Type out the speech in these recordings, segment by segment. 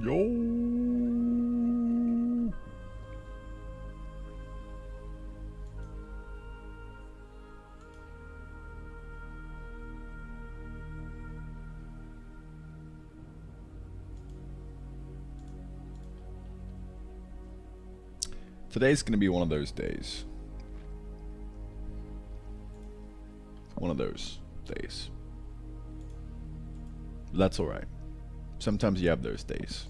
Yo. Today's gonna be one of those days. One of those days. That's alright. Sometimes you have those days.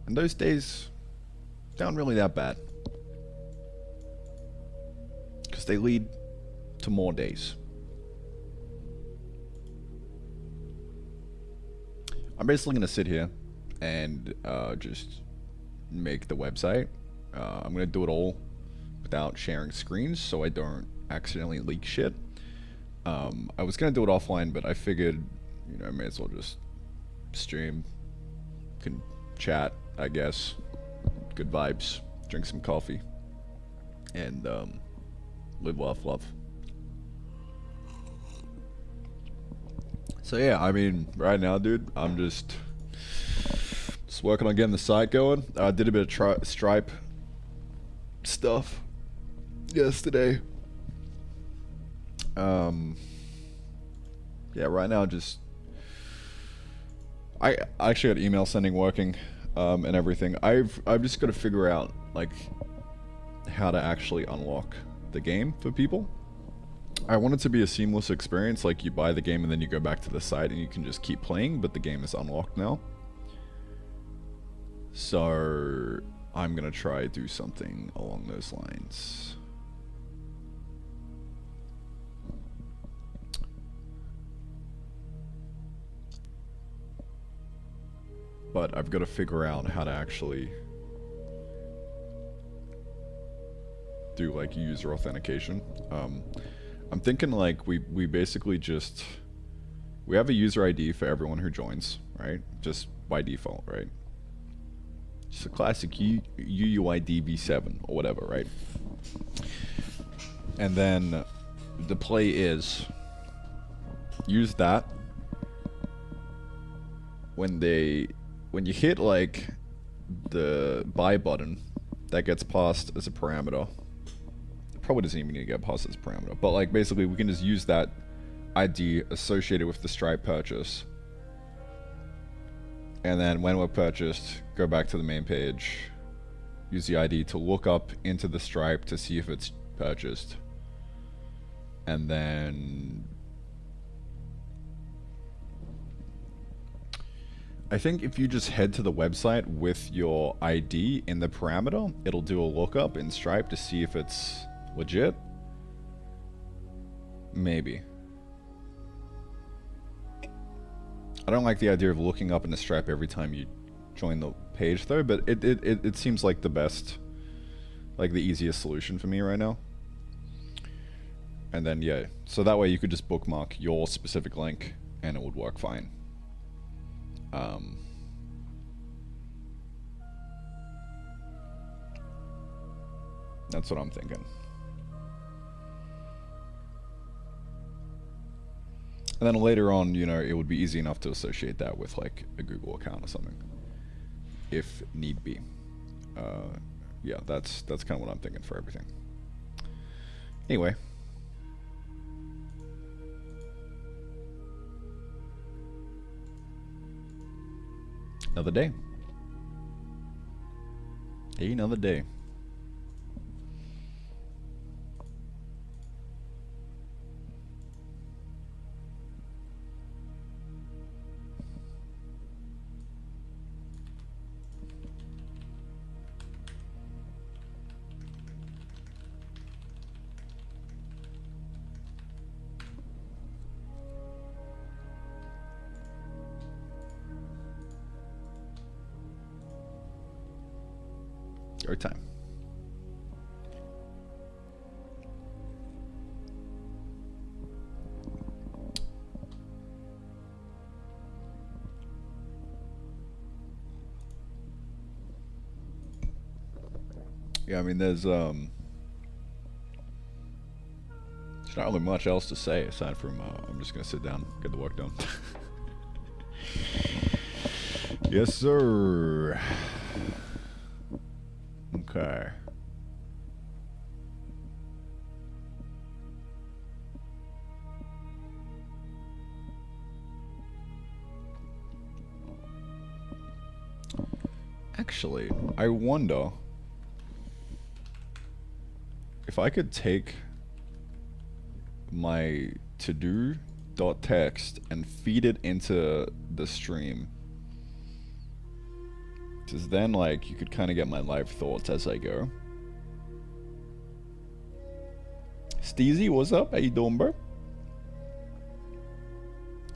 And those days aren't really that bad. Because they lead to more days. I'm basically going to sit here and just make the website. I'm going to do it all without sharing screens so I don't accidentally leak shit. I was going to do it offline, but I figured, you know, I may as well just stream. Can chat, I guess. Good vibes. Drink some coffee. And live, laugh, love. So yeah, I mean, right now, dude, I'm just working on getting the site going. I did a bit of Stripe stuff yesterday. Yeah, right now just I actually got email sending working and everything. I've just got to figure out like how to actually unlock the game for people. I want it to be a seamless experience, like you buy the game and then you go back to the site and you can just keep playing, but the game is unlocked now. So I'm gonna try to do something along those lines. But I've got to figure out how to actually do like user authentication. I'm thinking like we basically just we have a user ID for everyone who joins, right? Just by default, right? Just a classic UUID v7 or whatever, right? And then the play is use that when you hit like the buy button, that gets passed as a parameter. It probably doesn't even need to get passed as a parameter, but like basically we can just use that ID associated with the Stripe purchase. And then when we're purchased, go back to the main page, use the ID to look up into the Stripe to see if it's purchased. And then I think if you just head to the website with your ID in the parameter, it'll do a lookup in Stripe to see if it's legit. Maybe. I don't like the idea of looking up in the Stripe every time you join the page though, but it seems like the best, like the easiest solution for me right now. And then yeah, so that way you could just bookmark your specific link and it would work fine. That's what I'm thinking. And then later on, you know, it would be easy enough to associate that with like a Google account or something, if need be. Yeah, that's kind of what I'm thinking for everything. Anyway. Another day. Another day. Your time. Yeah, I mean, there's not really much else to say aside from I'm just gonna sit down, get the work done. Yes, sir. Okay. Actually, I wonder if I could take my to-do.txt and feed it into the stream. Because then, like, you could kind of get my live thoughts as I go. Steezy, what's up? How you doing, bro?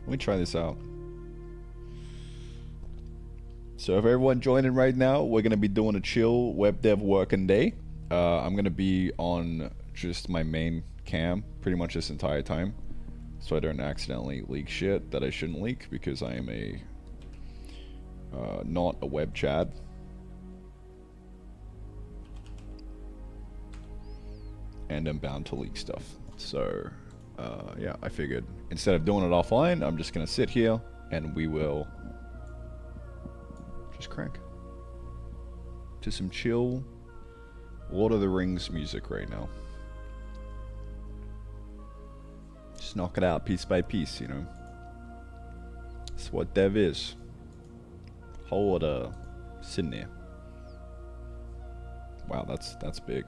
Let me try this out. So if everyone joining right now, we're going to be doing a chill web dev working day. I'm going to be on just my main cam pretty much this entire time. So I don't accidentally leak shit that I shouldn't leak because I am a not a web Chad. And I'm bound to leak stuff. So yeah, I figured instead of doing it offline, I'm just gonna sit here and we will just crank to some chill Lord of the Rings music right now. Just knock it out piece by piece, you know. That's what dev is. Whole lot of sitting there. Wow, that's big.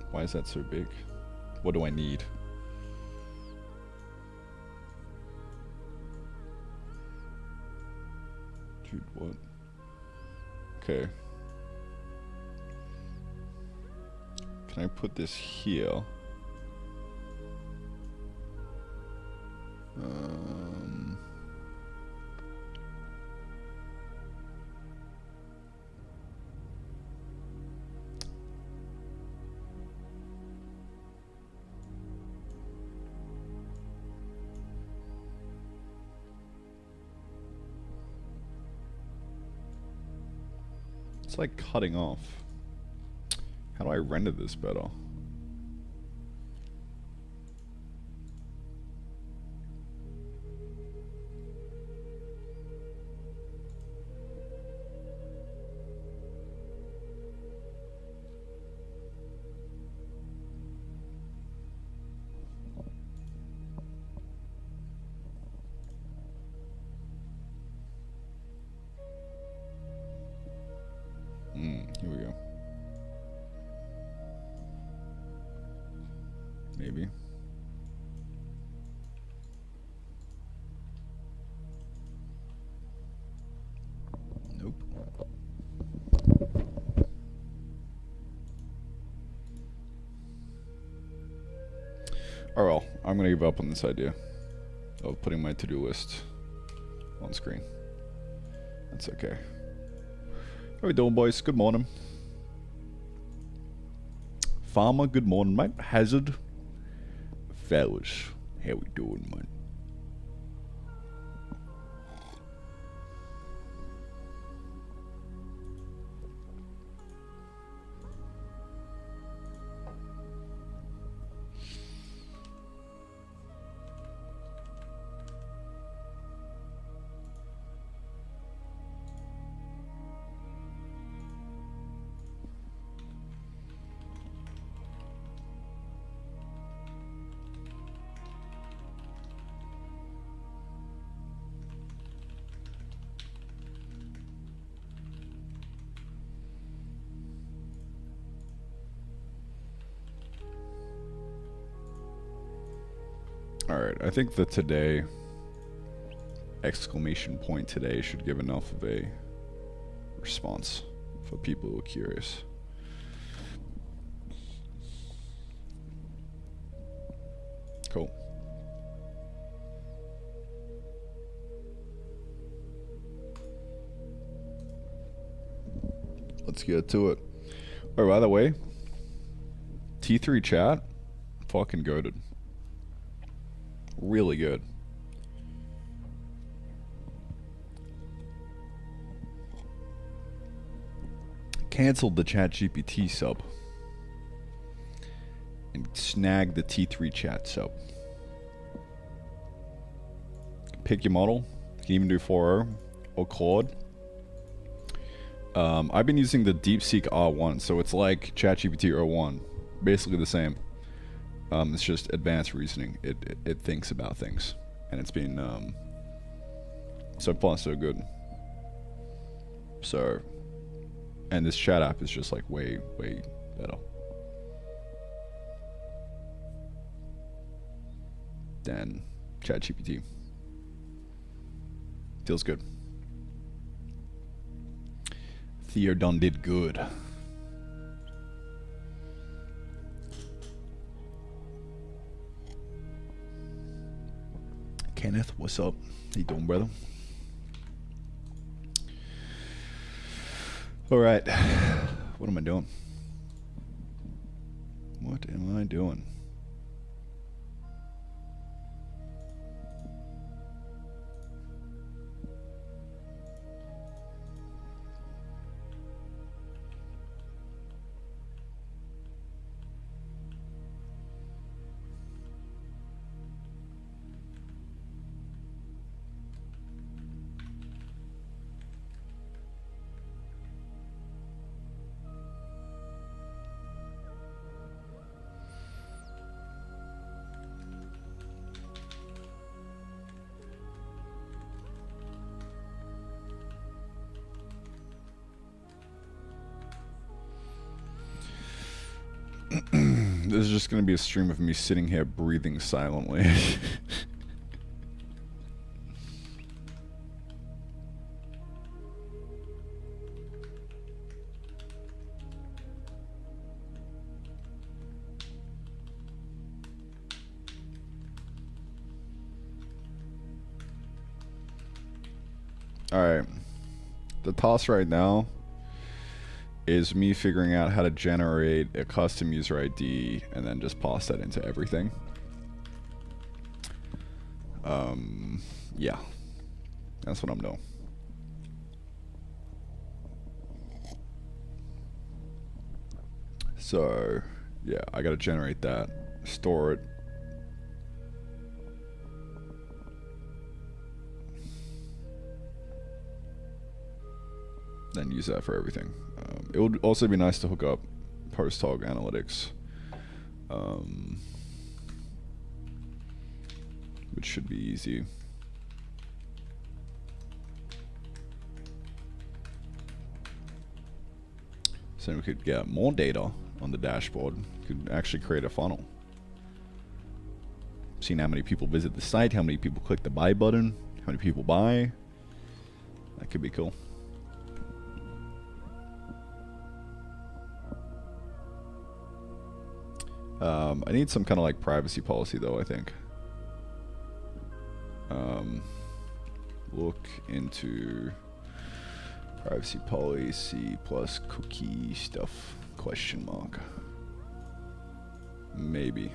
Why is that so big? What do I need? Dude, what? Okay. Can I put this here? It's like cutting off. How do I render this better? Here we go. Maybe. Nope. Oh well, I'm gonna give up on this idea of putting my to-do list on screen. That's okay. How we doing, boys? Good morning. Farmer, good morning, mate. Hazard. Fellas, how we doing, man? Alright, I think the today exclamation point today should give enough of a response for people who are curious. Cool. Let's get to it. Oh, by the way, T3 chat, fucking goated. Really good. Cancelled the ChatGPT sub and snagged the T3 chat sub. Pick your model. You can even do 4.0. or Claude. I've been using the DeepSeek R1, so it's like ChatGPT R1, basically the same. It's just advanced reasoning. It thinks about things, and it's been so far so good. So, and this chat app is just like way better than ChatGPT. Feels good. Theodon did good. Kenneth, what's up? How you doing, brother? All right. What am I doing? What am I doing? This is just going to be a stream of me sitting here breathing silently. Alright. The task right now is me figuring out how to generate a custom user ID and then just pass that into everything. Yeah. That's what I'm doing. So, yeah, I gotta generate that, store it. Then use that for everything. It would also be nice to hook up PostHog analytics, which should be easy. So we could get more data on the dashboard. Could actually create a funnel. Seeing how many people visit the site, how many people click the buy button, how many people buy. That could be cool. I need some kind of like privacy policy though, I think. Look into privacy policy plus cookie stuff, question mark. Maybe.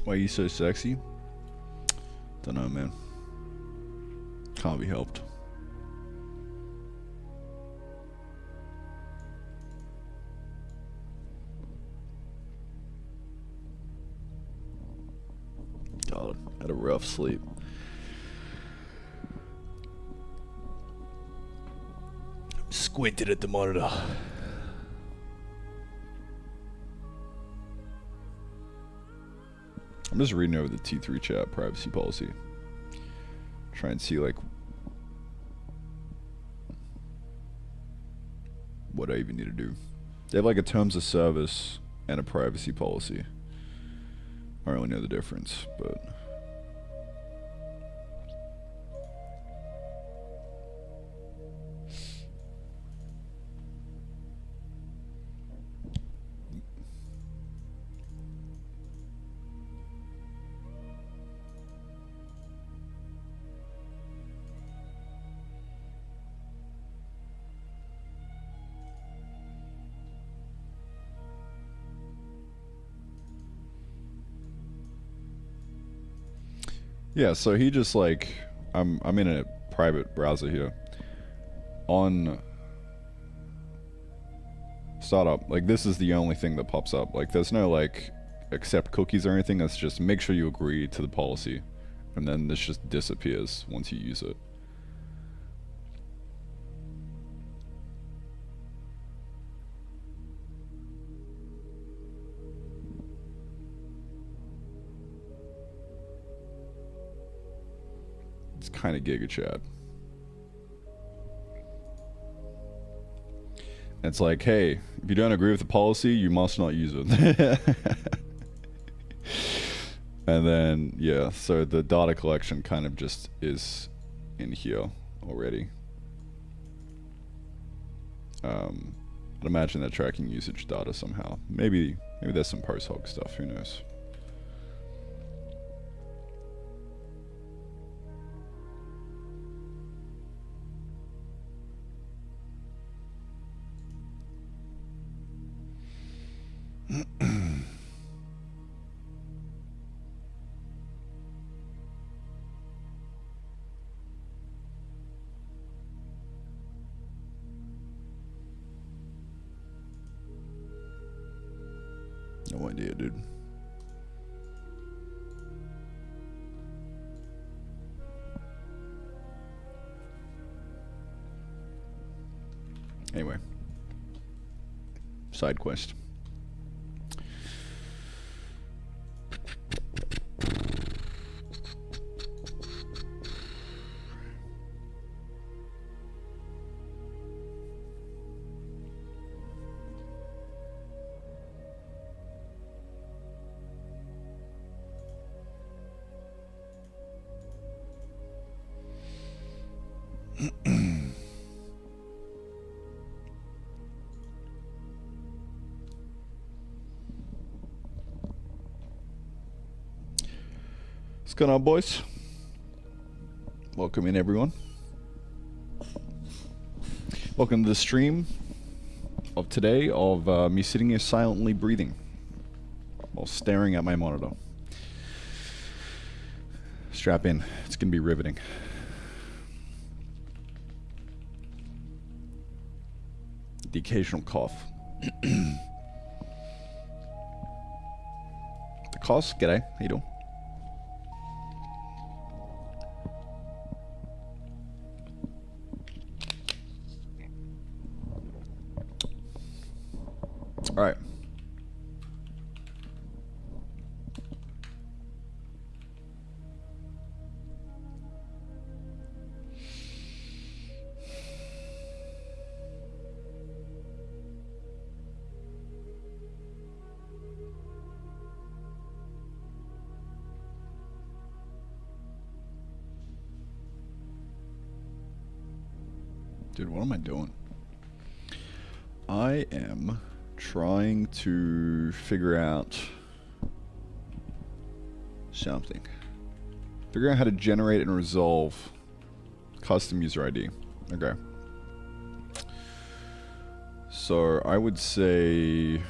Why are you so sexy? Don't know, man. Can't be helped. God, had a rough sleep. Squinted at the monitor. I'm just reading over the T3 chat privacy policy. Try and see like what I even need to do. They have like a terms of service and a privacy policy. I don't really know the difference, but yeah, so he just like I'm in a private browser here. On startup, like this is the only thing that pops up. Like there's no like accept cookies or anything. It's just make sure you agree to the policy, and then this just disappears once you use it. It's kind of Giga Chat. It's like, hey, if you don't agree with the policy, you must not use it. And then, yeah, so the data collection kind of just is in here already. I'd imagine they're tracking usage data somehow. Maybe there's some PostHog stuff, who knows. No idea, dude. Anyway. Side quest. What's going on, boys? Welcome in, everyone. Welcome to the stream of today of me sitting here silently breathing while staring at my monitor. Strap in. It's going to be riveting. The occasional cough. The cough? G'day. How you doing? All right. Dude, what am I doing? I am trying to figure out something. Figure out how to generate and resolve custom user ID. Okay. So I would say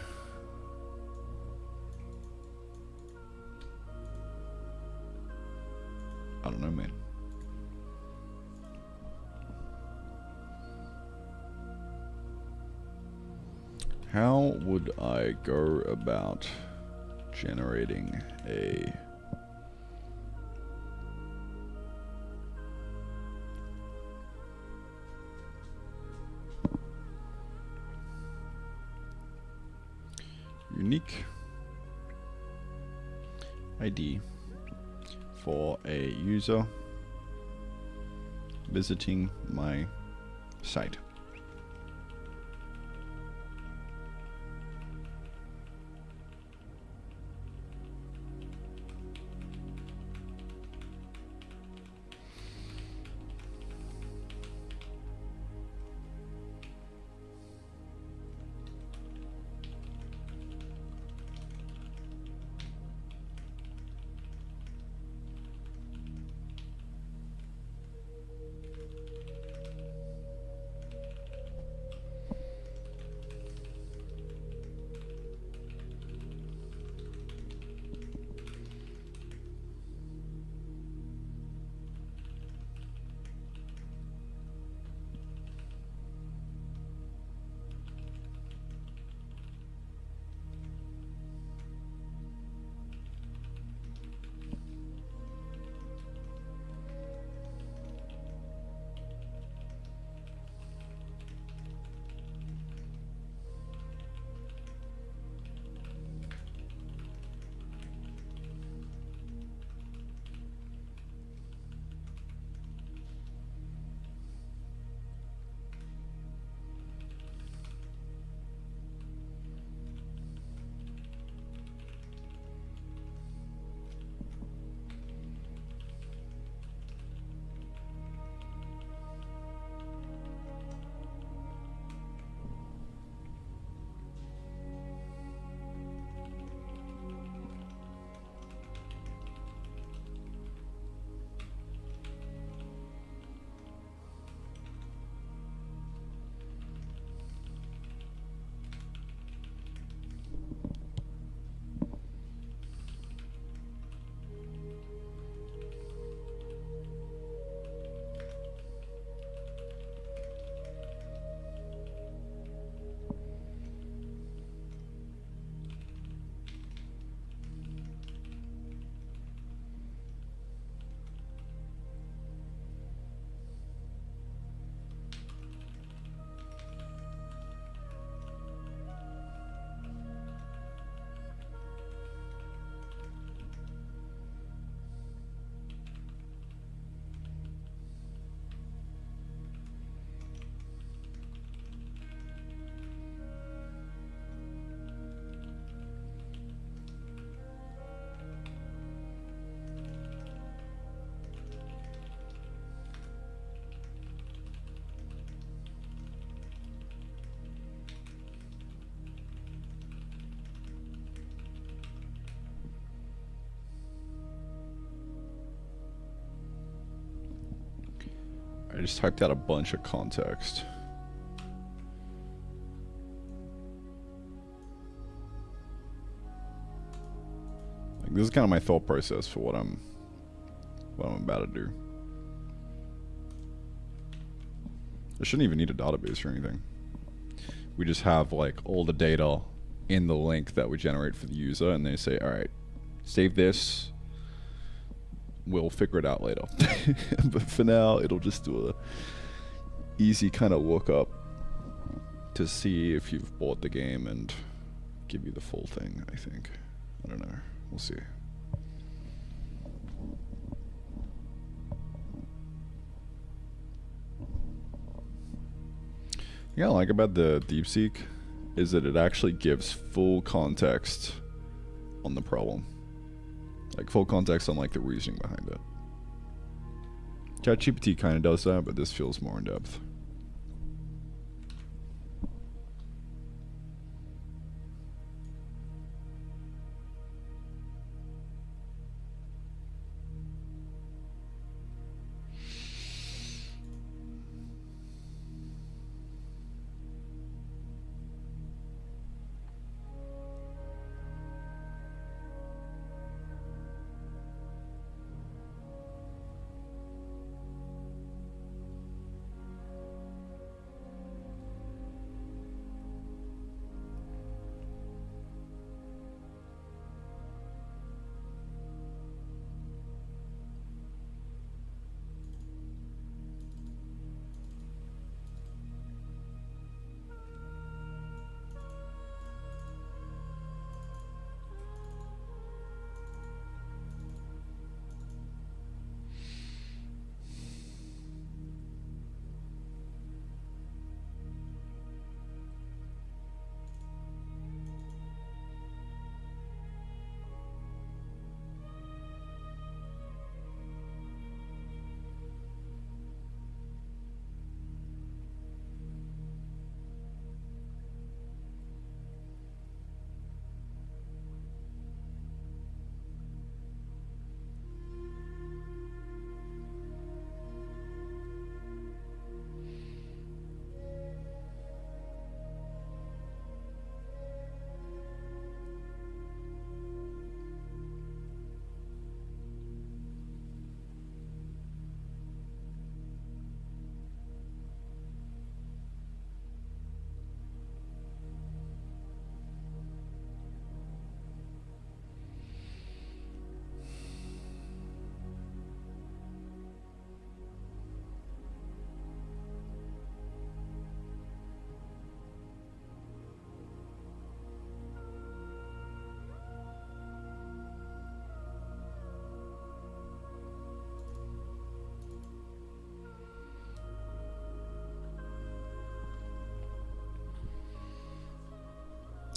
How would I go about generating a unique ID for a user visiting my site? I just typed out a bunch of context. Like, this is kind of my thought process for what I'm about to do. I shouldn't even need a database or anything. We just have like all the data in the link that we generate for the user, and they say, all right, save this. We'll figure it out later. But for now, it'll just do a easy kind of lookup to see if you've bought the game and give you the full thing, I think. I don't know. We'll see. Yeah, I like about the DeepSeek is that it actually gives full context on the problem. Like full context on like the reasoning behind it. ChatGPT kind of does that, but this feels more in depth.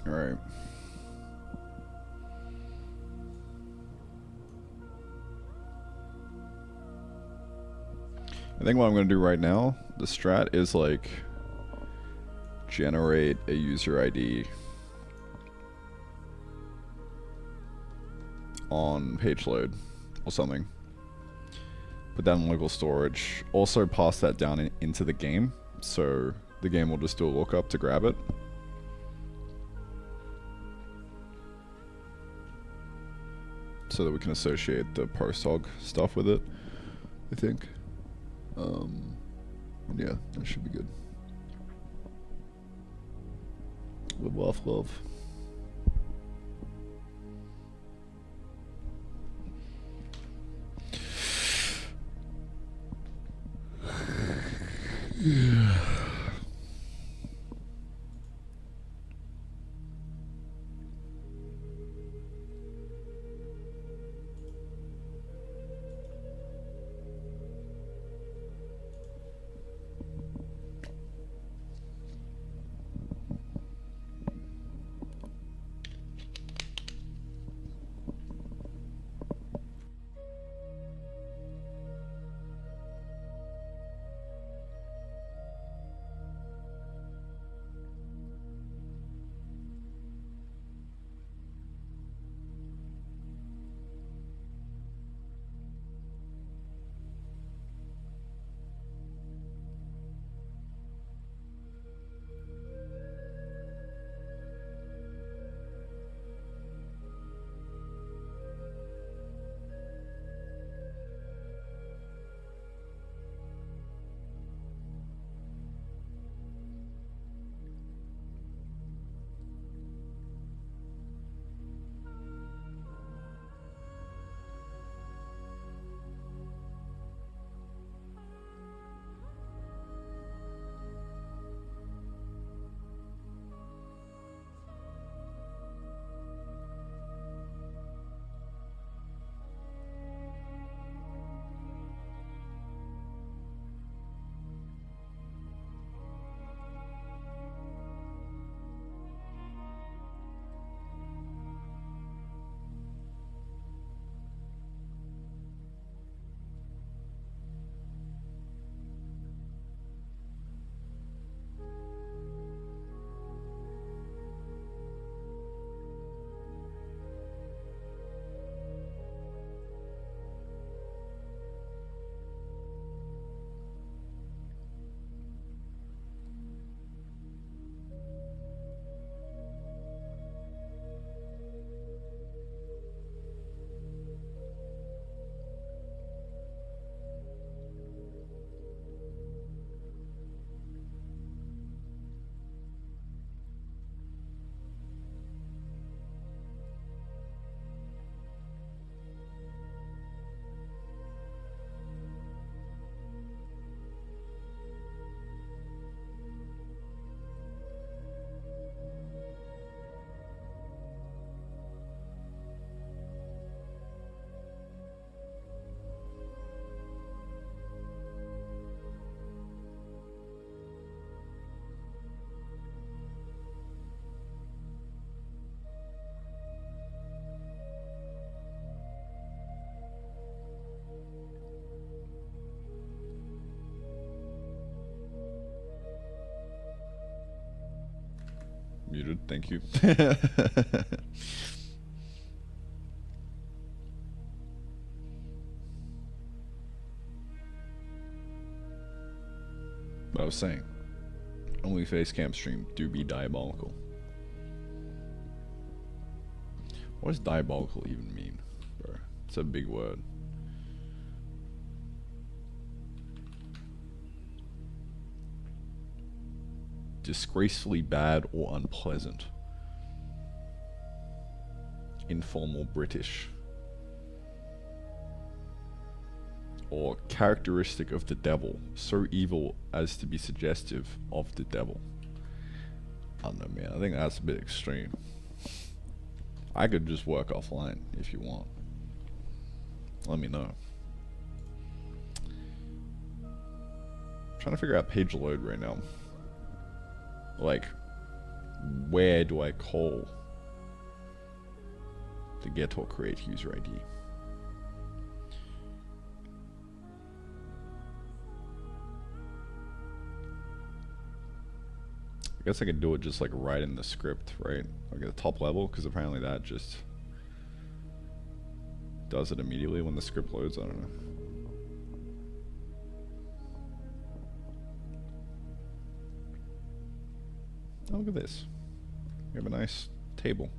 Alright. I think what I'm going to do right now, the strat is like generate a user ID on page load or something. Put that in local storage. Also pass that down into the game, so the game will just do a lookup to grab it. So that we can associate the PostHog stuff with it, I think. Yeah, that should be good. Live, laugh, love. Muted, thank you. But I was saying, only face cam stream do be diabolical. What does diabolical even mean, bro? It's a big word. Disgracefully bad or unpleasant. Informal British. Or characteristic of the devil, so evil as to be suggestive of the devil. I don't know, man. I think that's a bit extreme. I could just work offline if you want. Let me know. I'm trying to figure out page load right now. Like, where do I call to get or create user ID? I guess I could do it just like right in the script, right? Like at the top level, because apparently that just does it immediately when the script loads. I don't know. Oh, look at this. We have a nice table.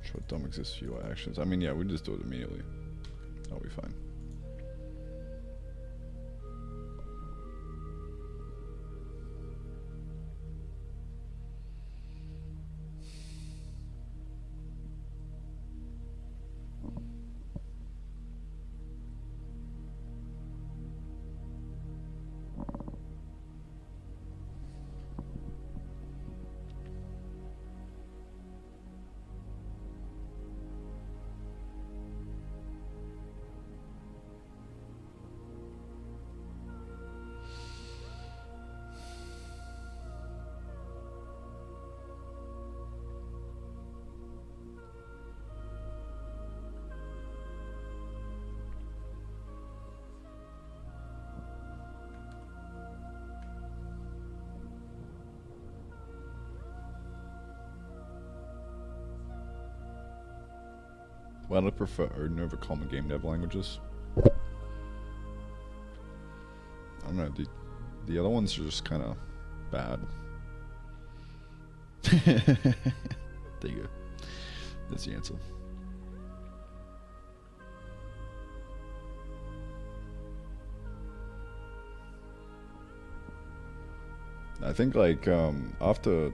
Show DOM exists UI actions. I mean, yeah, we just do it immediately. That'll be fine. Why do I prefer Odin over common game dev languages? I don't know, the other ones are just kind of bad. There you go. That's the answer. I think like after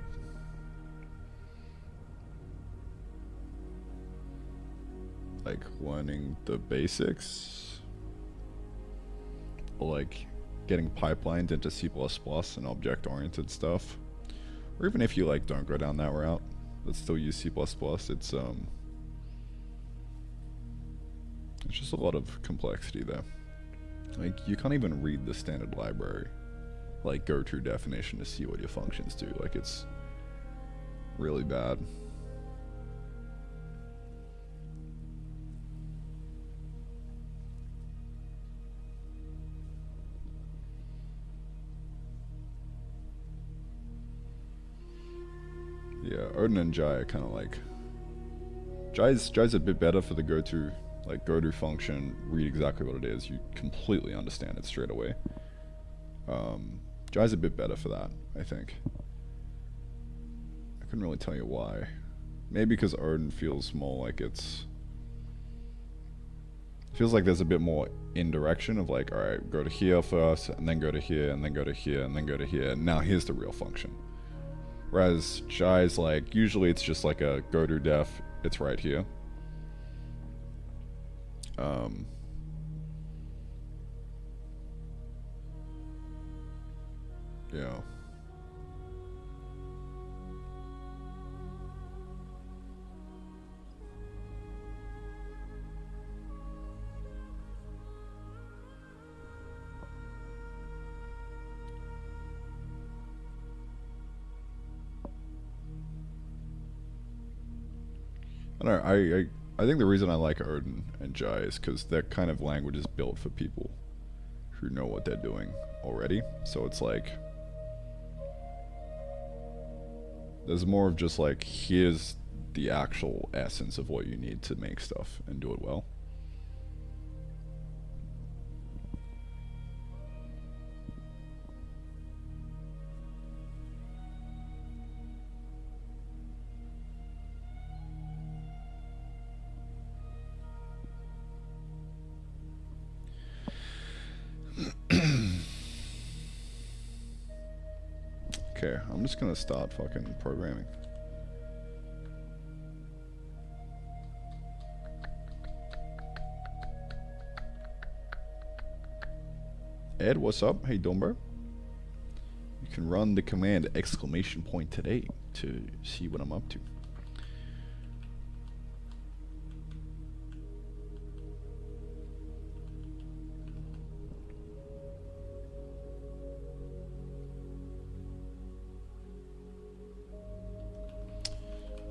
like learning the basics, or like getting pipelined into C++ and object-oriented stuff, or even if you like don't go down that route but still use C++, it's just a lot of complexity there. Like you can't even read the standard library, like go to definition to see what your functions do. Like it's really bad. Yeah, Odin and Jai are kind of like... Jai's a bit better for the go-to function, read exactly what it is, you completely understand it straight away. Jai's a bit better for that, I think. I couldn't really tell you why. Maybe because Odin feels more like it's... feels like there's a bit more indirection of like, alright, go to here first, and then go to here, and then go to here, and then go to here, and now here's the real function. Whereas Jai's like, usually it's just like a go to def, it's right here. Yeah. I don't know, I think the reason I like Odin and Jai is because that kind of language is built for people who know what they're doing already. So it's like, there's more of just like, here's the actual essence of what you need to make stuff and do it well. Okay, I'm just gonna start fucking programming. Ed, what's up? Hey, doing, bro? You can run the command !today to see what I'm up to.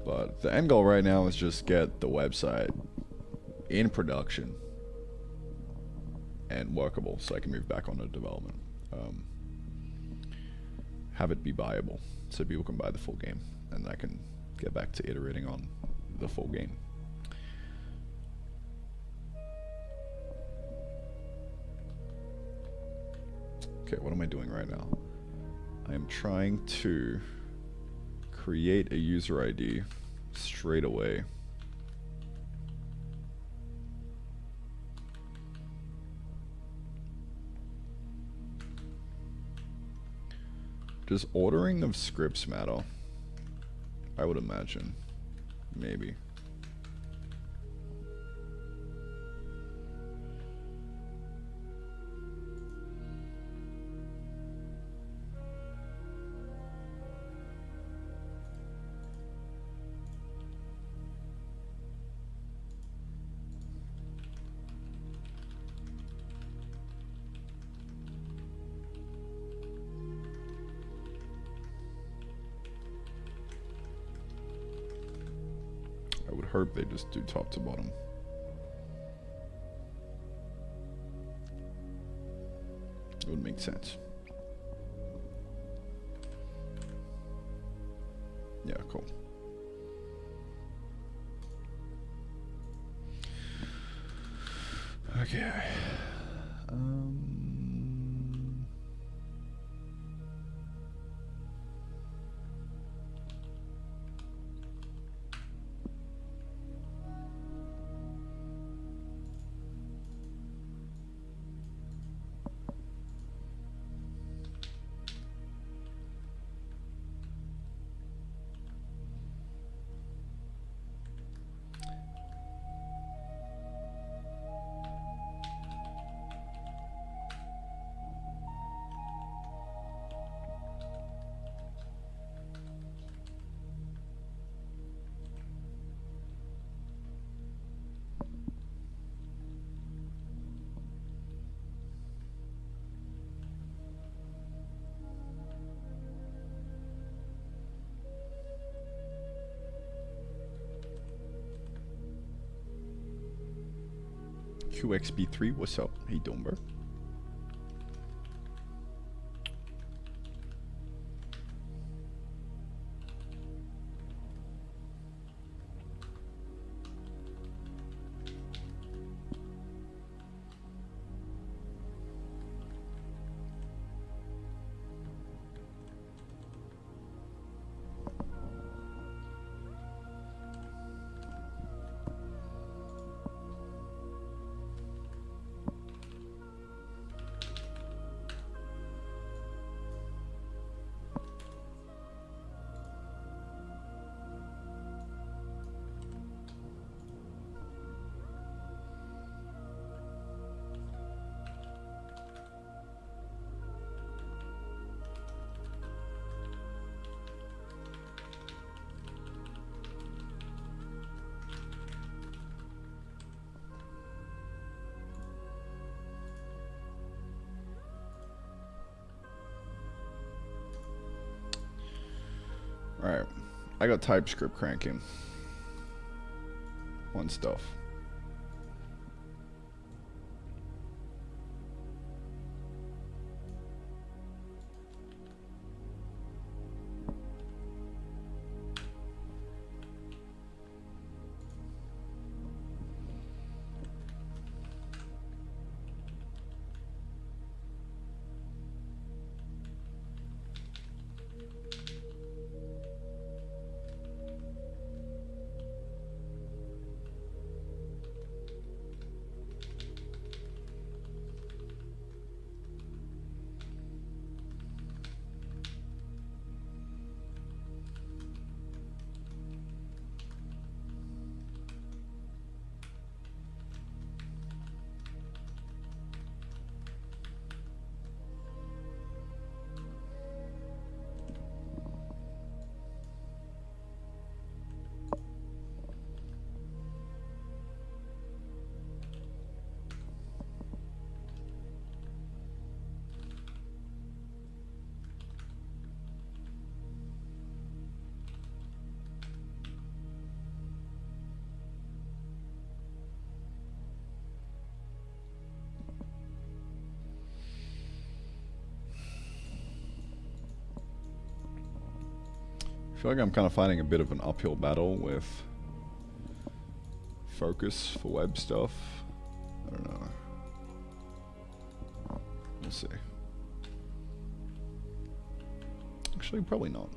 But the end goal right now is just get the website in production and workable so I can move back on to development. Have it be viable so people can buy the full game, and I can get back to iterating on the full game. Okay, what am I doing right now? I am trying to create a user ID straight away. Does ordering of scripts matter? I would imagine. Maybe. I would hope they just do top to bottom. It would make sense. Yeah, cool. Okay. QXB3, what's up? Hey, doing, bro? Alright, I got TypeScript cranking on stuff. feel like I'm kind of finding a bit of an uphill battle with focus for web stuff. I don't know. We'll see. Actually, probably not.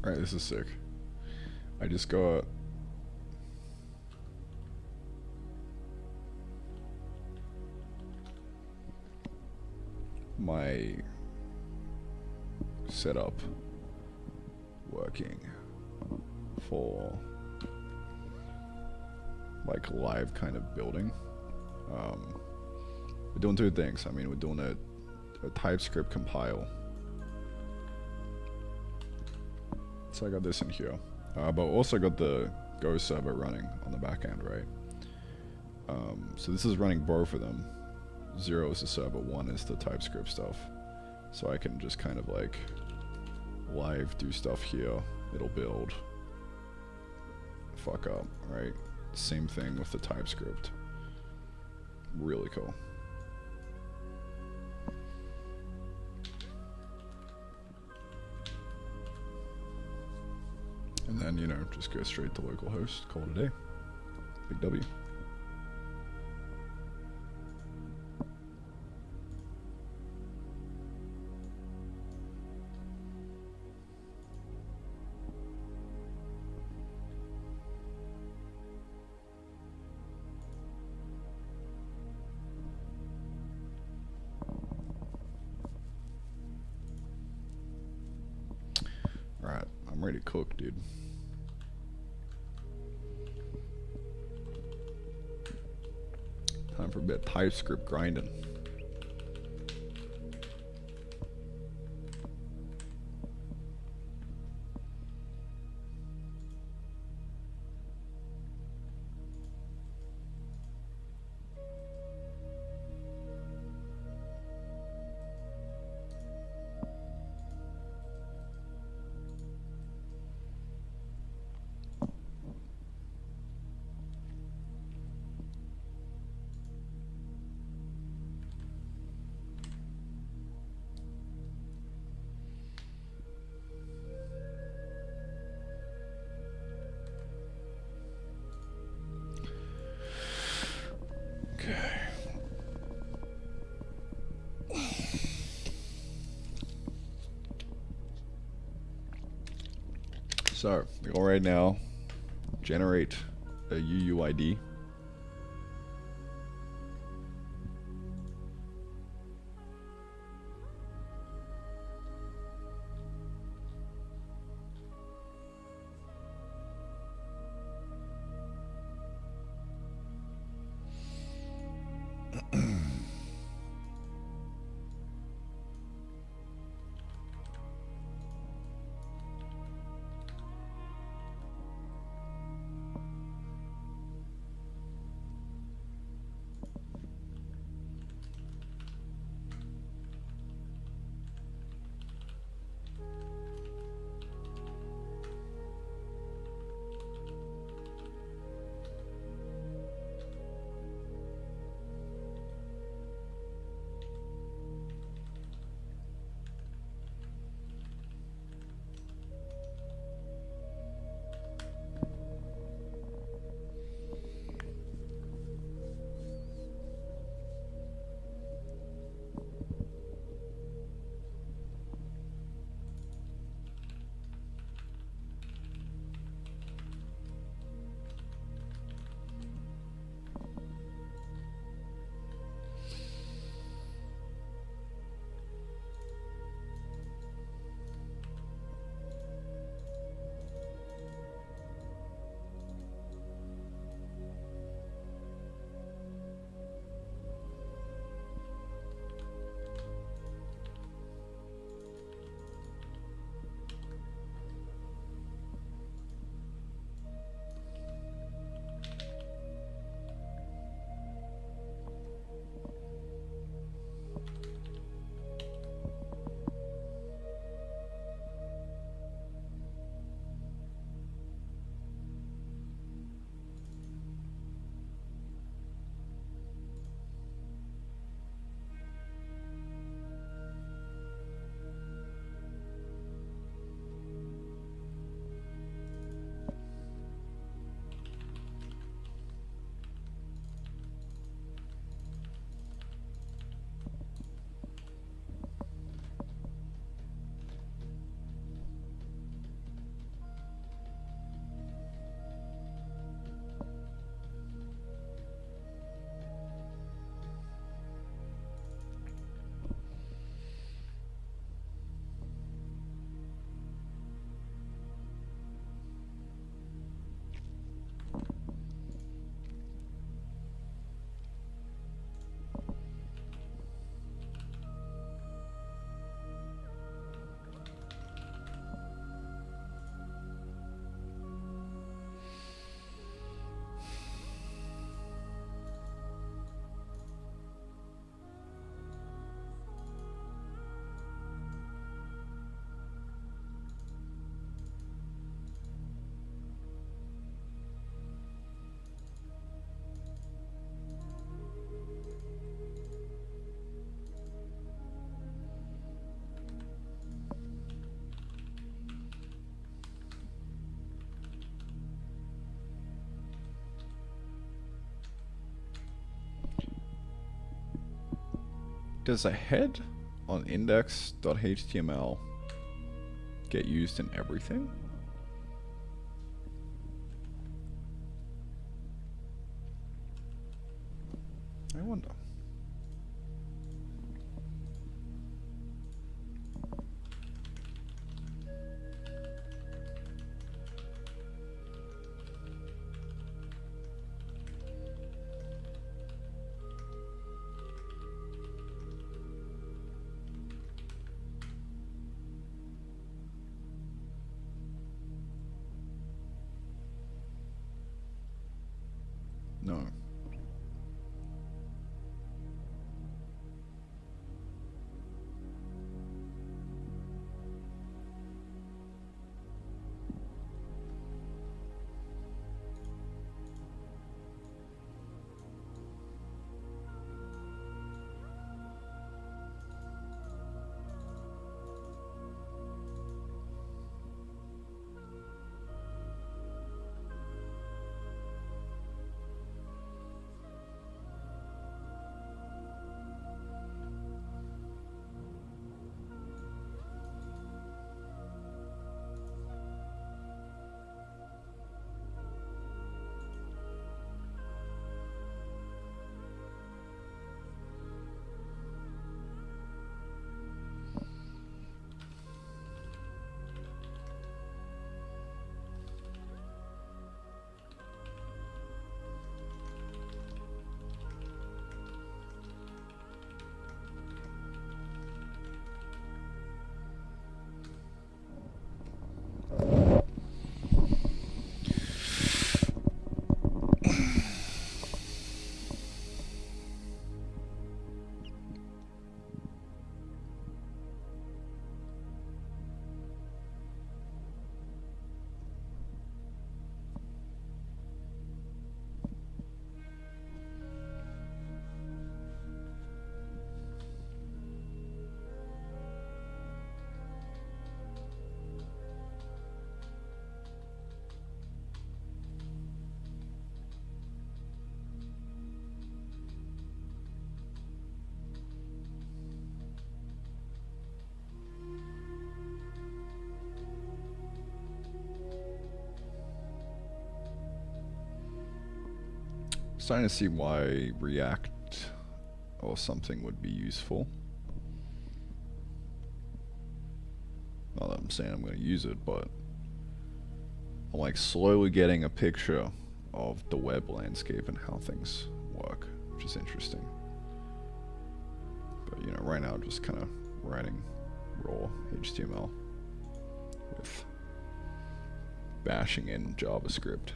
Alright, this is sick. I just got my setup working for like live kind of building. We're doing two things. I mean, we're doing a TypeScript compile. So I got this in here, but also got the Go server running on the back end, right? So this is running both of them. 0 is the server, 1 is the TypeScript stuff. So I can just kind of like live do stuff here. It'll build. Fuck up, right? Same thing with the TypeScript. Really cool. And then, you know, just go straight to localhost, call it a day. Big W. Alright, I'm ready to cook, dude. Time for a bit of TypeScript grinding. So, we go right now, generate a UUID. Does a head on index.html get used in everything? I wonder. No. Starting to see why React or something would be useful. Not that I'm saying I'm going to use it, but I'm like slowly getting a picture of the web landscape and how things work, which is interesting. But you know, right now I'm just kind of writing raw HTML with bashing in JavaScript.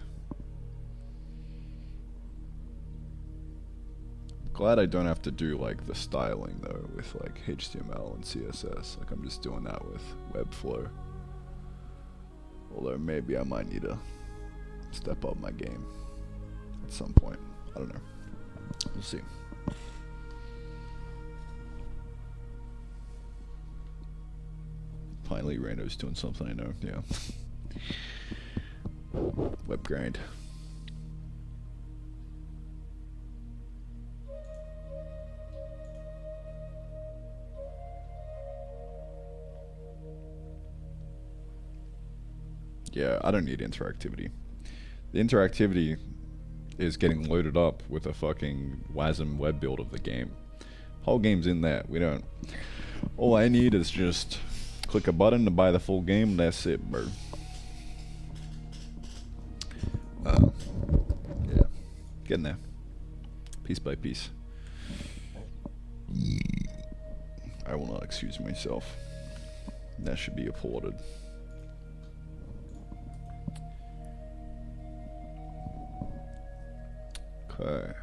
Glad I don't have to do like the styling though with like HTML and CSS. Like I'm just doing that with Webflow. Although maybe I might need to step up my game at some point. I don't know. We'll see. Finally Reno's doing something I know, yeah. Web grind. Yeah, I don't need interactivity. The interactivity is getting loaded up with a fucking WASM web build of the game. Whole game's in there. We don't... All I need is just click a button to buy the full game. That's it, bro. Yeah. Getting there. Piece by piece. I will not excuse myself. That should be applauded. Okay.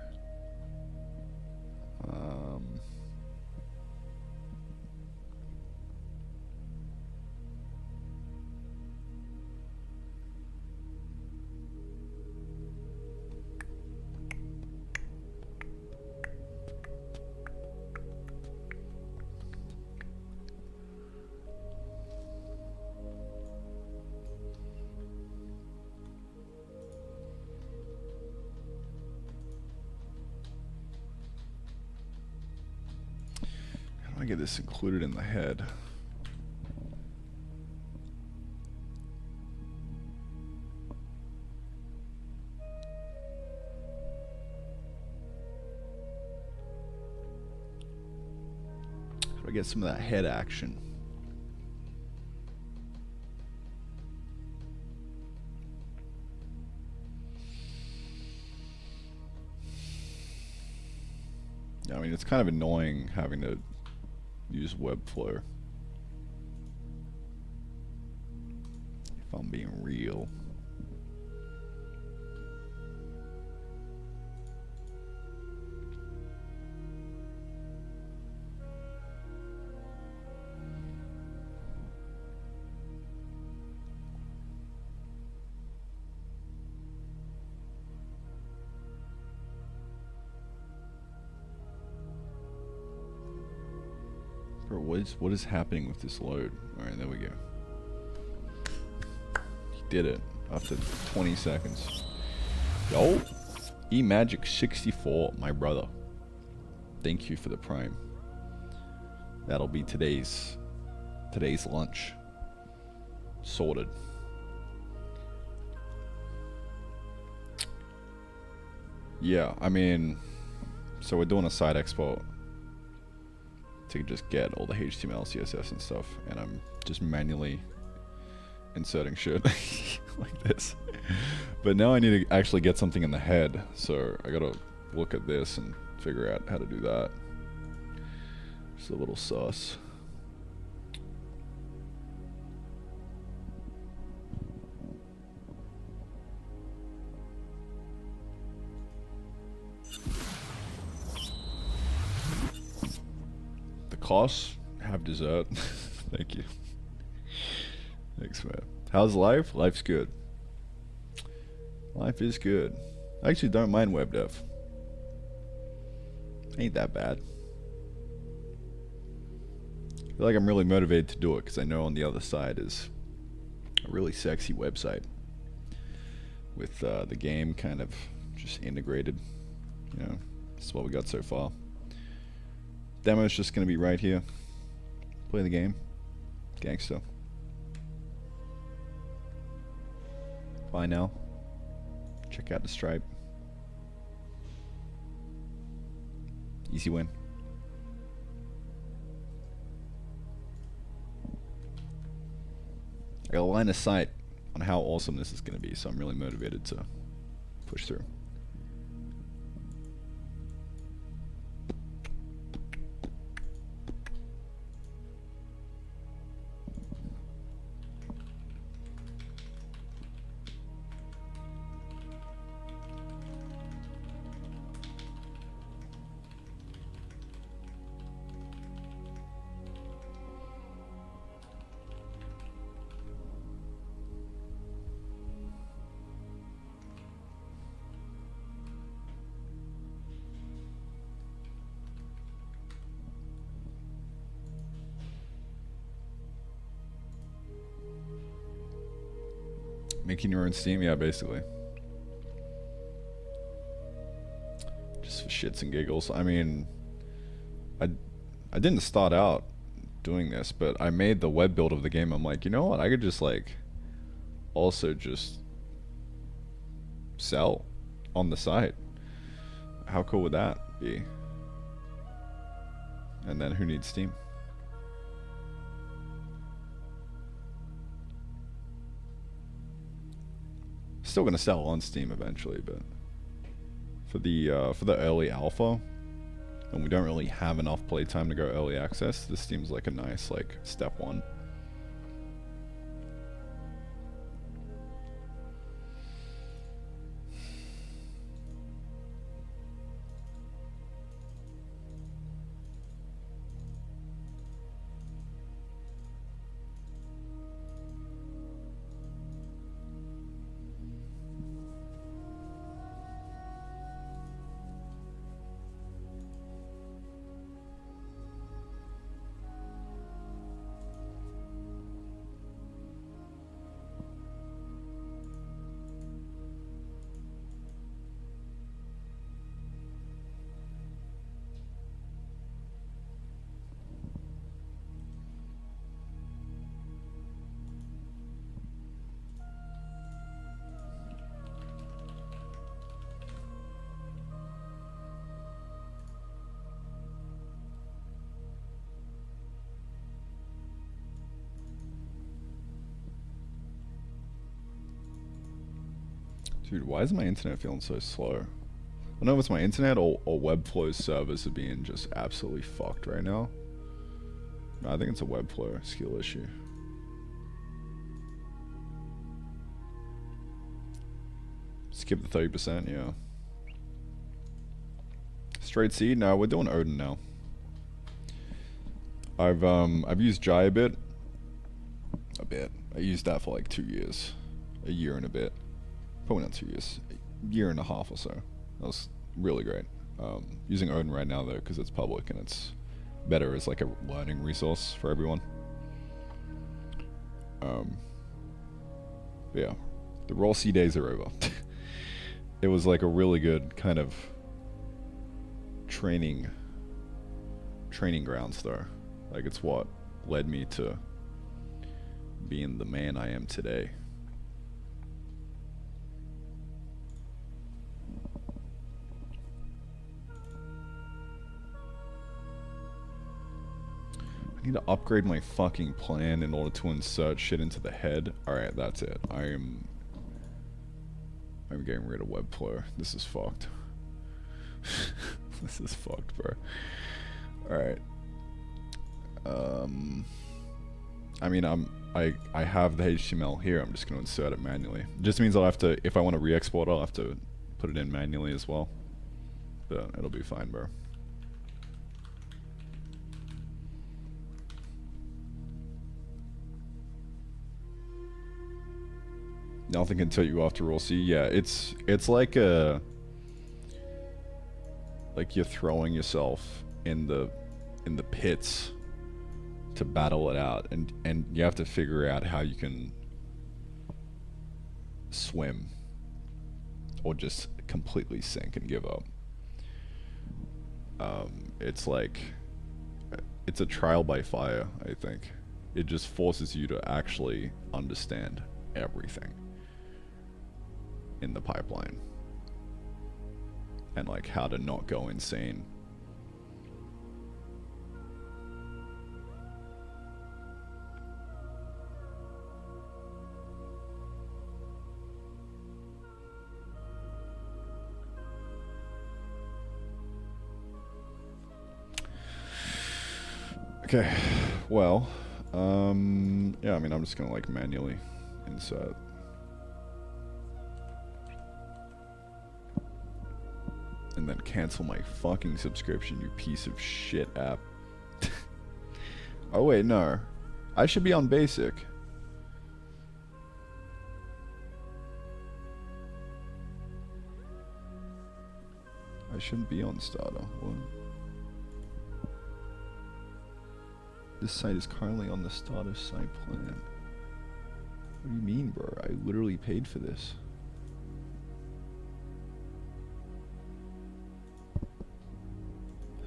get this included in the head. How do I get some of that head action? I mean, it's kind of annoying having to use Webflow. If I'm being real. What is happening with this load? Alright, there we go. He did it after 20 seconds. Yo! eMagic64, my brother. Thank you for the Prime. That'll be today's lunch. Sorted. Yeah, I mean, so we're doing a side export to just get all the HTML, CSS and stuff, and I'm just manually inserting shit like this. But now I need to actually get something in the head, so I gotta look at this and figure out how to do that. Just a little sus. Costs, have dessert. Thank you. Thanks, man. How's life? Life's good. Life is good. I actually don't mind web dev. Ain't that bad. I feel like I'm really motivated to do it because I know on the other side is a really sexy website with the game kind of just integrated. You know, that's what we got so far. Demo is just going to be right here. Play the game. Gangsta. Buy now. Check out the Stripe. Easy win. I got a line of sight on how awesome this is going to be, so I'm really motivated to push through. Making your own Steam? Yeah, basically. Just for shits and giggles. I mean, I didn't start out doing this, but I made the web build of the game. I'm like, you know what? I could just like also just sell on the site. How cool would that be? And then who needs Steam? Still gonna sell on Steam eventually, but for the early alpha, and we don't really have enough playtime to go early access, this seems like a nice like step one. Dude, why is my internet feeling so slow? I don't know if it's my internet or Webflow's servers are being just absolutely fucked right now. No, I think it's a Webflow skill issue. Skip the 30%, yeah. Straight seed? No, we're doing Odin now. I've used Jai a bit. I used that for like 2 years. A year and a bit. Probably not 2 years. A year and a half or so. That was really great. Using Odin right now though, because it's public and it's better as like a learning resource for everyone. Yeah. The raw C days are over. It was like a really good kind of training grounds though. Like it's what led me to being the man I am today. I need to upgrade my fucking plan in order to insert shit into the head. Alright, that's it. I'm getting rid of Webflow. This is fucked. This is fucked, bro. Alright. I mean, I have the HTML here. I'm just going to insert it manually. It just means I'll have to, if I want to re-export, I'll have to put it in manually as well. But it'll be fine, bro. Nothing can tilt you off to roll C. Yeah, it's like a, like you're throwing yourself in the pits to battle it out, and you have to figure out how you can swim or just completely sink and give up. It's like, it's a trial by fire, I think. It just forces you to actually understand everything in the pipeline and like how to not go insane. Okay, well, yeah, I mean, I'm just gonna like manually insert. And then cancel my fucking subscription, you piece of shit app. Oh wait, no. I should be on basic. I shouldn't be on starter. What? This site is currently on the starter site plan. What do you mean, bro? I literally paid for this.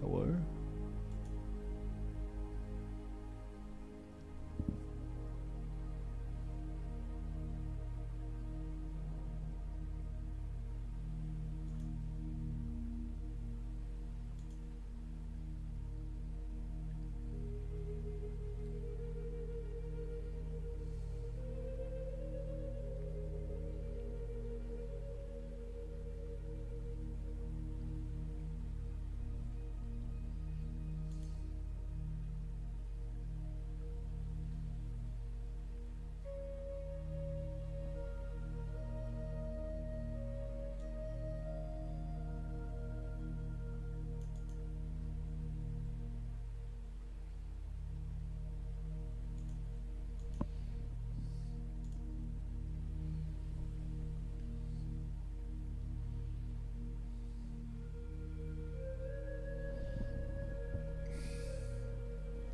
Hello?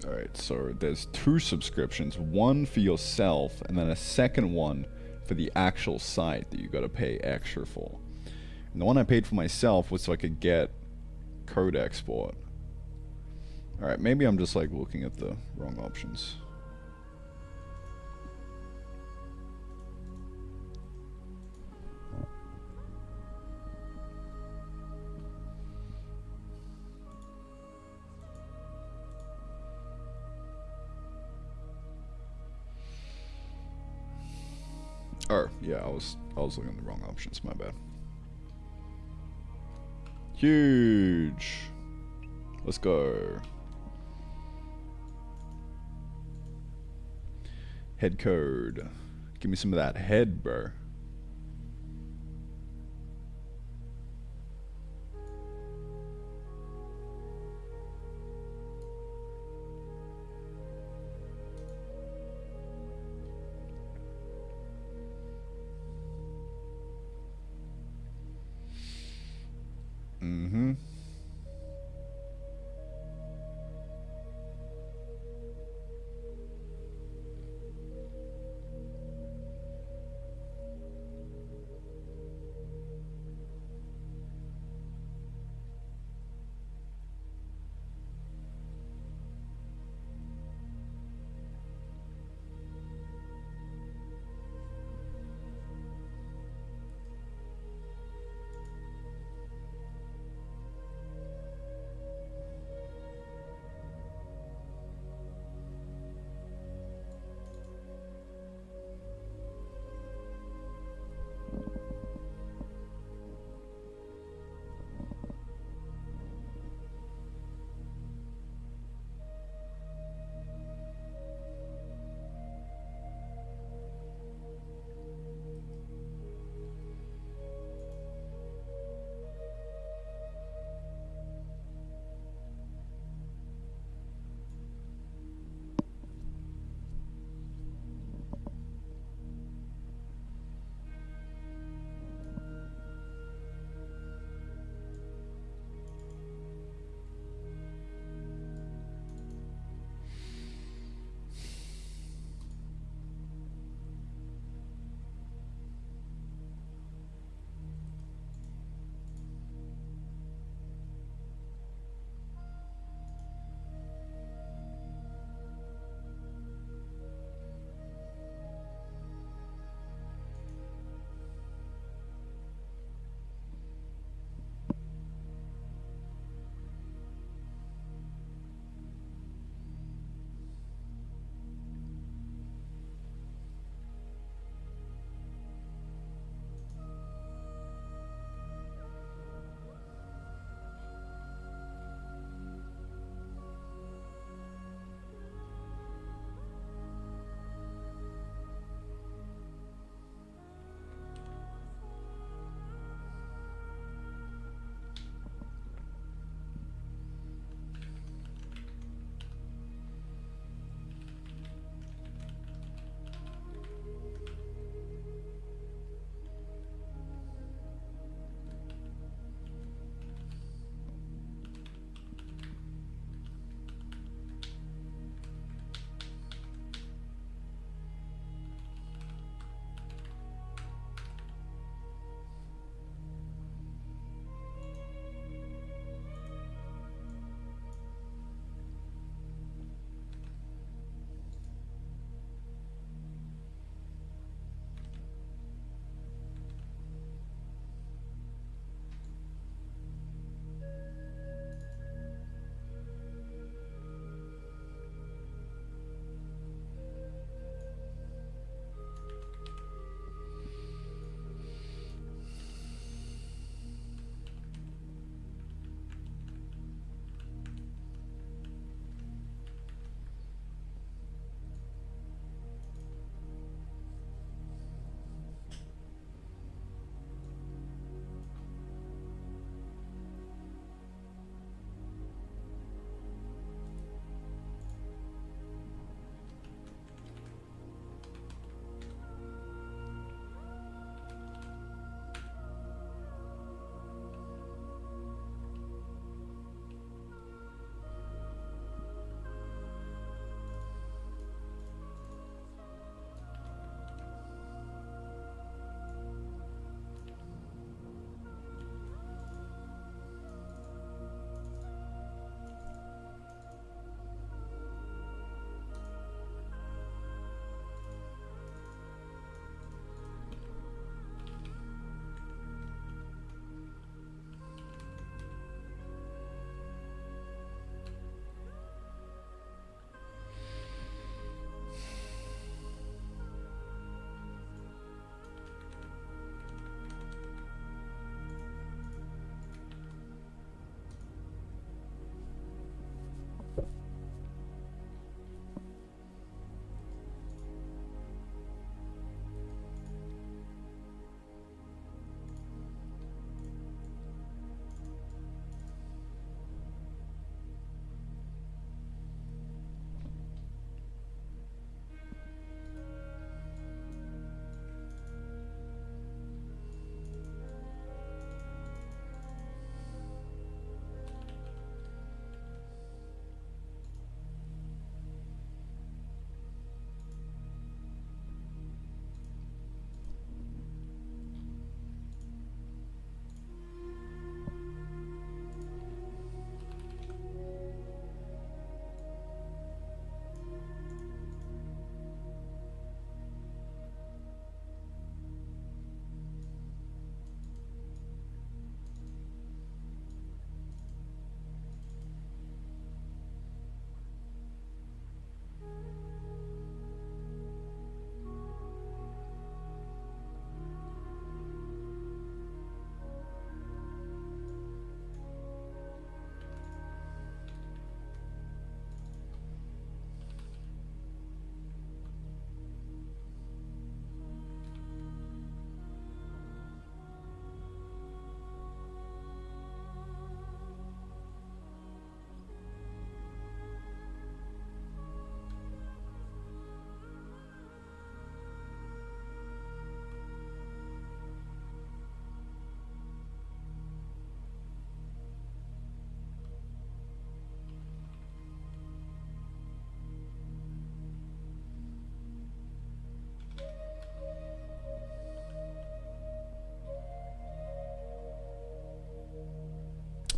Alright, so there's 2 subscriptions, one for yourself and then a second one for the actual site that you gotta pay extra for. And the one I paid for myself was so I could get code export. Alright, maybe I'm just like looking at the wrong options. Oh, yeah, I was looking at the wrong options, my bad. Huge. Let's go. Head code. Give me some of that head, bro. Mm-hmm.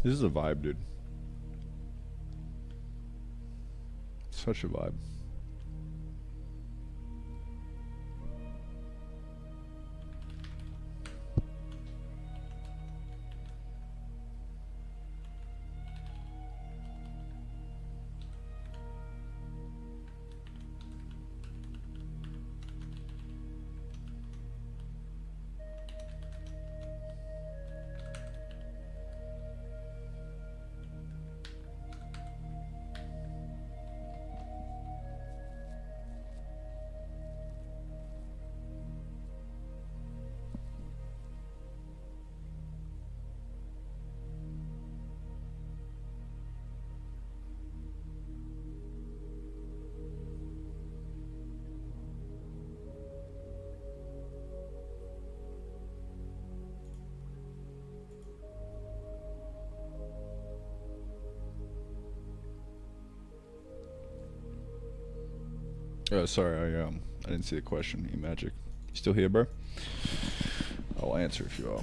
This is a vibe, dude. Such a vibe. Oh, sorry, I didn't see the question. E-Magic. You still here, bro? I'll answer if you are.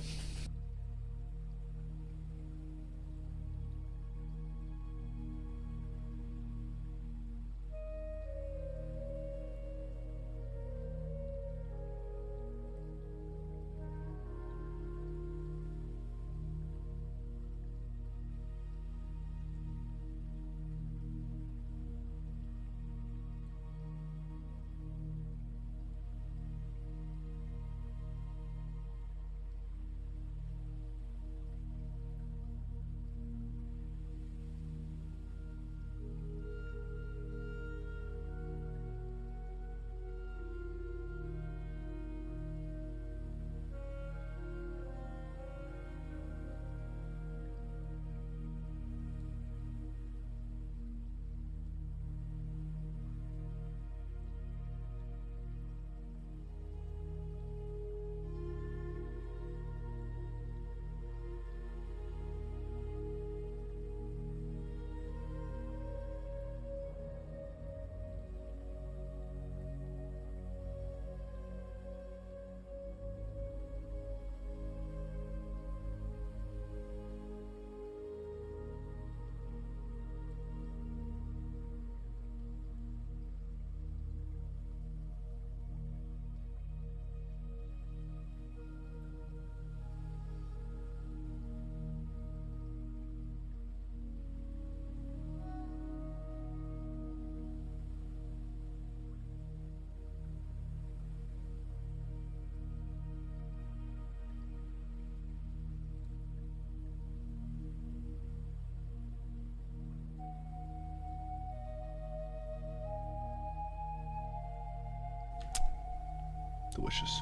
Delicious.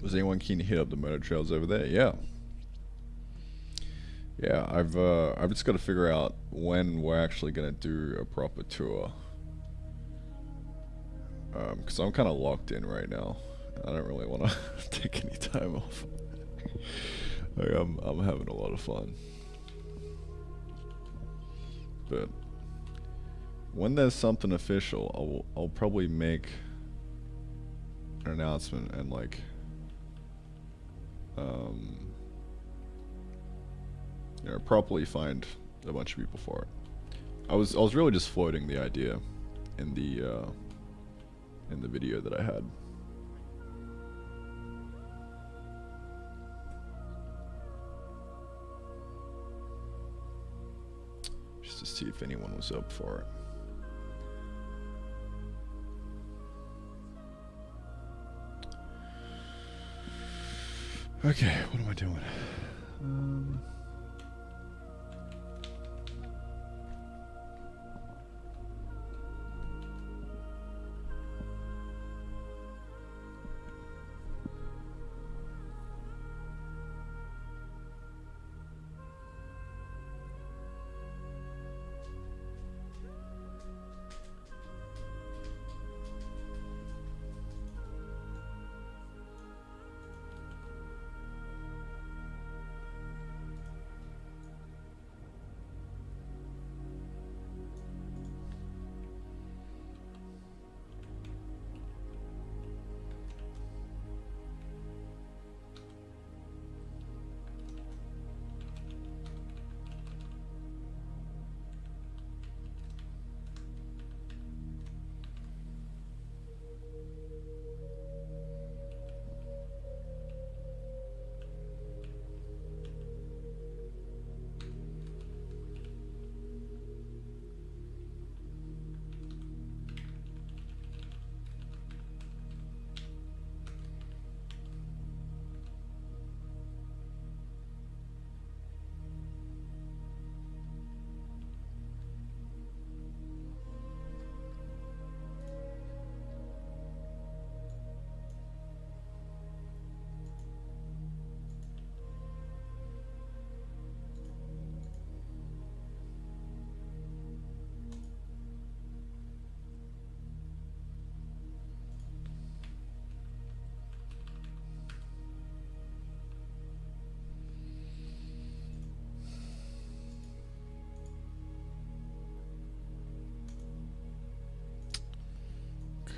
Was anyone keen to hit up the motor trails over there? Yeah. Yeah, I've just got to figure out when we're actually gonna do a proper tour. Because I'm kind of locked in right now. I don't really want to take any time off. Like, I'm having a lot of fun. But when there's something official, I'll probably make an announcement and like you know, properly find a bunch of people for it. I was really just floating the idea in the video that I had. Just to see if anyone was up for it. Okay, what am I doing?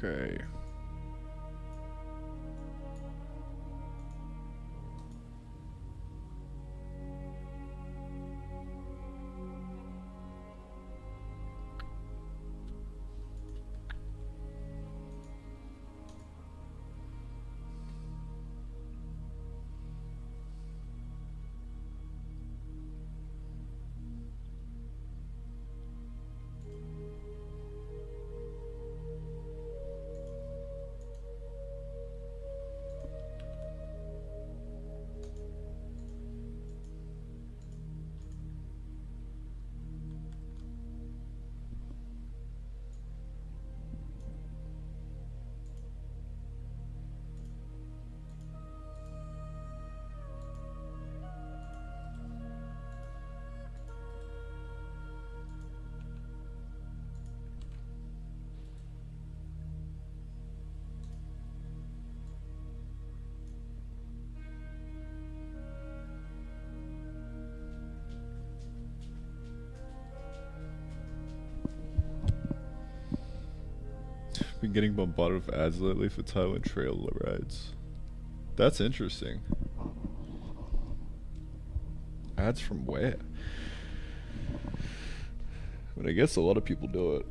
Okay. Been getting bombarded with ads lately for Thailand trailer rides. That's interesting. Ads from where? But I guess a lot of people do it.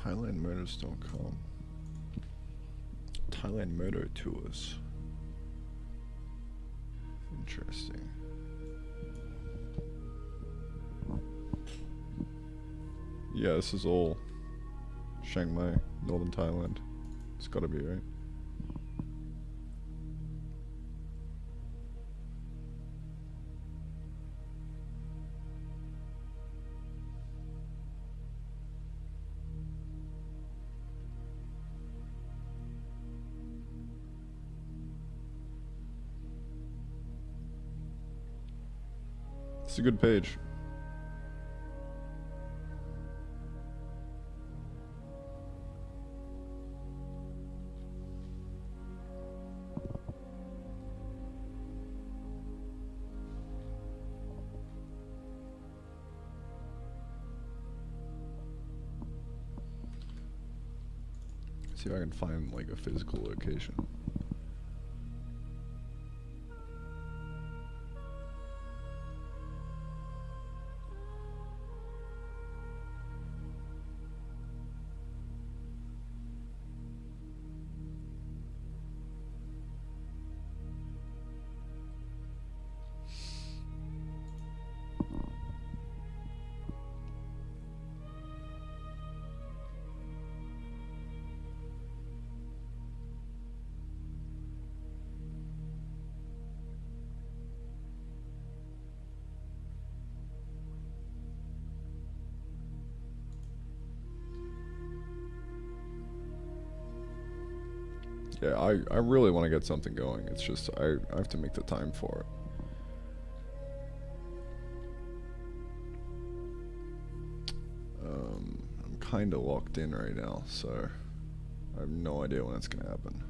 ThailandMotors.com. Thailand Motor Tours. Interesting. Yeah, this is all Chiang Mai, northern Thailand. It's gotta be, right? It's a good page. See if I can find like a physical location. Yeah, I really want to get something going. It's just I have to make the time for it. I'm kind of locked in right now, so I have no idea when it's gonna happen.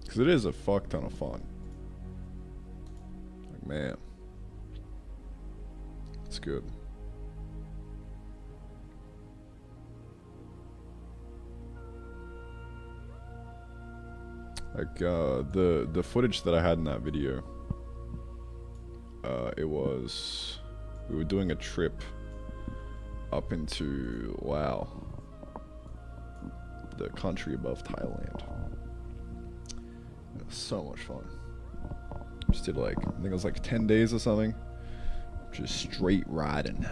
Because it is a fuck ton of fun. Like, man. It's good. Like the footage that I had in that video, it was, we were doing a trip up into Laos, the country above Thailand. It was so much fun. Just did like, I think it was like 10 days or something. Just straight riding.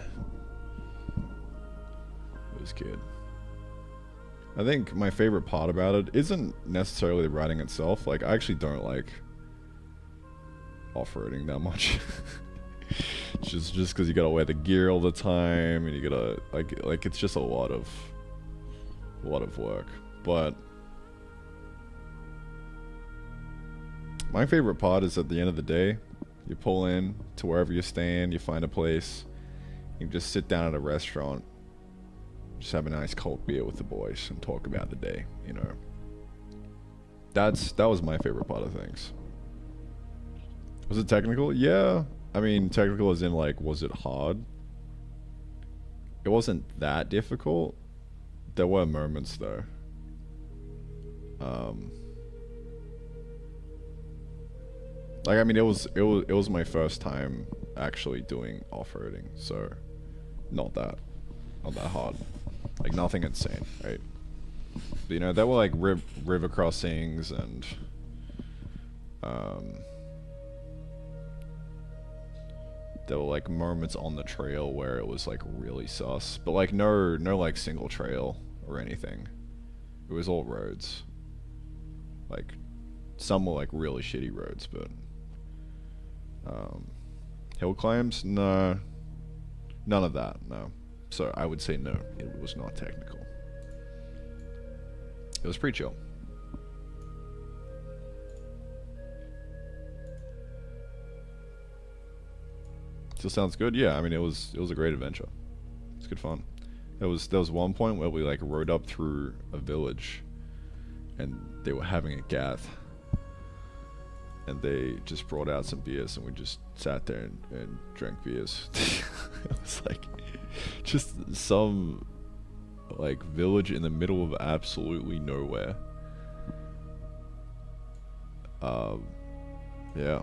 It was good. I think my favorite part about it isn't necessarily the riding itself. Like, I actually don't like off-roading that much. just because you gotta wear the gear all the time, and you gotta like it's just a lot of work. But my favorite part is at the end of the day, you pull in to wherever you're staying, you find a place, you just sit down at a restaurant, just have a nice cold beer with the boys and talk about the day, you know. That was my favorite part of things. Was it technical? Yeah. I mean, technical as in, like, was it hard? It wasn't that difficult. There were moments, though. Like, I mean, it was my first time actually doing off-roading, so not that hard. Like, nothing insane, right? But, you know, there were like river crossings and there were like moments on the trail where it was like really sus, but like no like single trail or anything. It was all roads. Like, some were like really shitty roads, but hill climbs, no, none of that, no. So I would say no, it was not technical. It was pretty chill. Still sounds good. Yeah, I mean, it was a great adventure. It's good fun. There was one point where we like rode up through a village, and they were having a gath, and they just brought out some beers, and we just sat there and drank beers. It was like just some like village in the middle of absolutely nowhere. Yeah,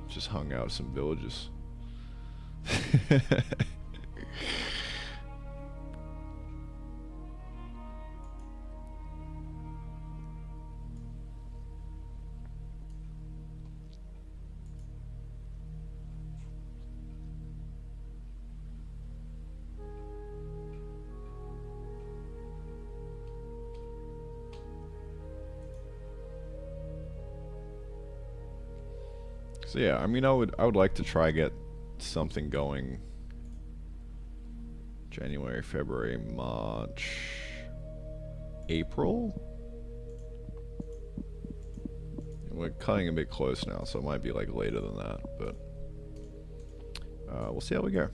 just hung out some villages. So yeah, I mean, I would like to try get something going January, February, March, April. We're cutting a bit close now, so it might be like later than that, but we'll see how we go.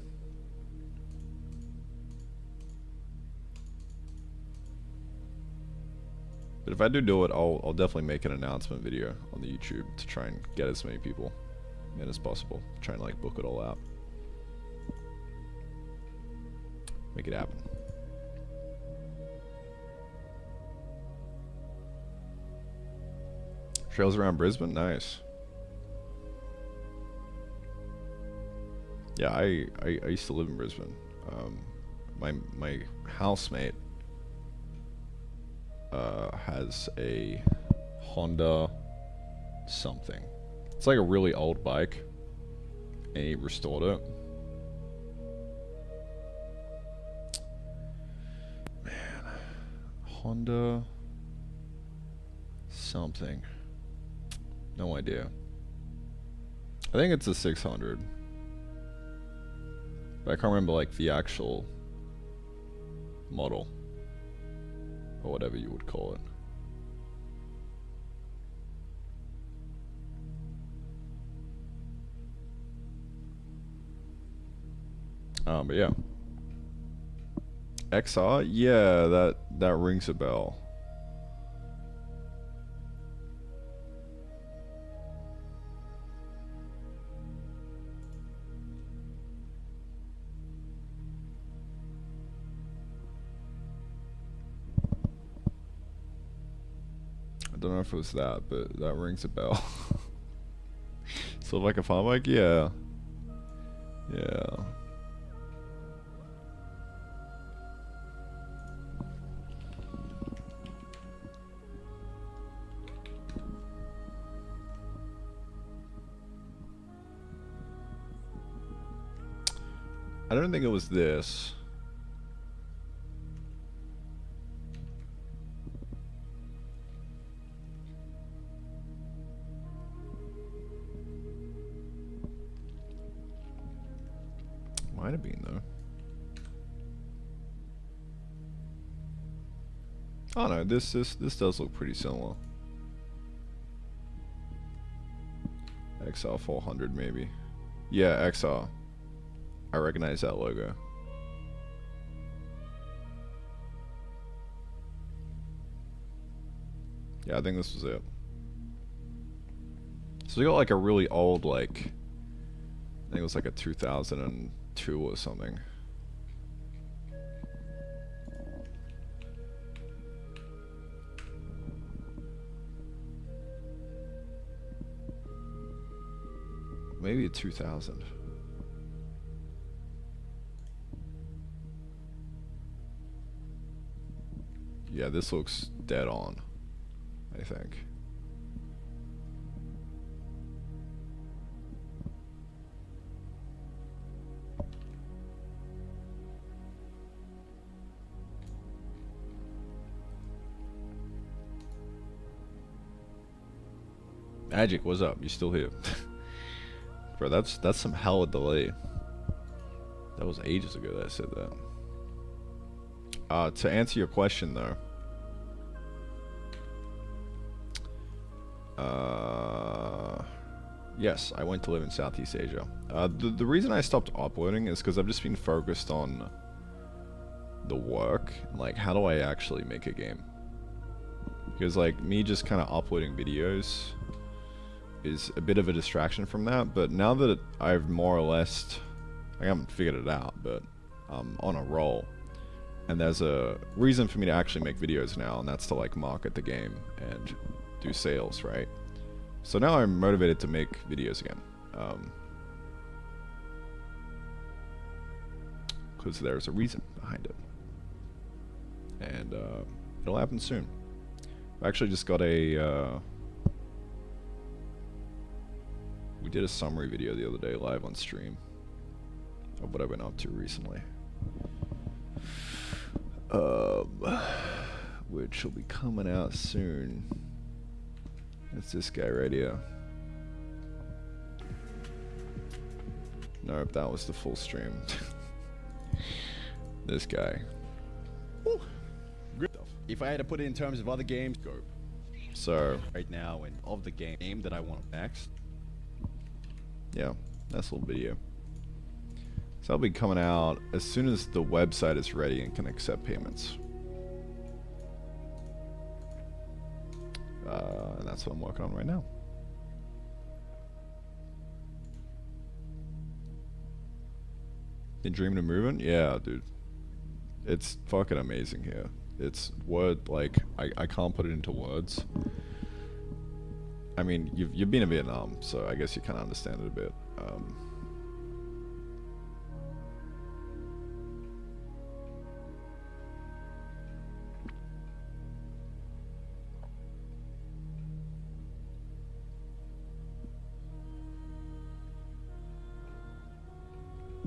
But if I do it, I'll definitely make an announcement video on the YouTube to try and get as many people in as possible. Try and like book it all out. Make it happen. Trails around Brisbane? Nice. Yeah, I used to live in Brisbane. My housemate has a Honda something. It's like a really old bike, and he restored it. Man, Honda something. No idea. I think it's a 600. But I can't remember like the actual model, or whatever you would call it. But yeah. XR? Yeah, that rings a bell. I don't know if it was that, but that rings a bell. So like a farm bike? Yeah. Yeah. I don't think it was this. Might have been though. Oh no, this does look pretty similar. XR 400 maybe. Yeah, XR. I recognize that logo. Yeah, I think this was it. So we got like a really old, like, I think it was like a 2002 or something. Maybe a 2000. Yeah, this looks dead on, I think. Magic, what's up? You still here? Bro, that's some hella delay. That was ages ago that I said that. To answer your question though. Yes, I went to live in Southeast Asia. The reason I stopped uploading is because I've just been focused on the work. Like, how do I actually make a game? Because like, me just kind of uploading videos is a bit of a distraction from that, but now that I've more or less, I haven't figured it out, but I'm on a roll, and there's a reason for me to actually make videos now, and that's to like market the game and do sales, right? So now I'm motivated to make videos again, because there's a reason behind it, and it'll happen soon. I actually just got a we did a summary video the other day live on stream of what I've been up to recently. Which will be coming out soon. It's this guy right here. Nope, that was the full stream. This guy. Woo. Good stuff. If I had to put it in terms of other games, go. So Right now, and of the game that I want next. yeah, that's a little video. So that'll be coming out as soon as the website is ready and can accept payments. And that's what I'm working on right now. Been dreaming of moving? Yeah, dude. It's fucking amazing here. It's word, like, I can't put it into words. I mean, you've been in Vietnam, so I guess you kind of understand it a bit.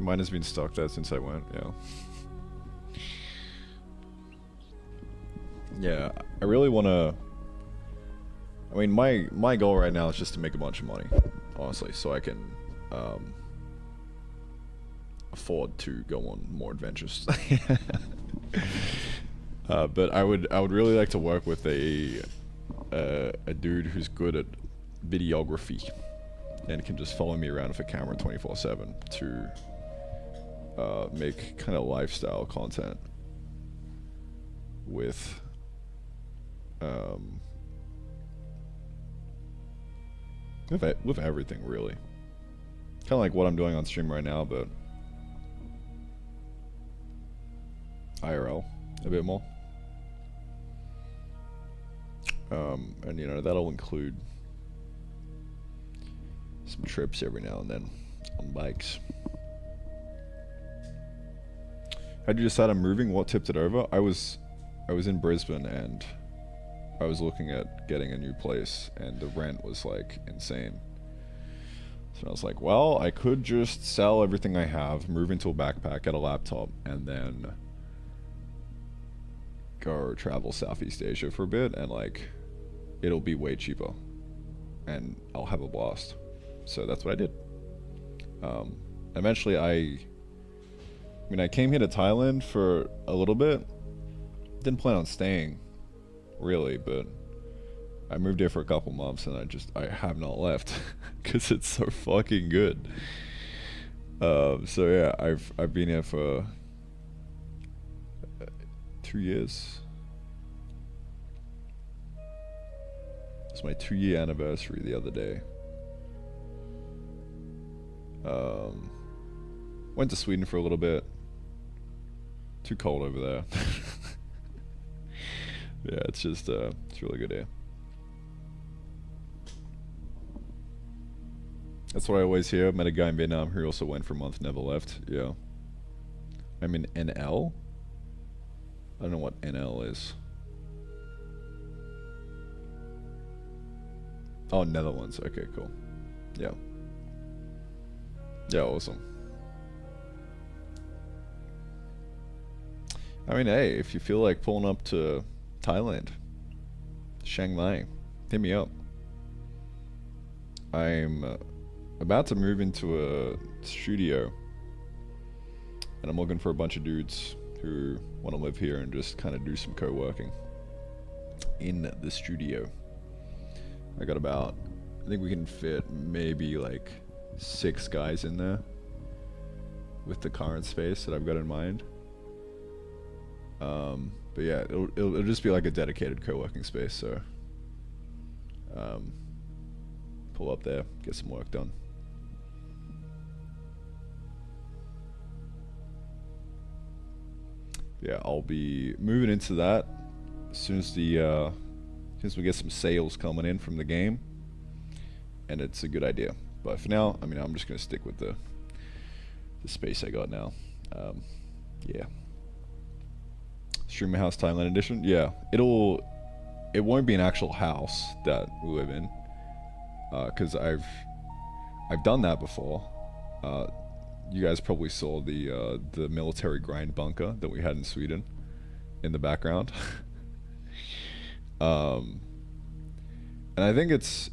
Mine has been stuck there since I went, yeah. Yeah, I really want to... I mean, my goal right now is just to make a bunch of money, honestly, so I can afford to go on more adventures. But I would really like to work with a dude who's good at videography and can just follow me around with a camera 24/7 to make kind of lifestyle content with with everything, really. Kind of like what I'm doing on stream right now, but IRL a bit more. And you know, that'll include some trips every now and then on bikes. How'd you decide on moving? What tipped it over? I was in Brisbane and I was looking at getting a new place and the rent was like insane. So I was like, well, I could just sell everything I have, move into a backpack, get a laptop, and then go travel Southeast Asia for a bit, and like, it'll be way cheaper, and I'll have a blast. So that's what I did. Eventually, I came here to Thailand for a little bit. Didn't plan on staying, really, but I moved here for a couple months, and I have not left because it's so fucking good. So yeah, I've been here for 2 years. It's my 2-year anniversary the other day. Went to Sweden for a little bit. Too cold over there. Yeah, it's just it's really good here. That's what I always hear. Met a guy in Vietnam who also went for a month, never left. Yeah. I'm in NL. I don't know what NL is. Oh, Netherlands. Okay, cool. Yeah. Yeah, awesome. I mean, hey, if you feel like pulling up to Thailand, Chiang Mai, hit me up. I'm about to move into a studio, and I'm looking for a bunch of dudes who want to live here and just kind of do some co-working in the studio. I think we can fit maybe like 6 guys in there with the current space that I've got in mind. But yeah, it'll just be like a dedicated co-working space, so pull up there, get some work done. Yeah, I'll be moving into that as soon as we get some sales coming in from the game, and it's a good idea. But for now, I mean, I'm just gonna stick with the space I got now. Yeah. Streamer House Thailand edition. Yeah, it won't be an actual house that we live in, because I've done that before. You guys probably saw the military grind bunker that we had in Sweden in the background. And I think it's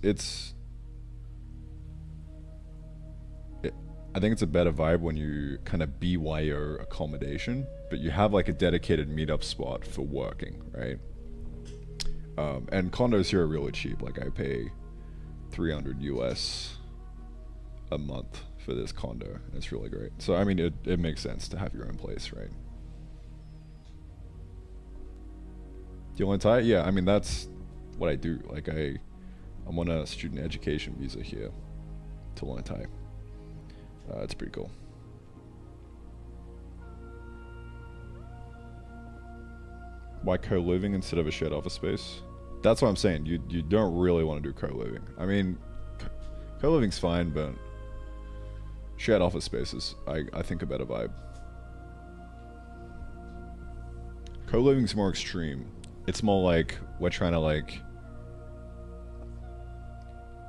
a better vibe when you kind of BYO accommodation, but you have like a dedicated meetup spot for working, right? And condos here are really cheap. Like I pay $300 US a month for this condo. It's really great. So I mean, it makes sense to have your own place, right? Do you want to tie it? Yeah, I mean, that's what I do. Like I'm on a student education visa here to Thai. It's pretty cool. Why co-living instead of a shared office space? That's what I'm saying. You don't really want to do co-living. I mean, co-living's fine, but shared office spaces, I think, a better vibe. Co-living's more extreme. It's more like we're trying to like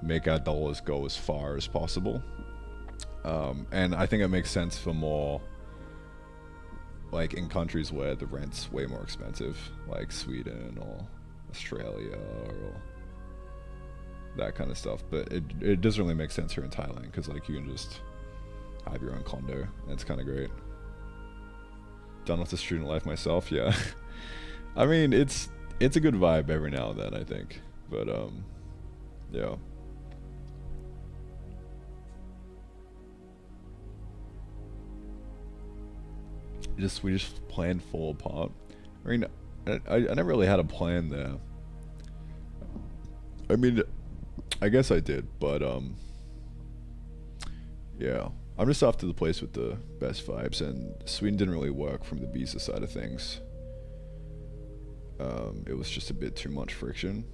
make our dollars go as far as possible. And I think it makes sense for more like in countries where the rent's way more expensive, like Sweden or Australia or that kind of stuff. But it doesn't really make sense here in Thailand, because like you can just have your own condo, and it's kind of great. Done with the student life myself, yeah. I mean, it's a good vibe every now and then, I think. But yeah. We just planned fall apart. I mean, I never really had a plan there. I mean, I guess I did, but yeah. I'm just off to the place with the best vibes, and Sweden didn't really work from the visa side of things. It was just a bit too much friction.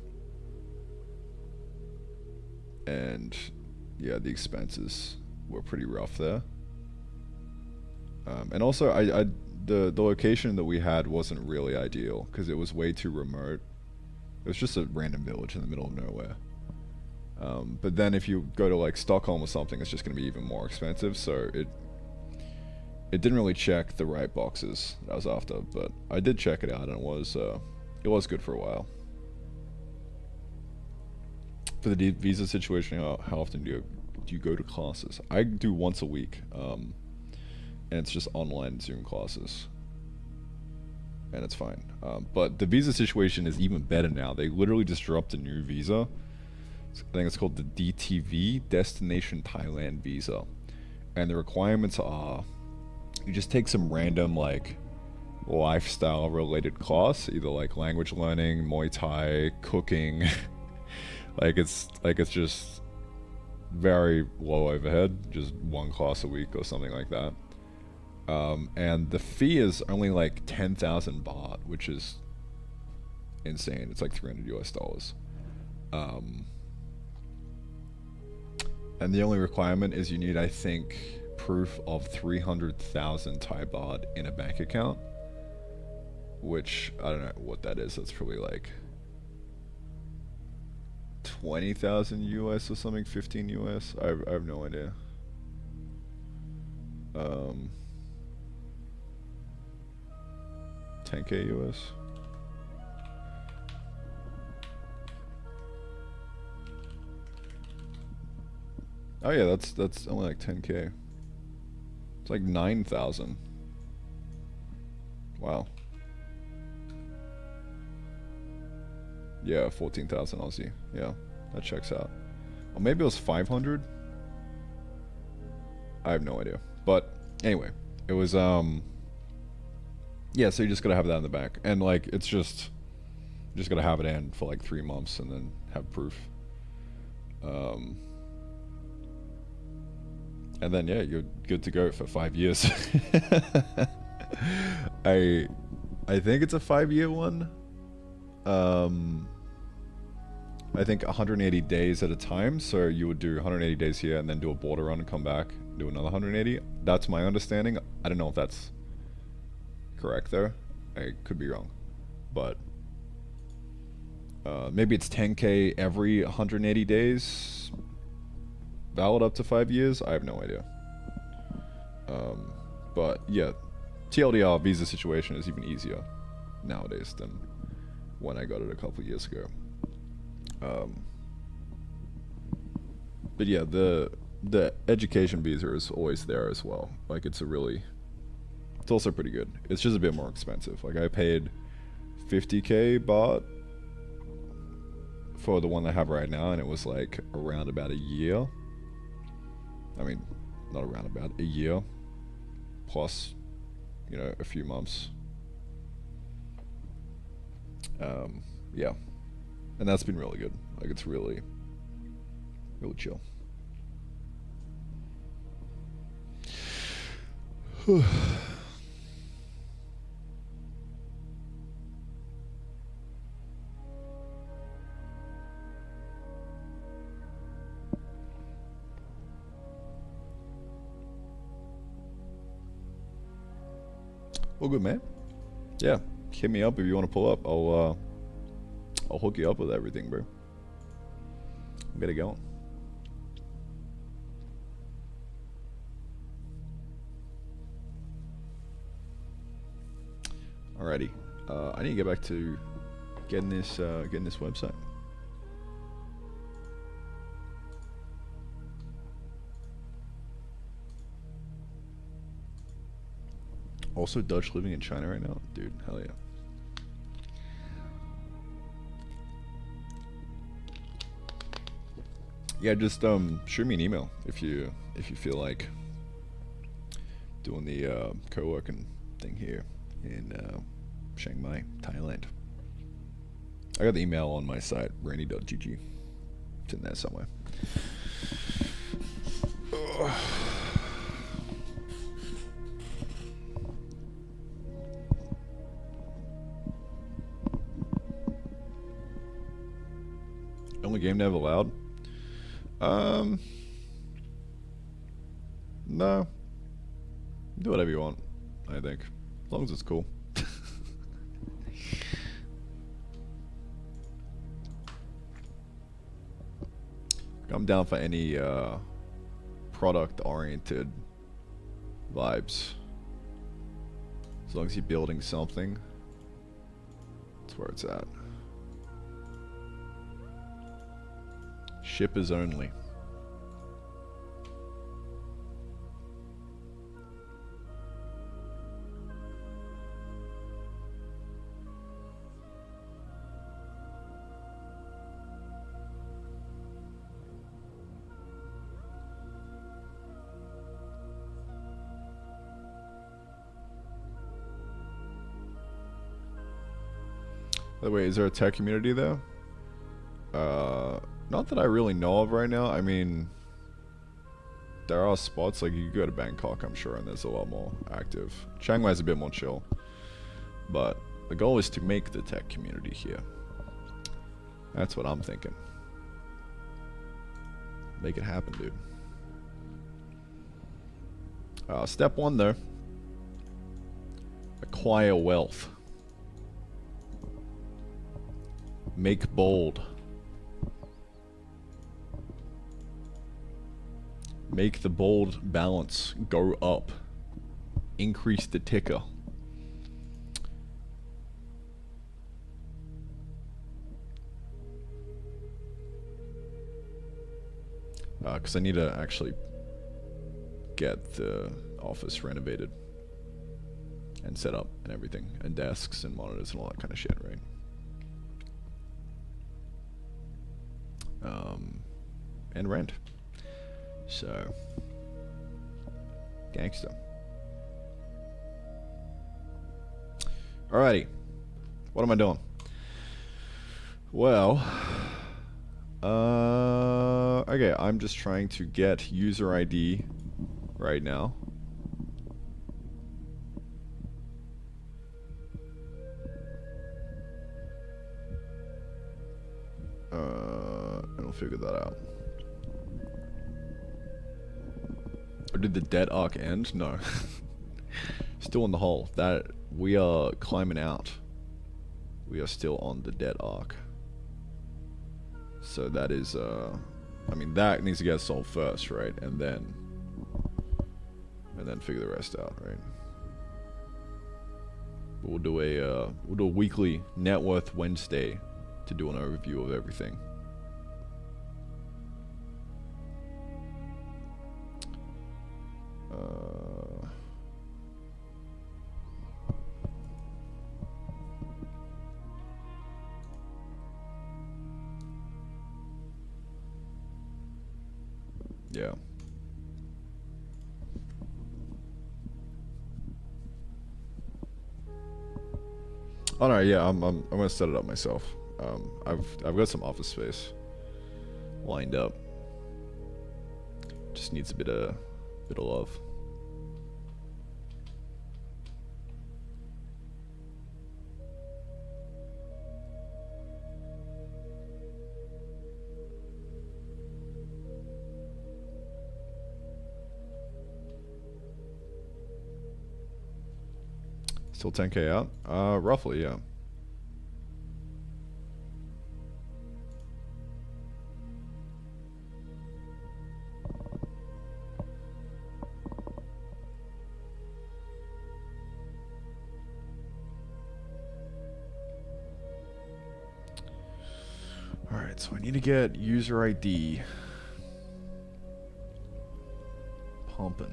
And yeah, the expenses were pretty rough there. And also, the location that we had wasn't really ideal, because it was way too remote. It was just a random village in the middle of nowhere. But then if you go to like Stockholm or something, it's just going to be even more expensive. So it didn't really check the right boxes that I was after, but I did check it out, and it was good for a while. For the visa situation, how often do you go to classes? I do once a week, and it's just online Zoom classes, and it's fine. But the visa situation is even better now. They literally just dropped a new visa. I think it's called the DTV, Destination Thailand Visa, and the requirements are you just take some random like lifestyle related class, either like language learning, Muay Thai, cooking. it's just very low overhead, just one class a week or something like that. And the fee is only like 10,000 baht, which is insane. It's like $300 US. And the only requirement is you need, I think, proof of 300,000 Thai baht in a bank account, which I don't know what that is. That's probably like 20,000 US or something, 15 US. I have no idea. 10K US. Oh yeah, that's only like 10K. It's like 9,000. Wow. Yeah, 14,000 Aussie. Yeah, that checks out. Or maybe it was 500. I have no idea. But anyway, it was yeah, so you just gotta have that in the back, and like it's just gotta have it in for like 3 months and then have proof. And then yeah, you're good to go for 5 years. I think it's a 5-year one. I think 180 days at a time, so you would do 180 days here and then do a border run and come back, do another 180. That's my understanding. I don't know if that's correct though. I could be wrong, but maybe it's 10K every 180 days, valid up to 5 years. I have no idea. But yeah, TLDR visa situation is even easier nowadays than when I got it a couple years ago. But yeah, the education visa is always there as well. Like it's also pretty good. It's just a bit more expensive. Like I paid 50K baht for the one I have right now, and it was like around about a year. I mean, not around about a year plus, you know, a few months. Yeah, and that's been really good. Like it's really chill. Well, good, man. Yeah, hit me up if you want to pull up. I'll hook you up with everything, bro. Get it going. Alrighty, I need to get back to getting this website. Also, Dutch living in China right now, dude. Hell yeah. Yeah, just shoot me an email if you feel like doing the co-working thing here in Chiang Mai, Thailand. I got the email on my site, rainy.gg. It's in there somewhere. Only game never allowed? No. Do whatever you want, I think. As long as it's cool. I'm down for any product-oriented vibes. As long as you're building something, that's where it's at. Shippers only. By the way, is there a tech community there? Not that I really know of right now. I mean, there are spots, like you go to Bangkok, I'm sure, and there's a lot more active. Chiang Mai's a bit more chill. But the goal is to make the tech community here. That's what I'm thinking. Make it happen, dude. Step 1 though. Acquire wealth. Make bold. Make the bold balance go up. Increase the ticker. Because I need to actually get the office renovated and set up and everything, and desks and monitors and all that kind of shit, right? And rent. So, gangsta. Alrighty, what am I doing? Well, okay, I'm just trying to get user ID right now. And we'll figure that out. Or did the dead arc end? No. Still in the hole. That we are climbing out. We are still on the dead arc. So that is I mean that needs to get solved first, right? And then figure the rest out, right? We'll do a weekly Net Worth Wednesday to do an overview of everything. Yeah. Oh no, yeah, I'm gonna set it up myself. I've got some office space lined up. Just needs a bit of love. Still 10K out? Roughly, yeah. Alright, so I need to get user ID pumping.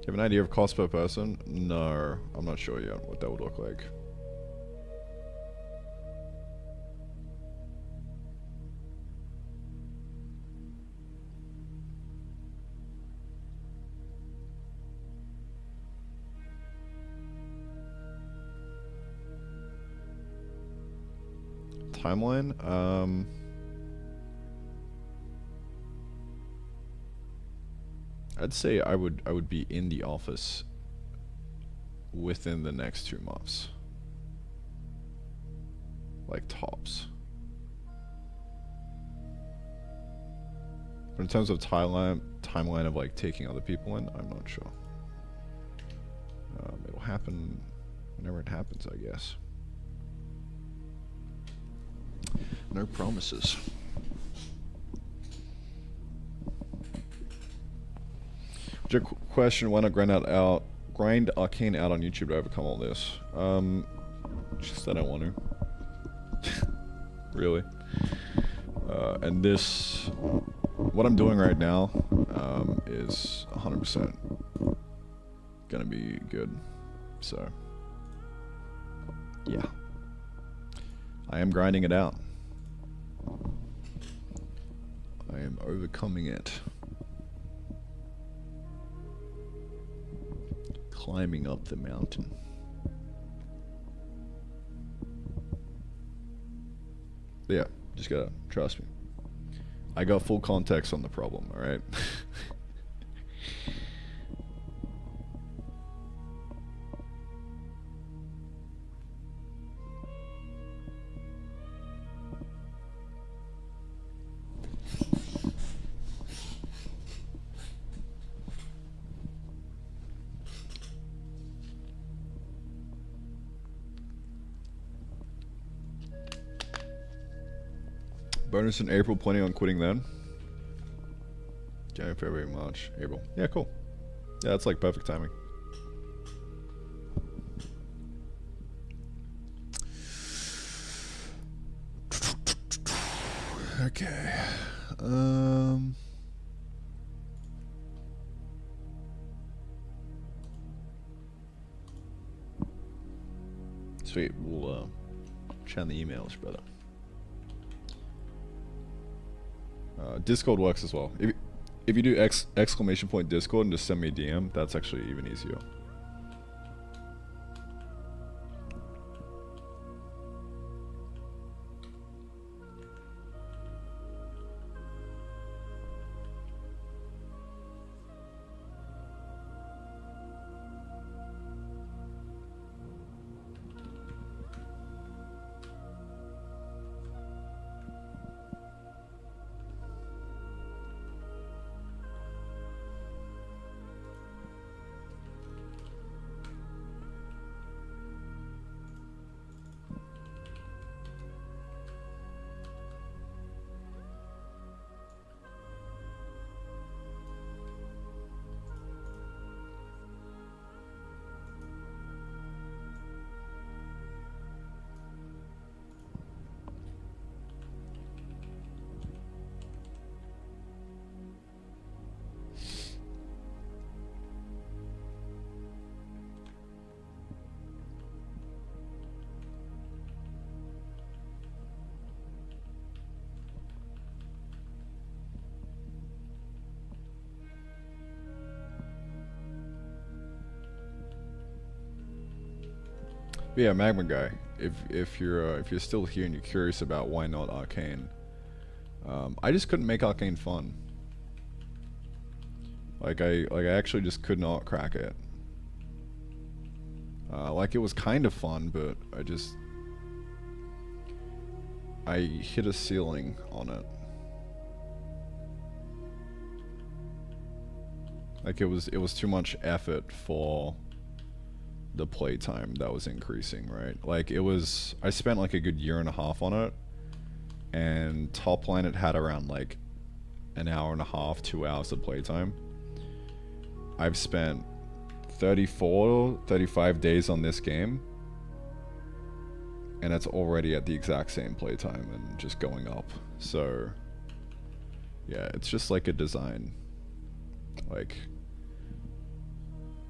Do you have an idea of cost per person? No, I'm not sure yet what that would look like. Timeline? I'd say I would be in the office within the next 2 months. Like tops. But in terms of timeline timeline of like taking other people in. I'm not sure. It'll happen whenever it happens, I guess. No promises. Just a question: why not grind Arcane out on YouTube to overcome all this? Just I don't want to. Really. And this, what I'm doing right now, is 100% gonna be good. So, yeah. I am grinding it out. I am overcoming it. Climbing up the mountain. But yeah, just gotta trust me. I got full context on the problem, alright? Bonus in April, planning on quitting then? January, February, March, April. Yeah, cool. Yeah, that's like perfect timing. Okay. Sweet, we'll check the emails, brother. Discord works as well. If you do exclamation point Discord and just send me a DM, that's actually even easier. But yeah, Magma guy. If you're still here and you're curious about why not Arcane, I just couldn't make Arcane fun. Like I actually just could not crack it. Like it was kind of fun, but I hit a ceiling on it. Like it was too much effort for the playtime that was increasing, right? Like I spent like a good year and a half on it, and top line it had around like an hour and a half, 2 hours of playtime. I've spent 35 days on this game, and it's already at the exact same playtime and just going up. So yeah, it's just like a design, like,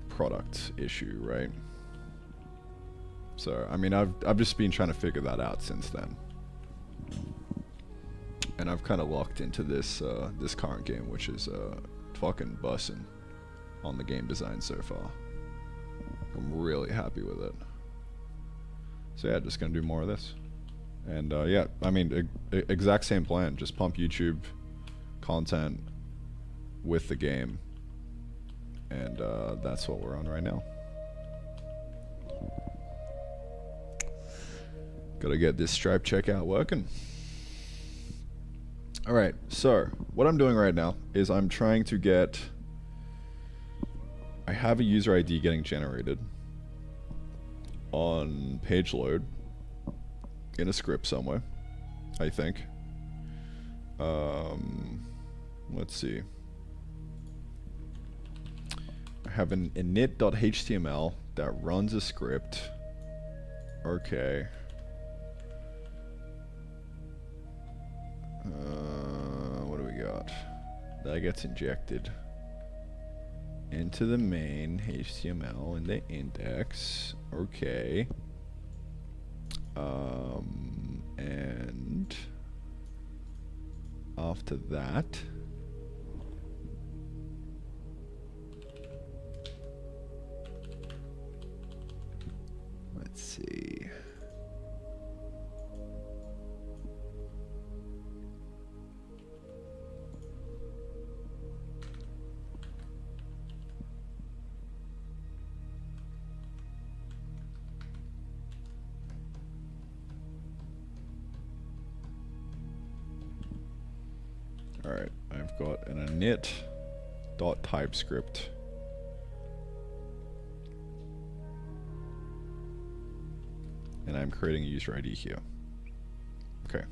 product issue, right? So I mean, I've just been trying to figure that out since then, and I've kind of locked into this this current game, which is fucking bussin' on the game design so far. I'm really happy with it. So yeah, just gonna do more of this, and yeah, I mean, exact same plan. Just pump YouTube content with the game, and that's what we're on right now. Gotta get this Stripe checkout working. All right, so what I'm doing right now is I'm trying to get... I have a user ID getting generated on page load in a script somewhere, I think. Let's see. I have an init.html that runs a script. Okay. What do we got? That gets injected into the main HTML in the index. Okay. And after that, let's see. Alright, I've got an init.typescript. And I'm creating a user ID here. Okay.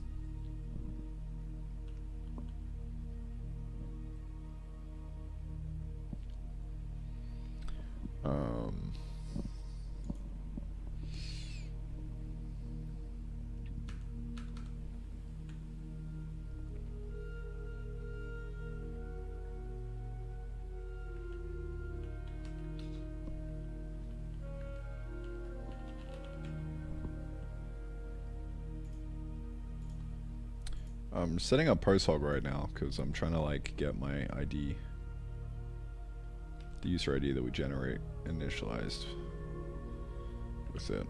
I'm setting up PostHog right now because I'm trying to like get my ID, the user ID that we generate, initialized with it.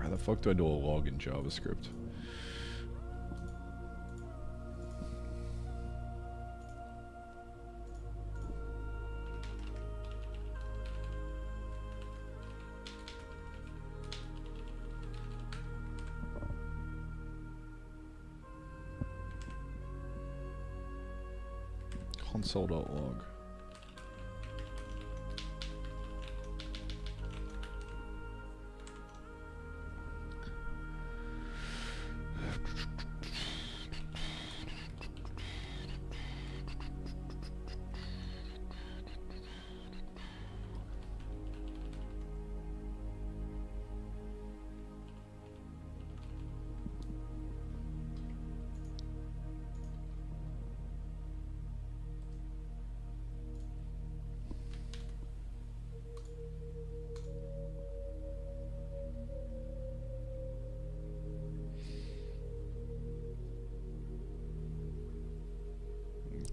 How the fuck do I do a log in JavaScript? Console.log.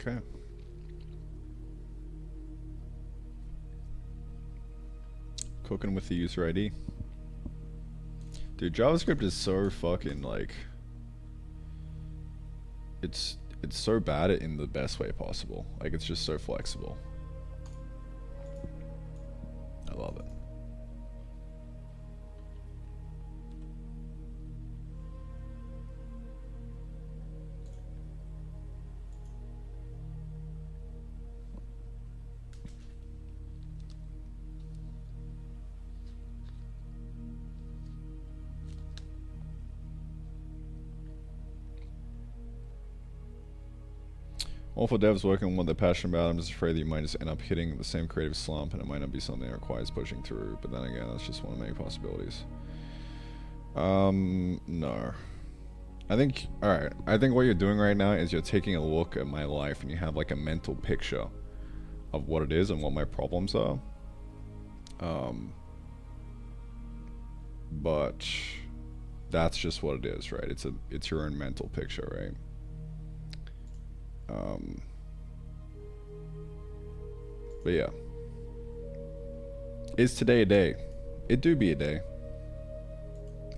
Okay. Cooking with the user ID. Dude, JavaScript is so fucking like... It's so bad in the best way possible. Like, it's just so flexible. I love it. All for devs working on what they're passionate about. I'm just afraid that you might just end up hitting the same creative slump and it might not be something that requires pushing through. But then again, that's just one of many possibilities. No. I think, alright, I think what you're doing right now is you're taking a look at my life and you have like a mental picture of what it is and what my problems are. But that's just what it is, right? It's your own mental picture, right? But yeah. Is today a day? It do be a day.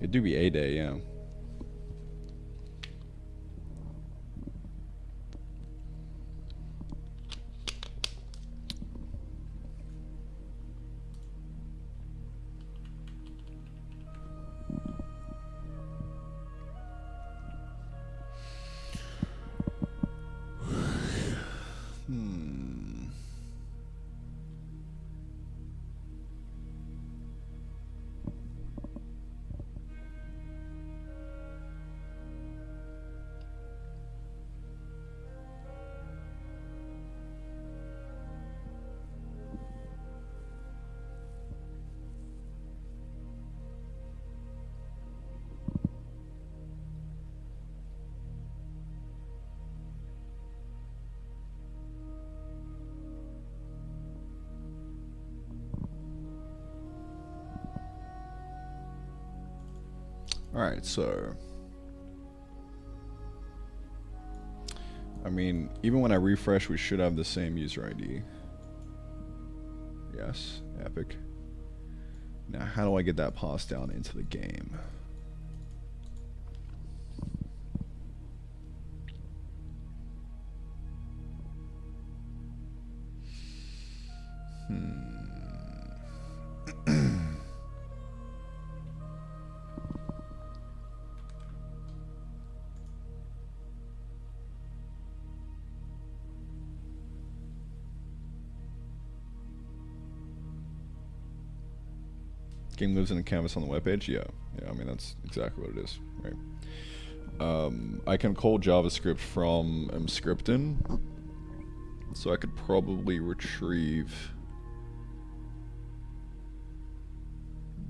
It do be a day, yeah. Alright, so I mean, even when I refresh, we should have the same user ID. Yes, epic. Now, how do I get that passed down into the game? Game lives in a canvas on the webpage? Yeah, I mean, that's exactly what it is, right? I can call JavaScript from mscriptin, so I could probably retrieve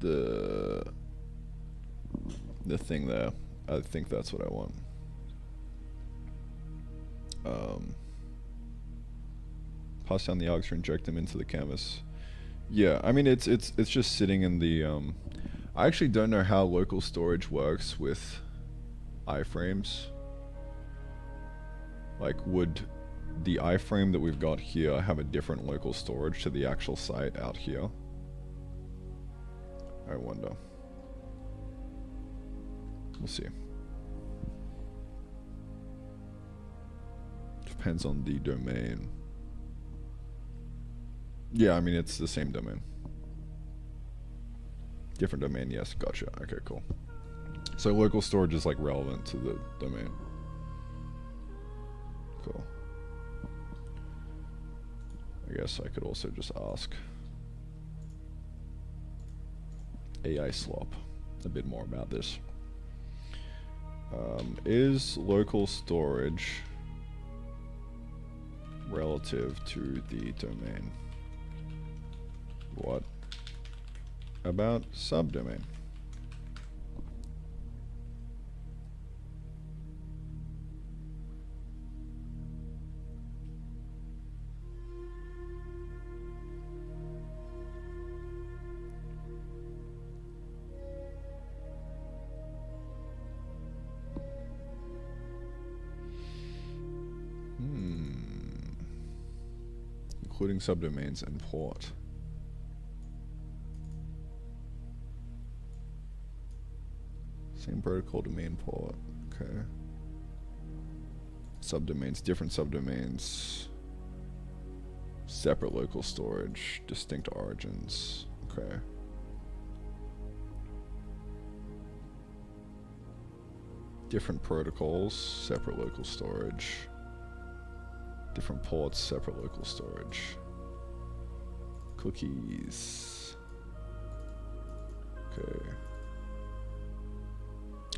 the thing there. I think that's what I want. Pass down the args or inject them into the canvas. Yeah, I mean, it's just sitting in the I actually don't know how local storage works with iframes. Like, would the iframe that we've got here have a different local storage to the actual site out here? I wonder. We'll see. Depends on the domain. Yeah, I mean, it's the same domain. Different domain, yes, gotcha. Okay, cool. So local storage is like relevant to the domain. Cool. I guess I could also just ask AI Slop a bit more about this. Is local storage relative to the domain? What about subdomain? Including subdomains and port. Same protocol, domain, port. Okay. Subdomains, different subdomains. Separate local storage, distinct origins. Okay. Different protocols, separate local storage. Different ports, separate local storage. Cookies. Okay.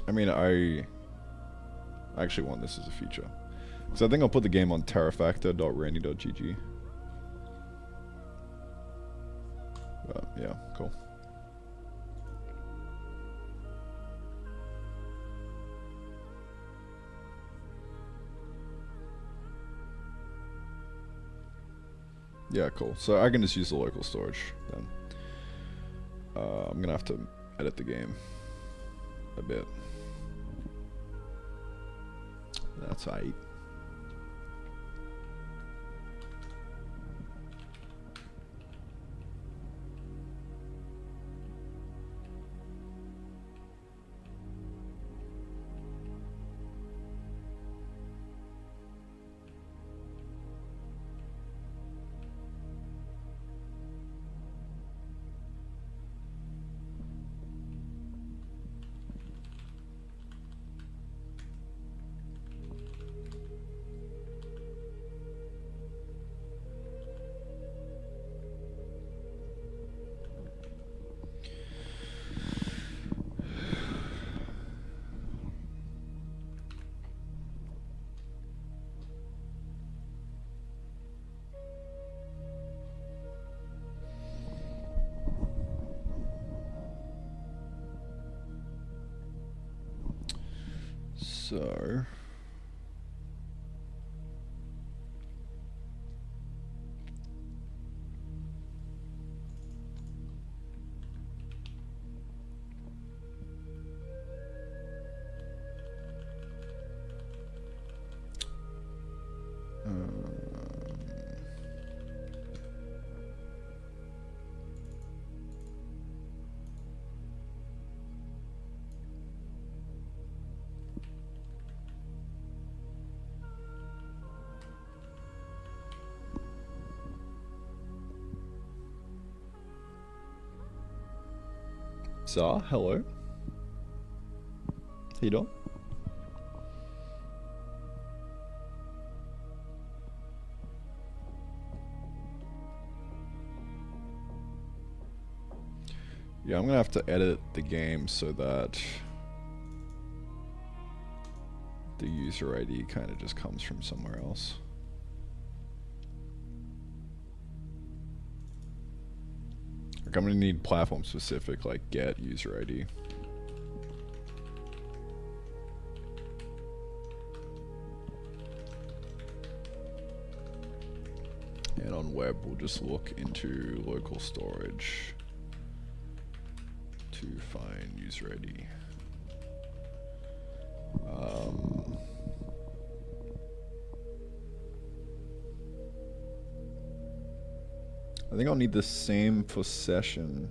I mean, I actually want this as a feature. So I think I'll put the game on terrafactor.randy.gg. Yeah, cool. Yeah, cool. So I can just use the local storage then. I'm gonna have to edit the game a bit. That's aight. So Sa, hello. How you doing? Yeah, I'm gonna have to edit the game so that the user ID kind of just comes from somewhere else. Like I'm gonna need platform specific, like get user ID. And on web, we'll just look into local storage to find user ID. I think I'll need the same for session,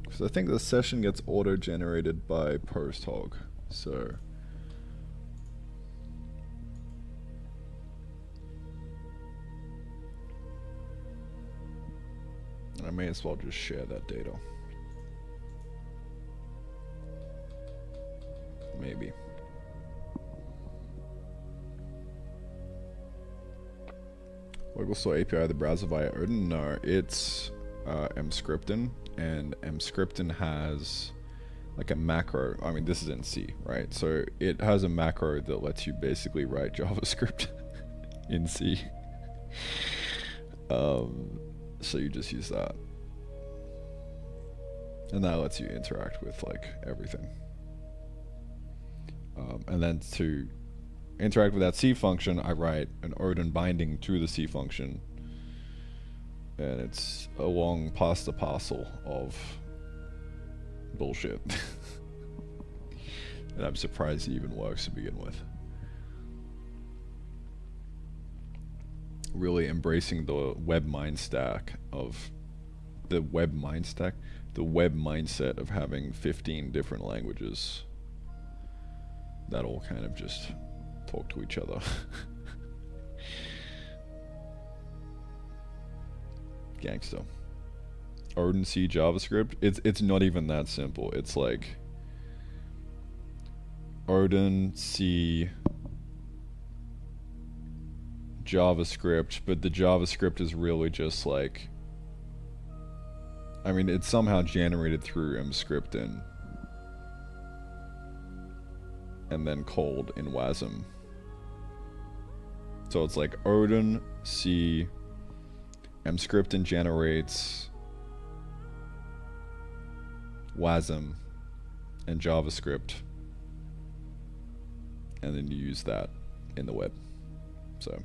because I think the session gets auto-generated by PostHog, so I may as well just share that data. Maybe. Local store API of the browser via Odin? No, it's mscripten, and mscripten has like a macro. I mean, this is in C, right? So it has a macro that lets you basically write JavaScript in C. So you just use that. And that lets you interact with like everything. And then to interact with that C function, I write an Odin binding to the C function. And it's a long pasta parcel of bullshit. And I'm surprised it even works to begin with. Really embracing the web mind stack of the web mindset of having 15 different languages that all kind of just talk to each other. Gangsta. Odin C JavaScript. It's not even that simple. It's like Odin C JavaScript, but the JavaScript is really just like, I mean, it's somehow generated through mscripten and then called in WASM. So it's like Odin C mscripten generates WASM and JavaScript, and then you use that in the web. So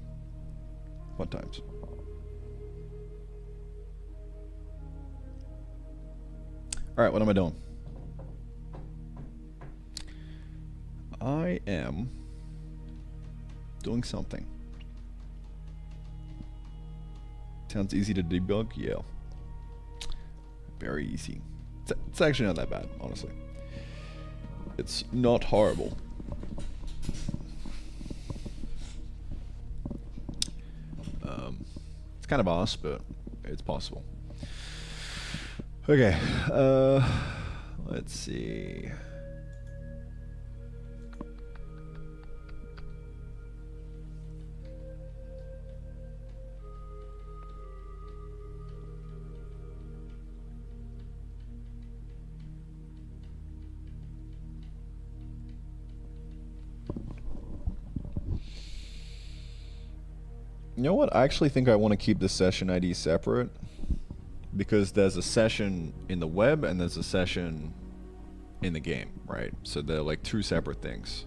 fun times. All right, what am I doing? I am doing something. Sounds easy to debug? Yeah. Very easy. It's actually not that bad, honestly. It's not horrible. It's kind of arse, but it's possible. Okay, let's see. You know what? I actually think I want to keep the session ID separate, because there's a session in the web and there's a session in the game, right? So they're like two separate things.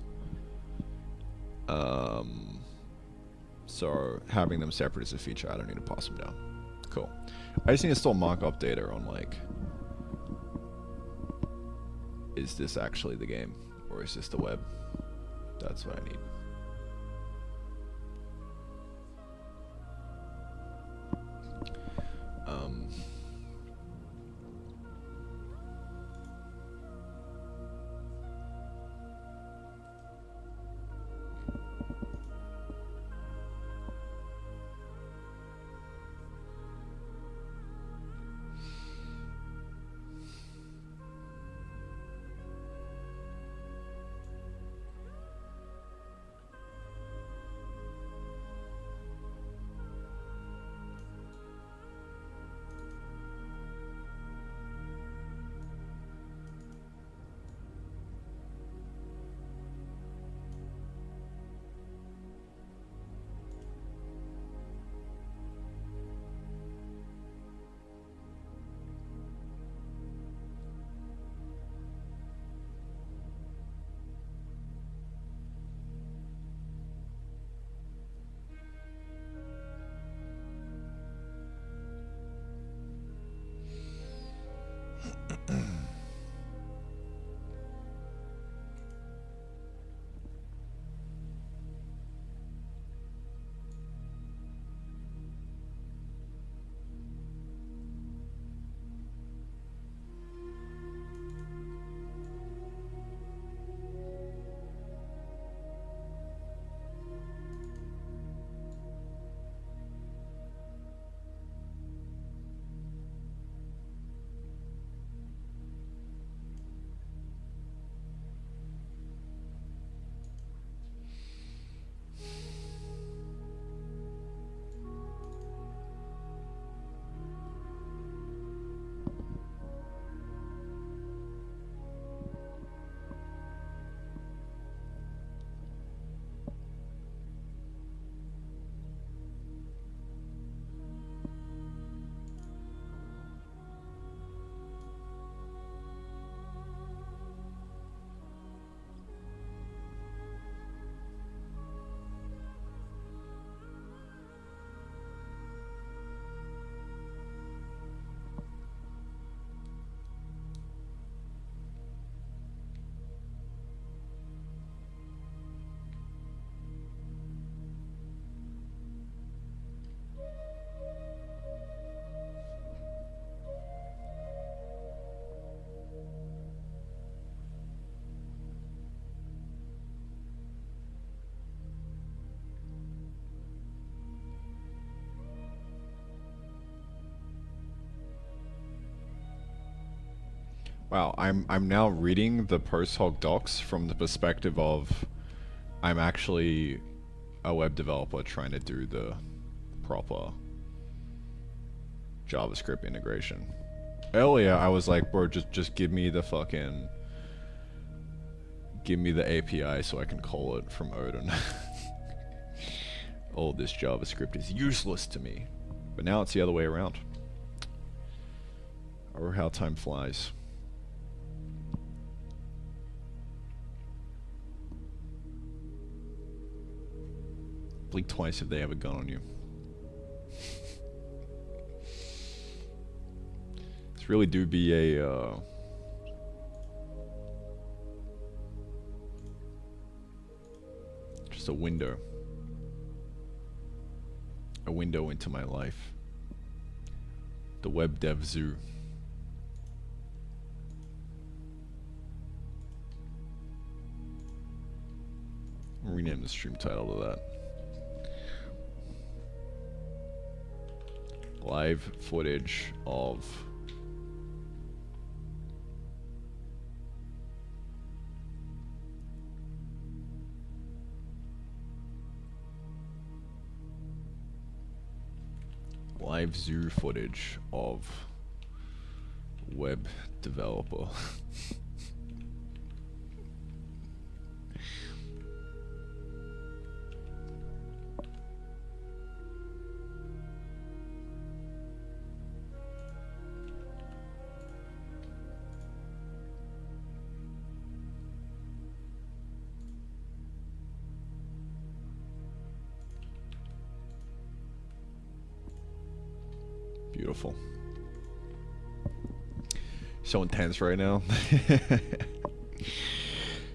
So having them separate is a feature. I don't need to pass them down. Cool. I just need to store markup data on like, is this actually the game or is this the web? That's what I need. Wow, I'm now reading the PostHog docs from the perspective of I'm actually a web developer trying to do the proper JavaScript integration. Earlier I was like, bro, just give me the fucking API so I can call it from Odin. All this JavaScript is useless to me. But now it's the other way around. Or how time flies. Blink twice if they have a gun on you. This really do be a just a window into my life. The web dev zoo. I'll rename the stream title to that. Live footage of live zoo footage of web developer. Beautiful. So intense right now.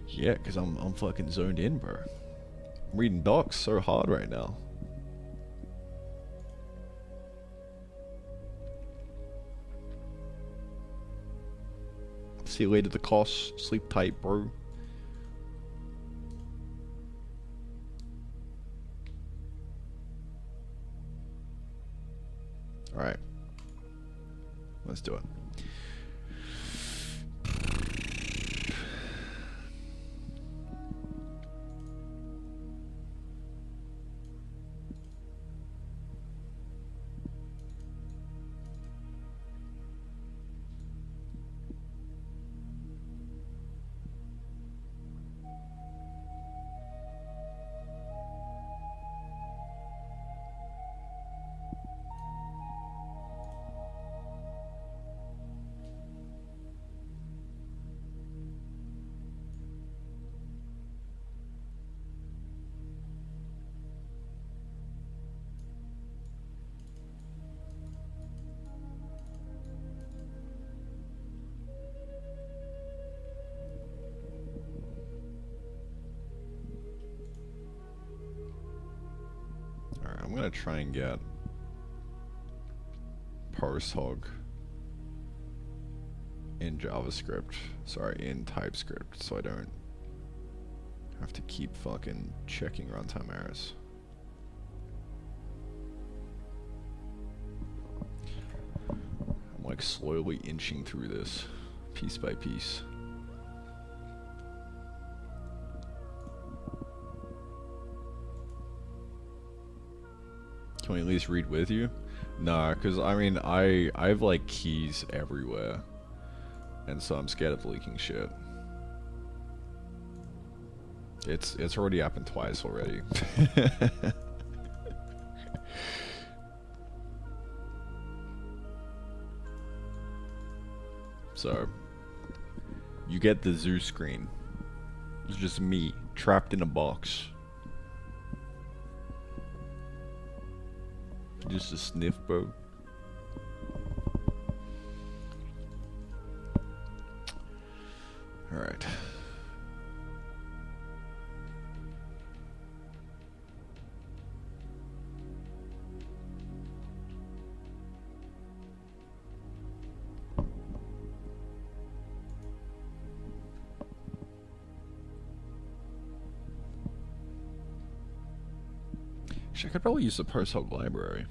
Yeah, because I'm fucking zoned in, bro. I'm reading docs so hard right now. See you later, the cost. Sleep tight, bro. Alright. Let's do it. I'm gonna try and get PostHog in JavaScript, sorry, in TypeScript, so I don't have to keep fucking checking runtime errors. I'm like slowly inching through this, piece by piece. Can we at least read with you? Nah, cause I mean I have like keys everywhere, and so I'm scared of leaking shit. It's already happened twice already. So you get the zoo screen. It's just me trapped in a box. Just a sniff, bro. Alright. Actually, I could probably use the PostHog library.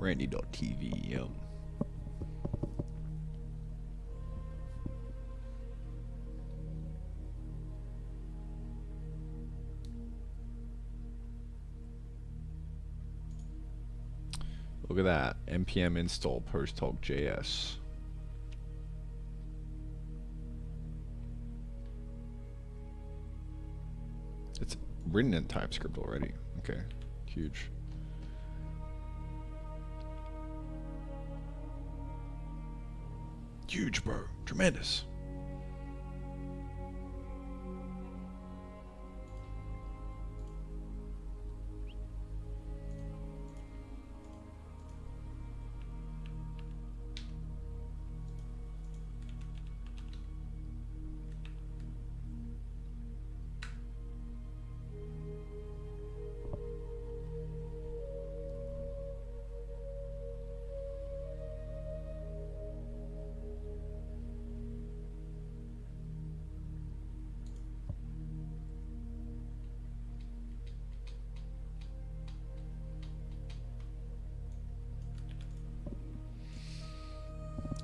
Randy.tv, yep. Look at that. npm install PostHog.js. It's written in TypeScript already. Okay, huge. Huge, bro. Tremendous.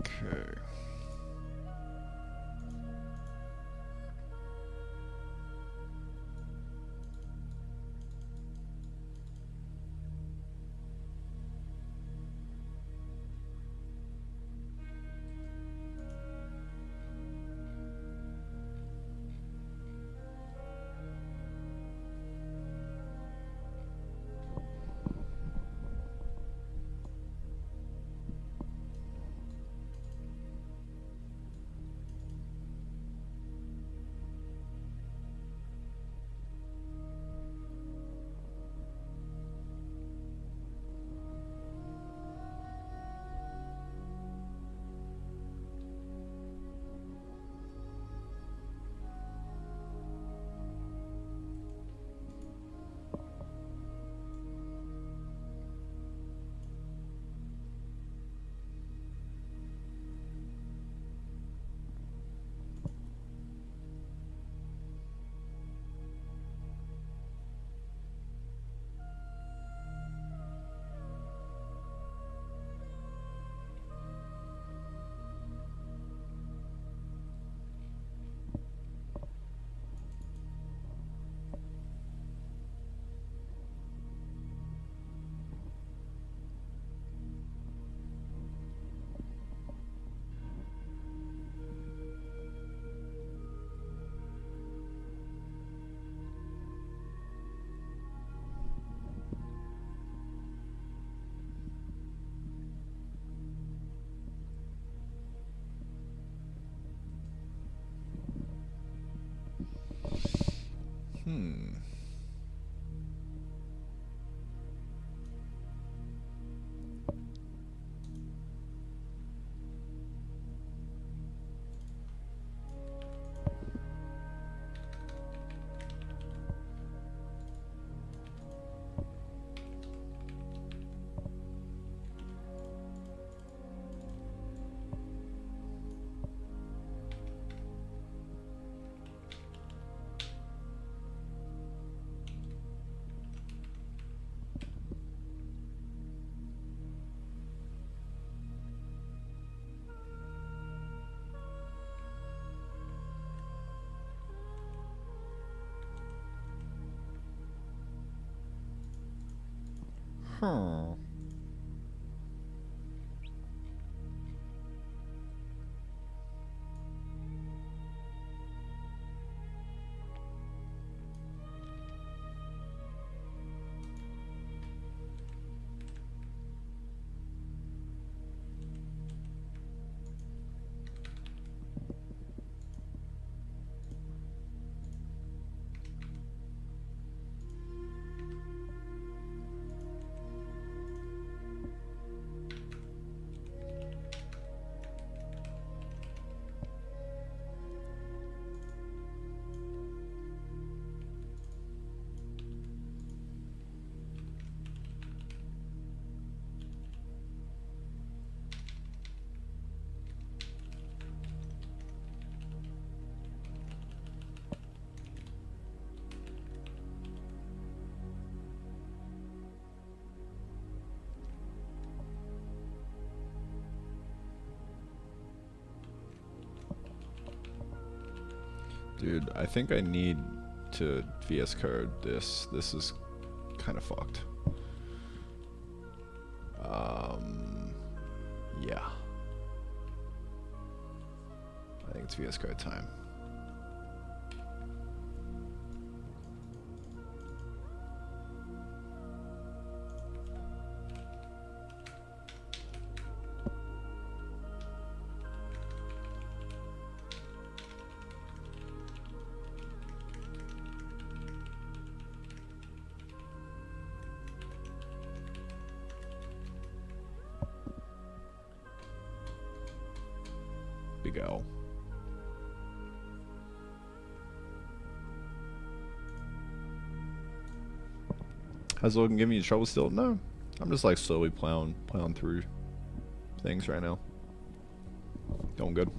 Okay. Hmm. Huh. Dude, I think I need to VS Code this. This is kind of fucked. Yeah. I think it's VS Code time. Big O. Has Logan giving you trouble still? No. I'm just like slowly plowing through things right now. Going good.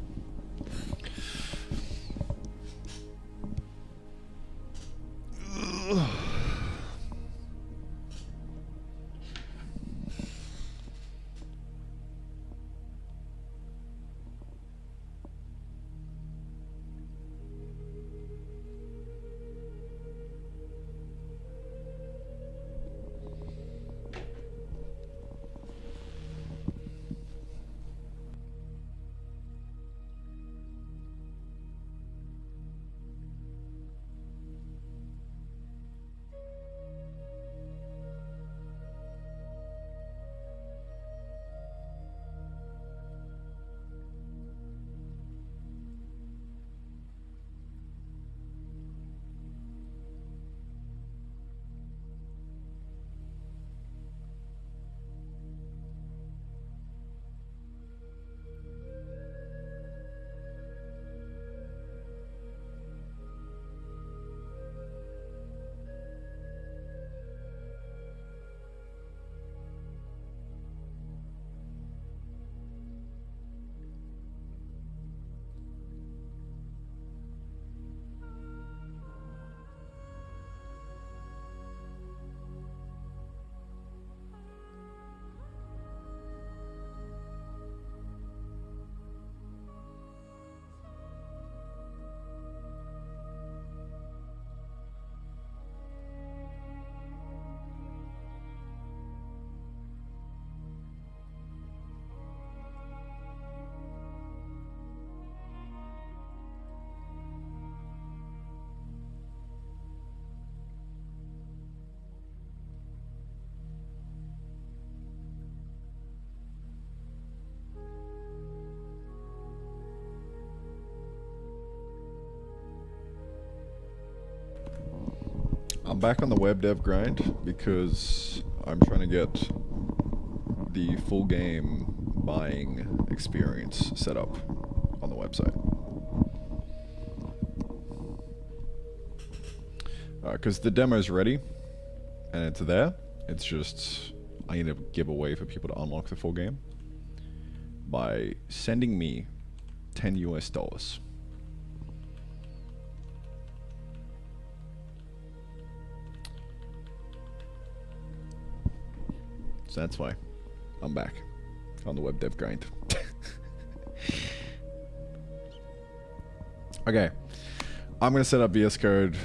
I'm back on the web dev grind because I'm trying to get the full game buying experience set up on the website. Because the demo is ready and it's there. It's just I need a giveaway for people to unlock the full game by sending me $10 US. So that's why I'm back on the web dev grind. Okay, I'm gonna set up VS Code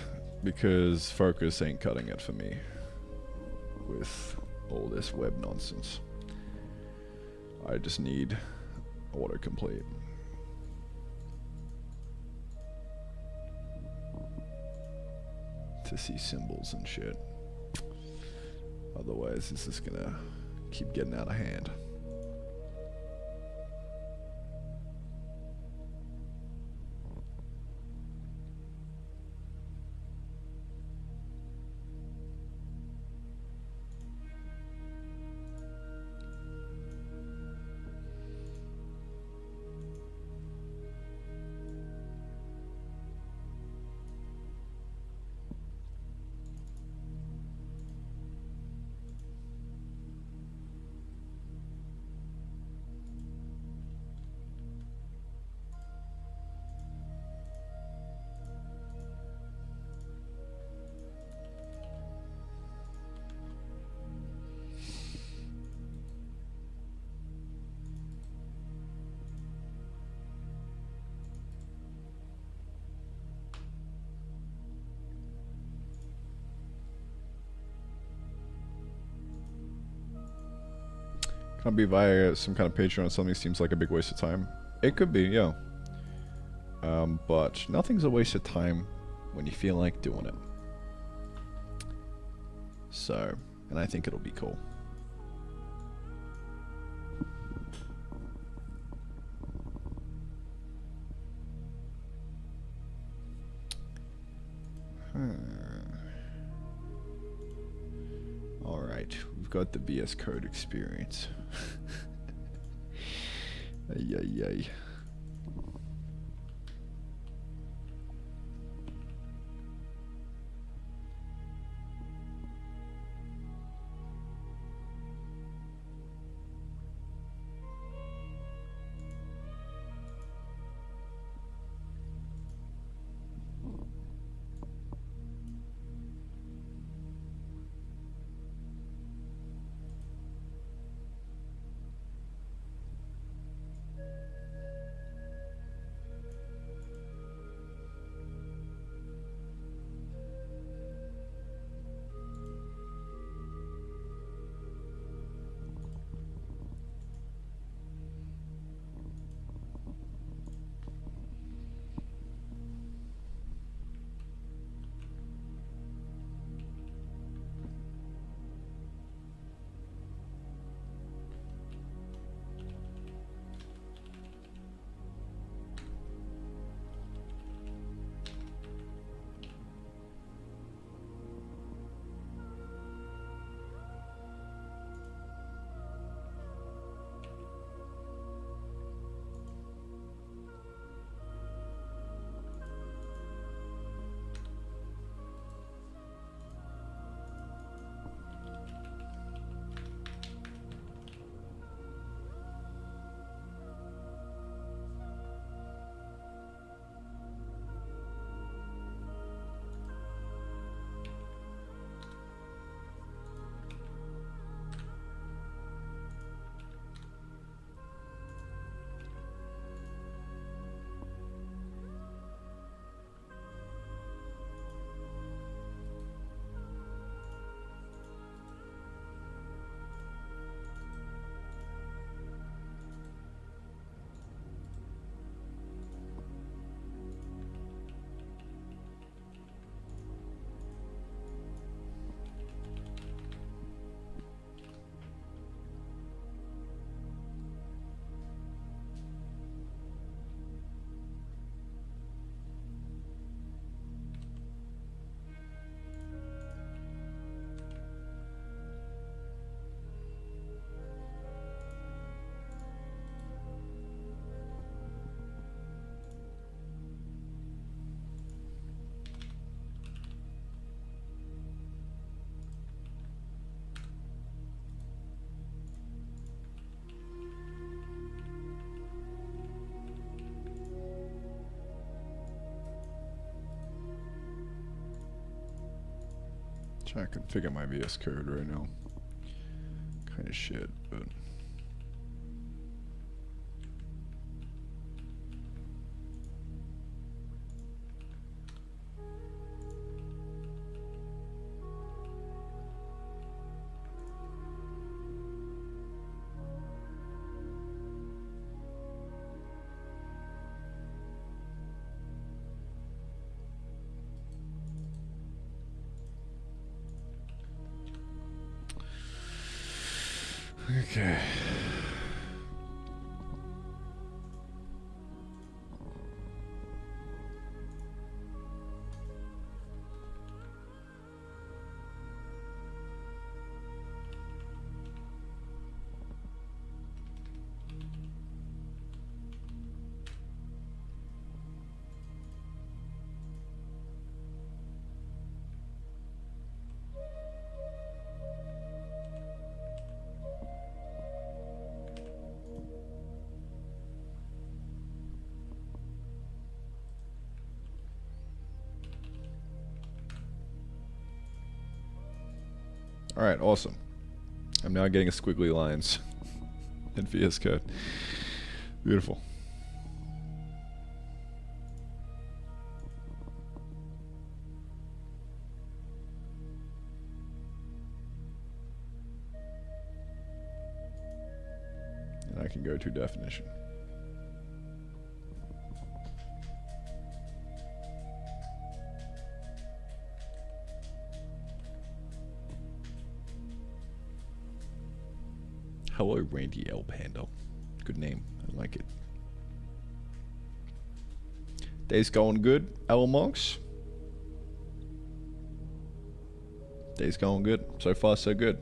because Focus ain't cutting it for me with all this web nonsense. I just need autocomplete. To see symbols and shit. Otherwise, this is gonna keep getting out of hand. Can't be via some kind of Patreon or something seems like a big waste of time. It could be, yeah. But nothing's a waste of time when you feel like doing it. So, and I think it'll be cool. Alright, we've got the VS Code experience. Ay, ay, ay. Trying to configure my VS Code right now. Kind of shit, but. Okay. Alright, awesome. I'm now getting a squiggly lines in VS Code. Beautiful. go to definition. Hello, Randy L. Panda. Good name. I like it. Day's going good, L Monks. Day's going good. So far, so good.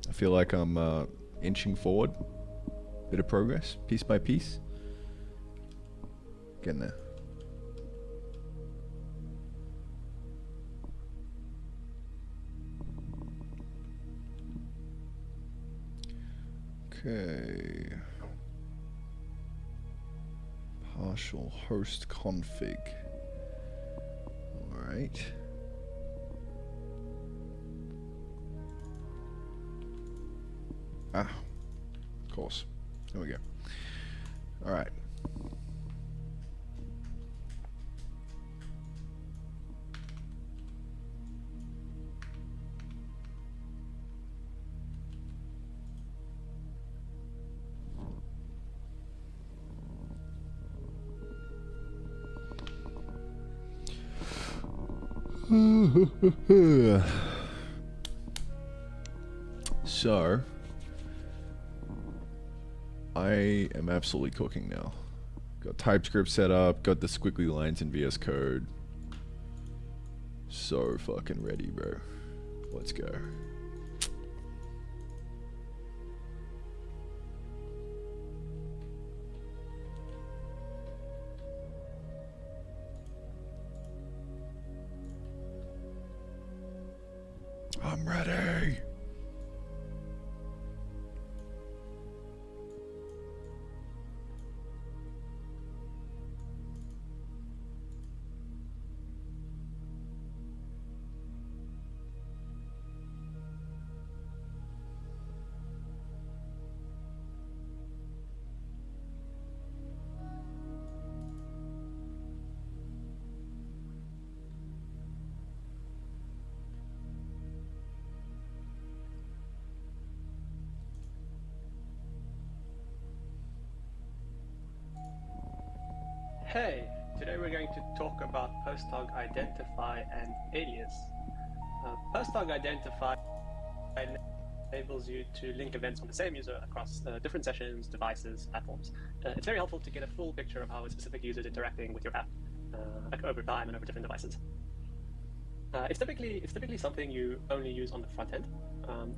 I feel like I'm inching forward. Bit of progress, piece by piece. Getting there. Okay. Partial host config. Alright. Ah, of course. There we go. Alright. So, I am absolutely cooking now. Got TypeScript set up, got the squiggly lines in VS Code. So fucking ready, bro. Let's go. I'm ready. Hey, today we're going to talk about PostHog Identify and Alias. PostHog Identify enables you to link events on the same user across different sessions, devices, platforms. It's very helpful to get a full picture of how a specific user is interacting with your app over time and over different devices. It's typically something you only use on the front end.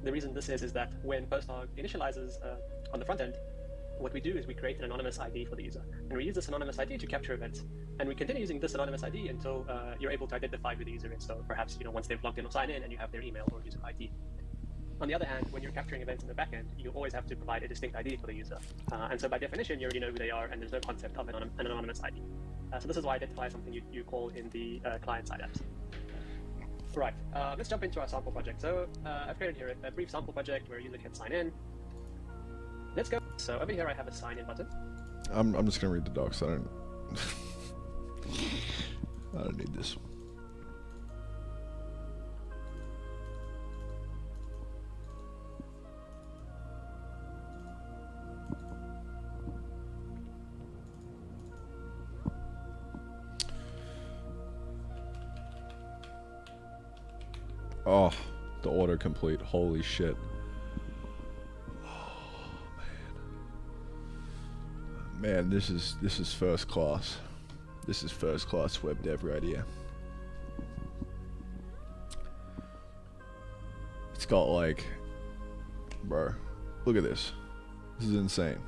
The reason this is that when PostHog initializes on the front end, what we do is we create an anonymous ID for the user, and we use this anonymous ID to capture events. And we continue using this anonymous ID until you're able to identify who the user is. So perhaps once they've logged in or signed in, and you have their email or user ID. On the other hand, when you're capturing events in the backend, you always have to provide a distinct ID for the user. And so by definition, you already know who they are, and there's no concept of an anonymous ID. So this is why identify is something you call in the client-side apps. Right, let's jump into our sample project. So I've created here a brief sample project where a user can sign in. Let's go. So over here I have a sign in button. I'm just gonna read the docs. I don't need this. Oh, the autocomplete. Holy shit. Man, this is first class. This is first class web dev right here. It's got like, bro, look at this. This is insane.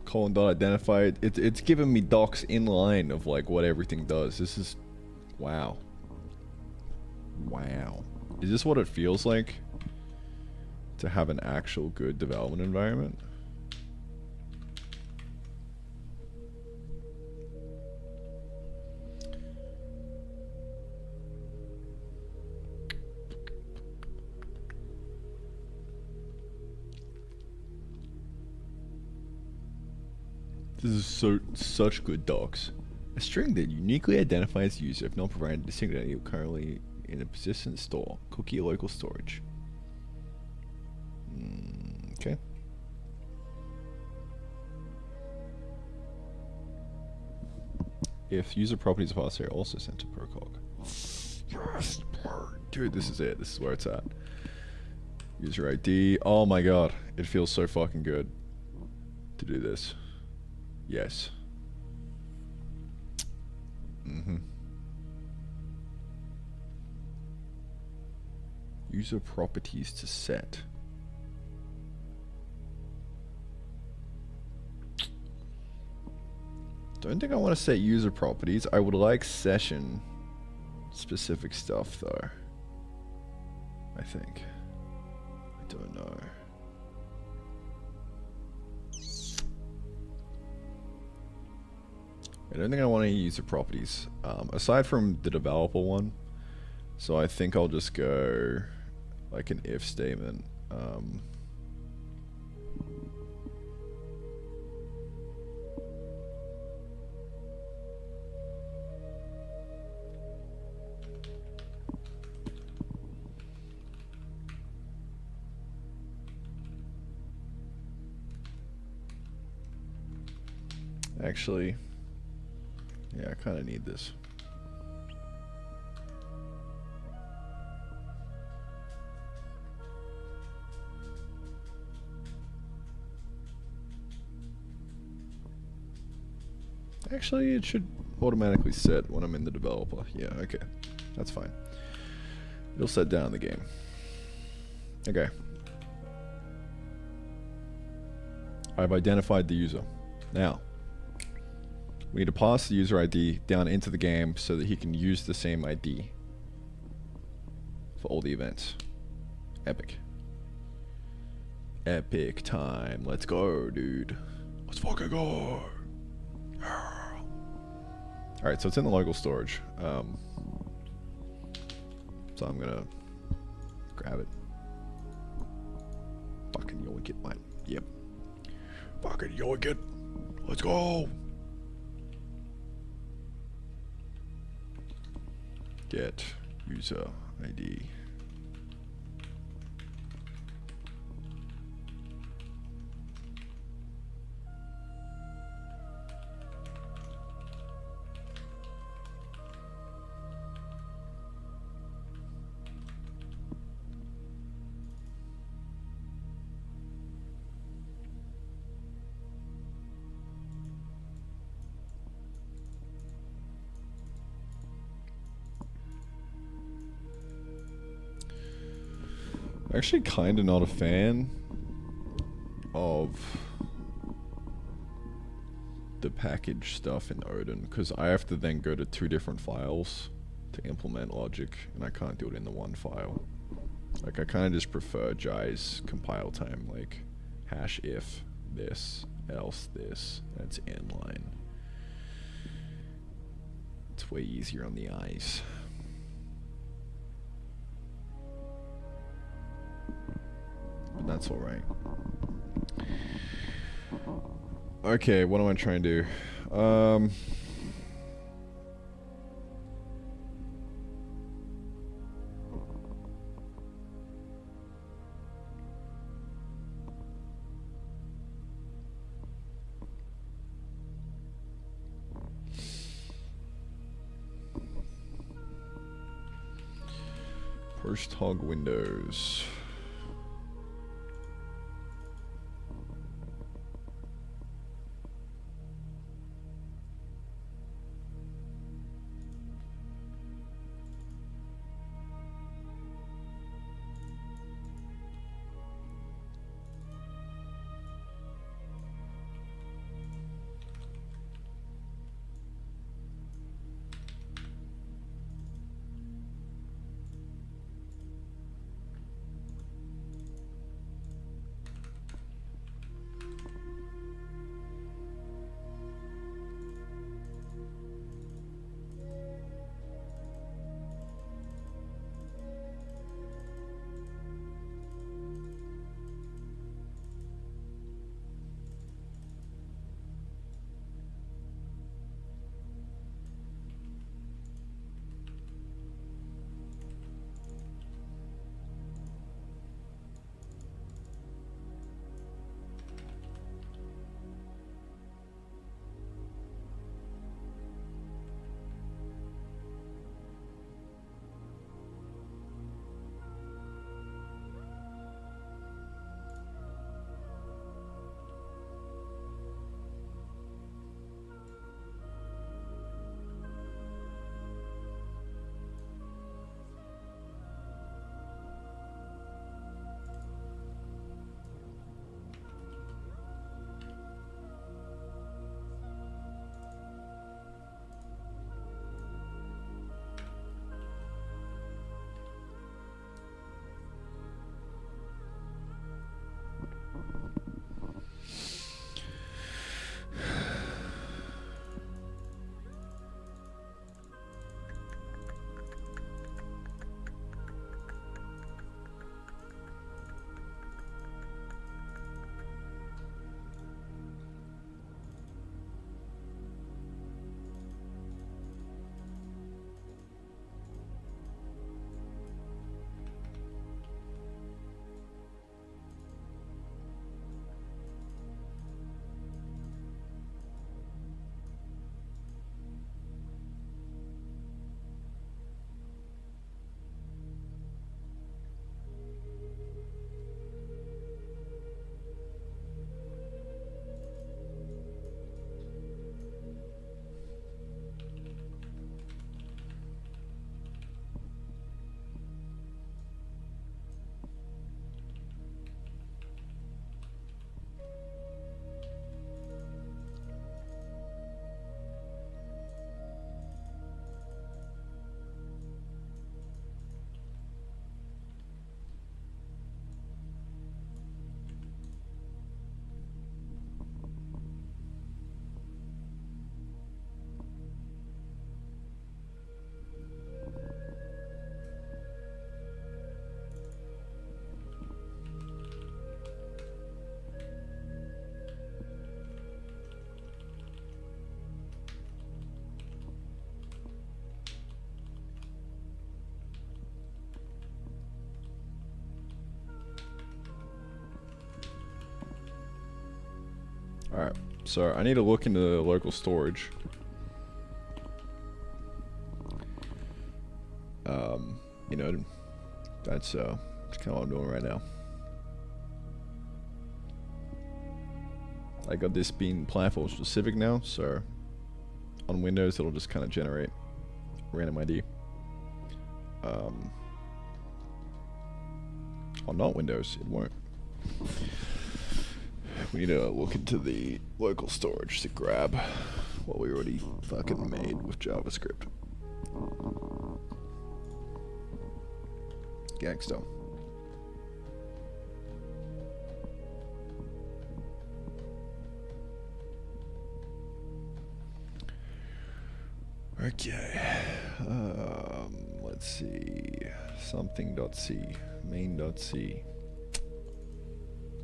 Colon.identify. It's giving me docs in line of like what everything does. This is, wow. Wow. Is this what it feels like to have an actual good development environment? This is such good docs. A string that uniquely identifies the user if not provided distinct identity currently in a persistent store. Cookie local storage. Okay. If user properties are passed, they're also sent to PostHog. Yes, dude, this is it. This is where it's at. User ID. Oh my god, it feels so fucking good to do this. Yes. User properties to set. Don't think I want to set user properties. I would like session specific stuff though. I think. I don't know. I don't think I want any user properties. Aside from the developer one. So I think I'll just go like an if statement. Actually, yeah, I kind of need this. Actually, it should automatically set when I'm in the developer. Yeah, okay. That's fine. It'll set down the game. Okay. I've identified the user. Now, we need to pass the user ID down into the game so that he can use the same ID for all the events. Epic. Epic time. Let's go, dude. Let's fucking go. Alright, so it's in the local storage. So I'm gonna grab it. Fucking yoink it, man. Yep. Fucking yoink it. Let's go. Get user ID. Actually kinda not a fan of the package stuff in Odin because I have to then go to 2 different files to implement logic and I can't do it in the one file. Like I kinda just prefer Jai's compile time, like hash if this, else this, that's inline. It's way easier on the eyes. But that's alright. Okay, what am I trying to do? PostHog Windows. So I need to look into the local storage. You know, that's kind of what I'm doing right now. I got this being platform specific now, so on Windows it'll just kind of generate random ID. On not Windows, it won't. We need to look into the local storage to grab what we already fucking made with JavaScript. Gangsta. Okay. Let's see. Something.c. Main.c.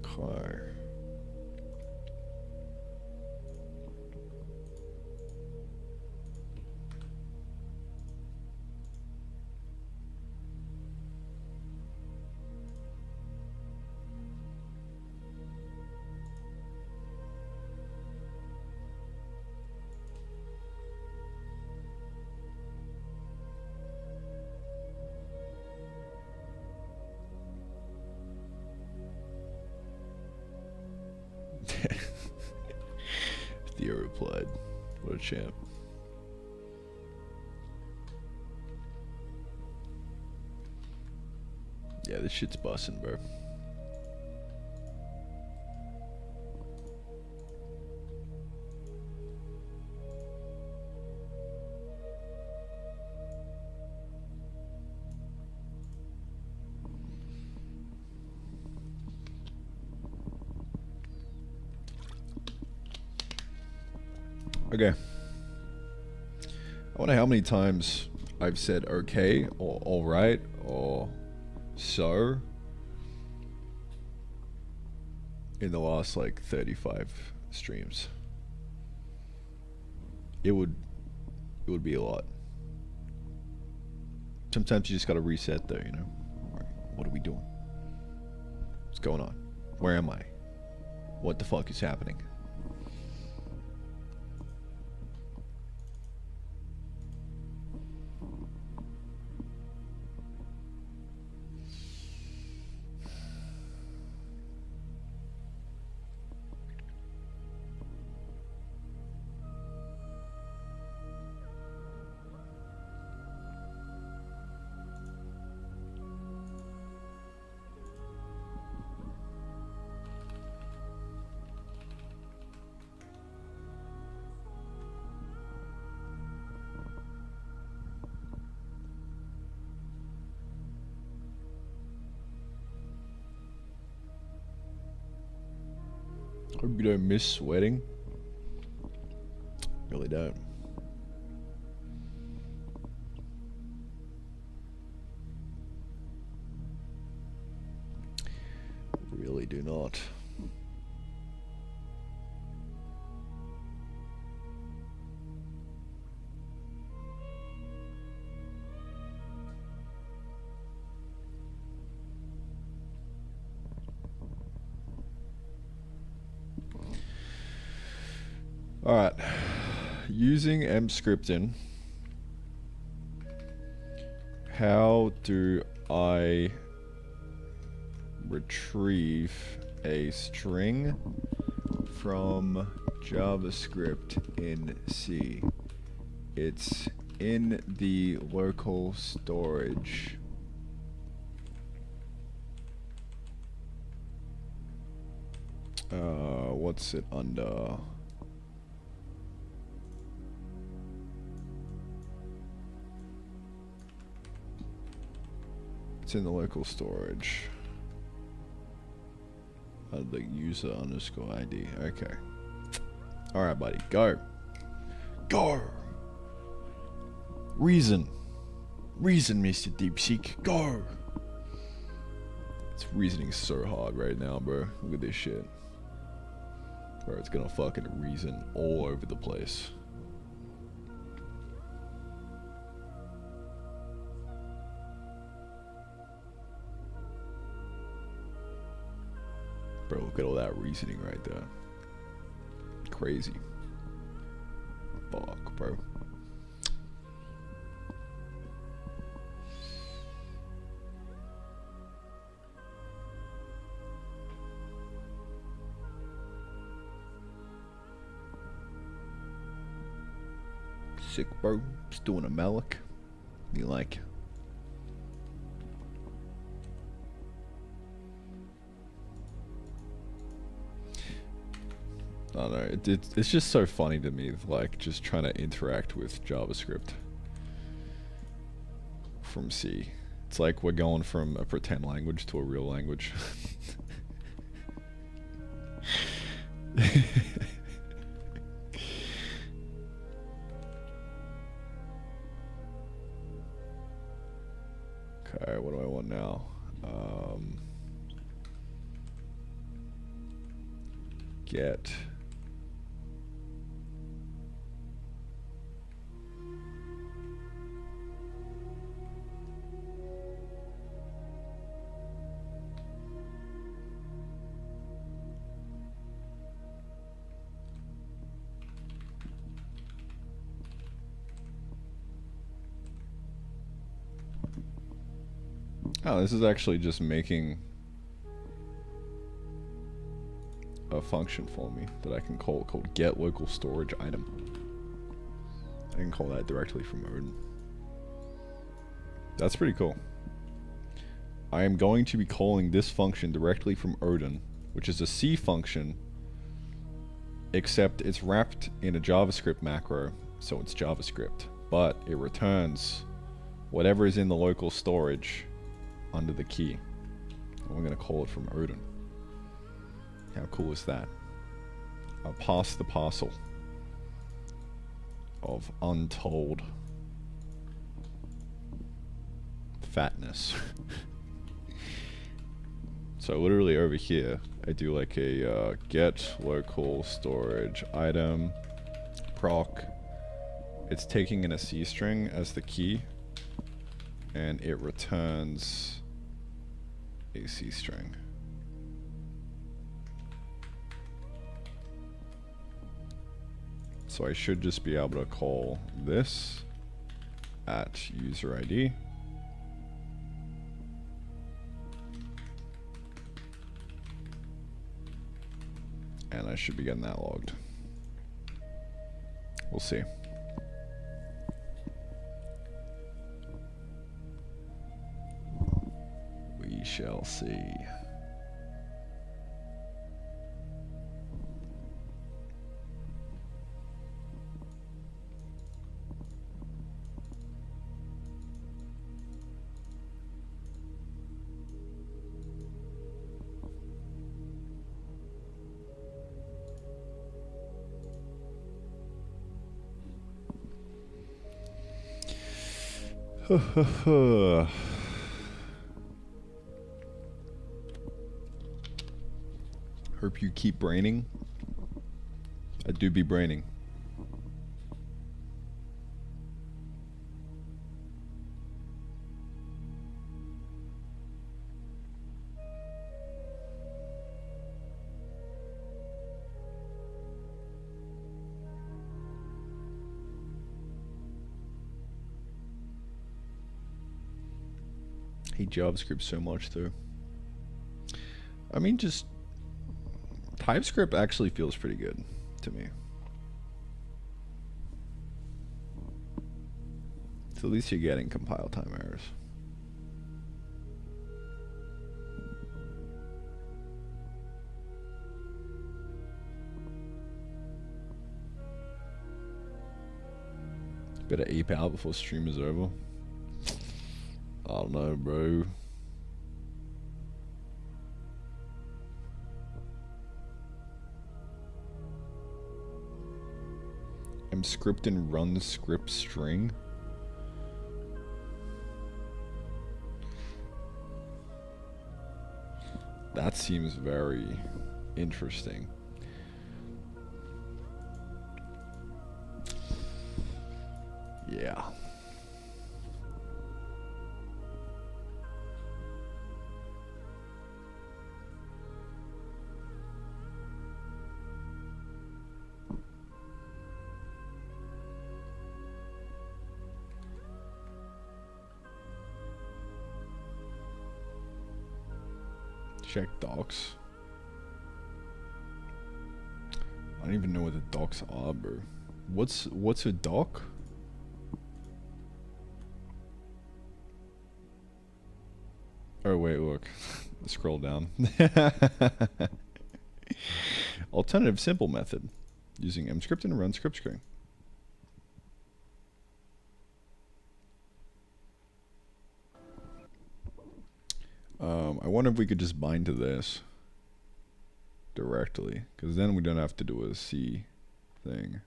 Car. Theo replied, "What a champ." Yeah, this shit's bussin', bro. Okay. I wonder how many times I've said okay, or alright, or so in the last like 35 streams. It would be a lot. Sometimes you just gotta reset though, you know? Alright, what are we doing? What's going on? Where am I? What the fuck is happening? Hope you don't miss sweating. Really don't. Really do not. Alright, using mscripting, how do I retrieve a string from JavaScript in C? It's in the local storage. What's it under? It's in the local storage. The user underscore ID. Okay. Alright, buddy. Go. Go. Reason. Reason, Mr. DeepSeek. Go. It's reasoning so hard right now, bro. Look at this shit. Bro, it's gonna fucking reason all over the place. Bro, look at all that reasoning right there. crazy. Fuck, bro. Sick, bro. Just doing a Malik. You like? I don't know. It's just so funny to me, like just trying to interact with JavaScript from C. It's like we're going from a pretend language to a real language. Okay, what do I want now? Get. Oh, this is actually just making a function for me that I can call called get local storage item. I can call that directly from Odin. That's pretty cool. I am going to be calling this function directly from Odin, which is a C function, except it's wrapped in a JavaScript macro, so it's JavaScript, but it returns whatever is in the local storage under the key. And we're going to call it from Odin. How cool is that? I'll pass the parcel of untold fatness. So literally over here, I do like a get local storage item proc. It's taking in a C string as the key, and it returns a C string. So I should just be able to call this at user ID. And I should be getting that logged. We'll see. We shall see. Hope you keep braining. I do be braining. I hate JavaScript so much though. I mean, just TypeScript actually feels pretty good to me. So at least you're getting compile time errors. Better ape out before stream is over. I don't know, bro. Script and run script string. That seems very interesting. Yeah. Check docs. I don't even know what the docs are, bro. What's a doc? Oh wait, look. Scroll down. Alternative simple method. Using mscript and run script string. I wonder if we could just bind to this directly, because then we don't have to do a C thing.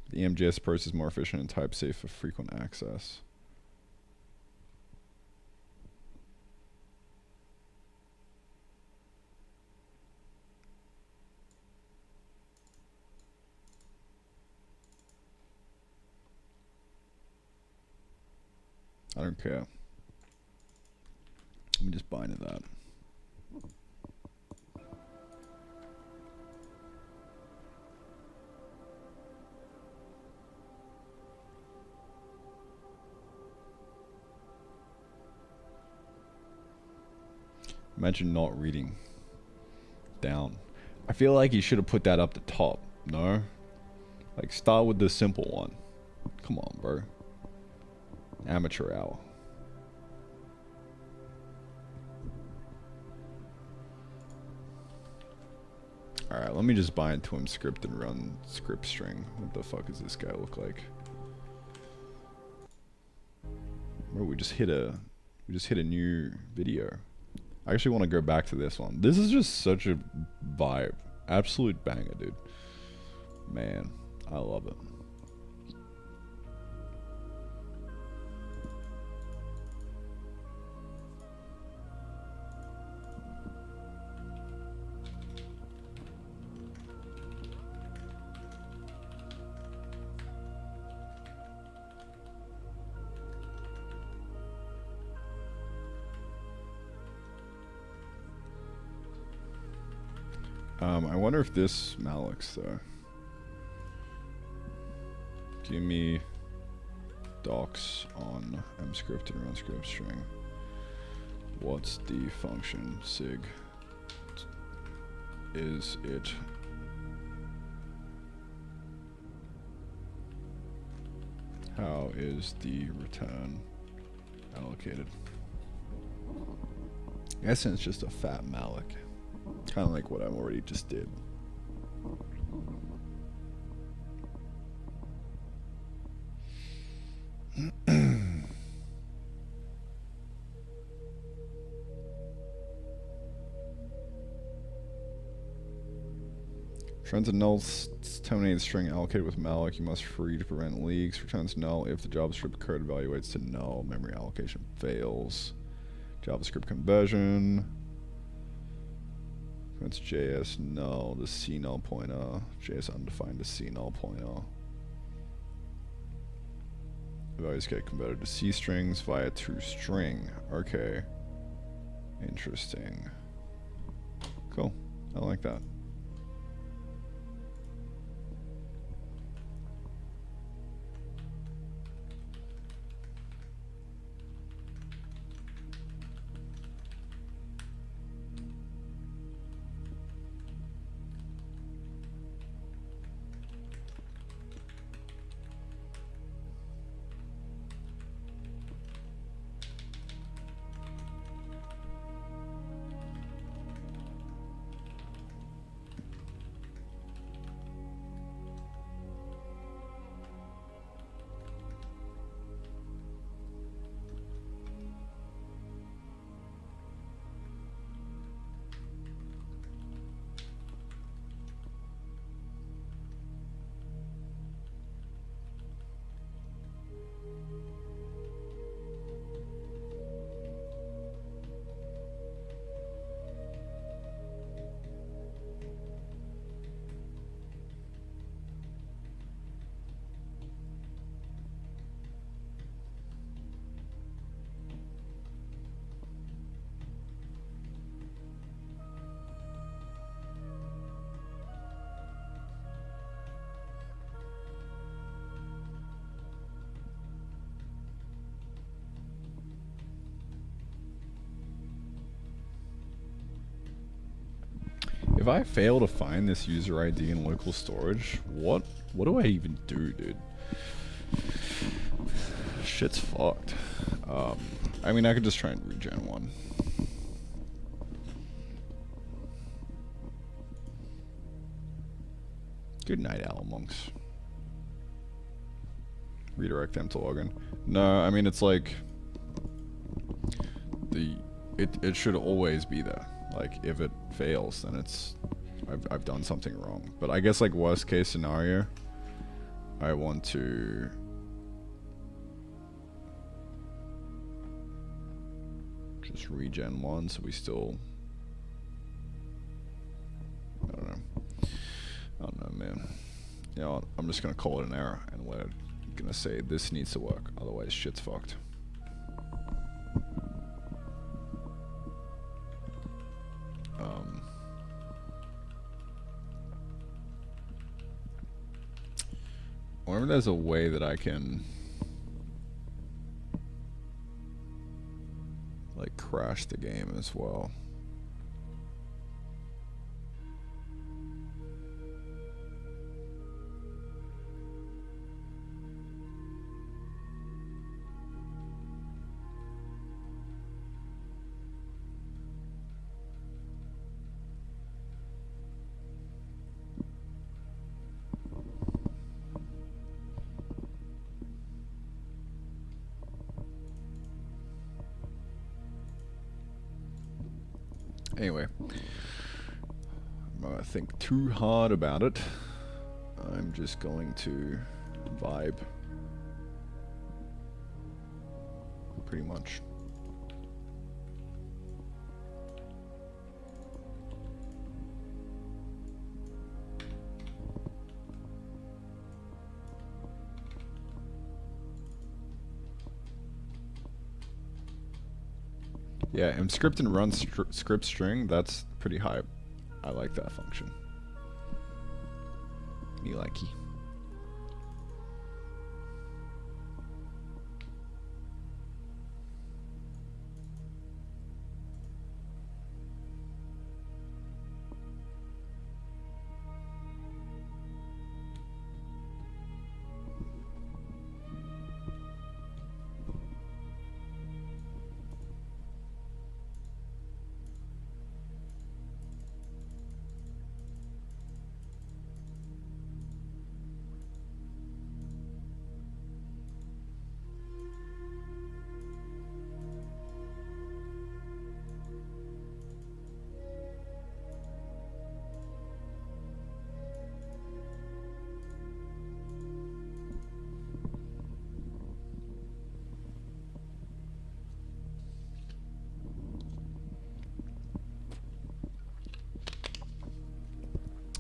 The EMJS approach is more efficient and type safe for frequent access. I don't care. Let me just bind to that. Imagine not reading down. I feel like you should have put that up the top, no? Like, start with the simple one. Come on, bro. Amateur hour. Alright, let me just bind to him script and run script string. What the fuck does this guy look like? Bro, we just hit a new video. I actually want to go back to this one. This is just such a vibe. Absolute banger, dude. Man, I love it. I wonder if this mallocs though. Give me docs on mscript and run script string. What's the function sig? Is it how is the return allocated? In essence, just a fat malloc. Kind of like what I already just did. Returns a null terminated string allocated with malloc. You must free to prevent leaks. Returns null if the JavaScript code evaluates to null. Memory allocation fails. JavaScript conversion. That's JS null, the C null pointer. JS undefined, the C null pointer. Values get converted to C strings via toString. Okay. Interesting. Cool. I like that. if I fail to find this user ID in local storage, what do I even do, dude? Shit's fucked. I mean, I could just try and regen one. Good night, owl monks. Redirect them to login. No, I mean, it's like it should always be there. Like, if it fails, then it's I've done something wrong. But I guess, like, worst case scenario, I want to just regen one, so we still, I don't know, man. You know, I'm just gonna call it an error, and we're gonna say this needs to work, otherwise shit's fucked. I wonder if there's a way that I can like crash the game as well. Anyway, I'm not gonna think too hard about it. I'm just going to vibe. Pretty much. Yeah, and script and run script string, that's pretty hype. I like that function. Me likey.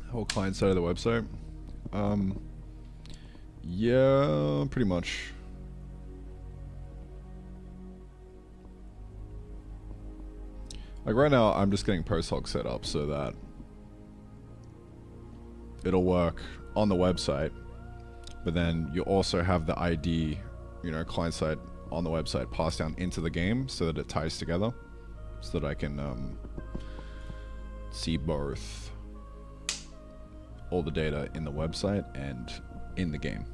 Whole client side of the website. Yeah, pretty much. Like right now, I'm just getting PostHog set up so that it'll work on the website, but then you also have the ID, you know, client side on the website passed down into the game so that it ties together, so that I can see both all the data in the website and in the game.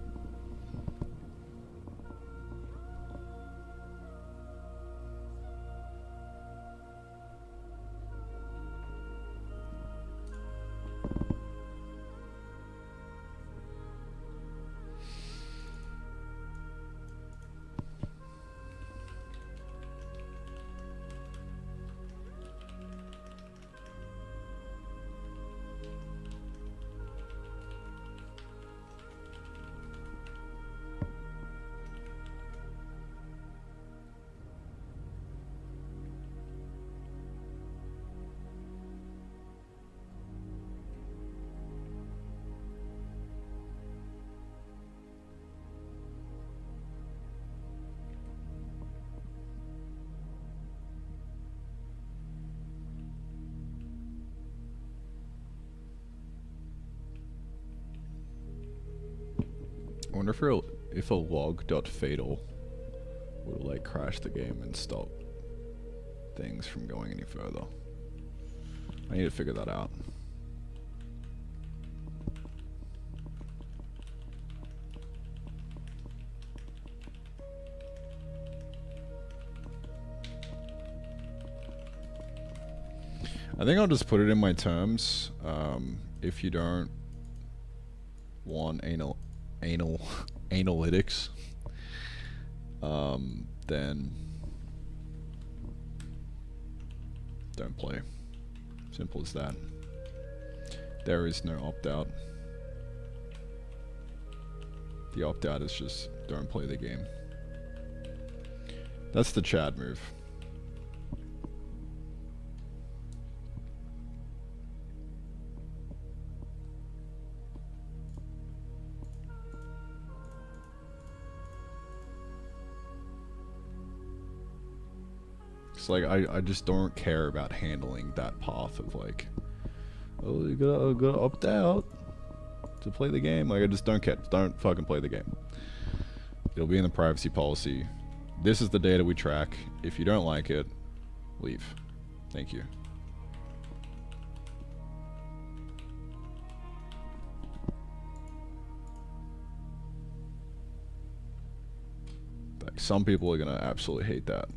I wonder if a log.fatal will like crash the game and stop things from going any further. I need to figure that out. I think I'll just put it in my terms. If you don't want analytics, then don't play. Simple as that. There is no opt-out. The opt-out is just don't play the game. That's the Chad move. It's like I just don't care about handling that path of like, oh, you gotta opt out to play the game. Like, I just don't care. Don't fucking play the game. It'll be in the privacy policy. This is the data we track. If you don't like it, leave. Thank you. Like, some people are gonna absolutely hate that.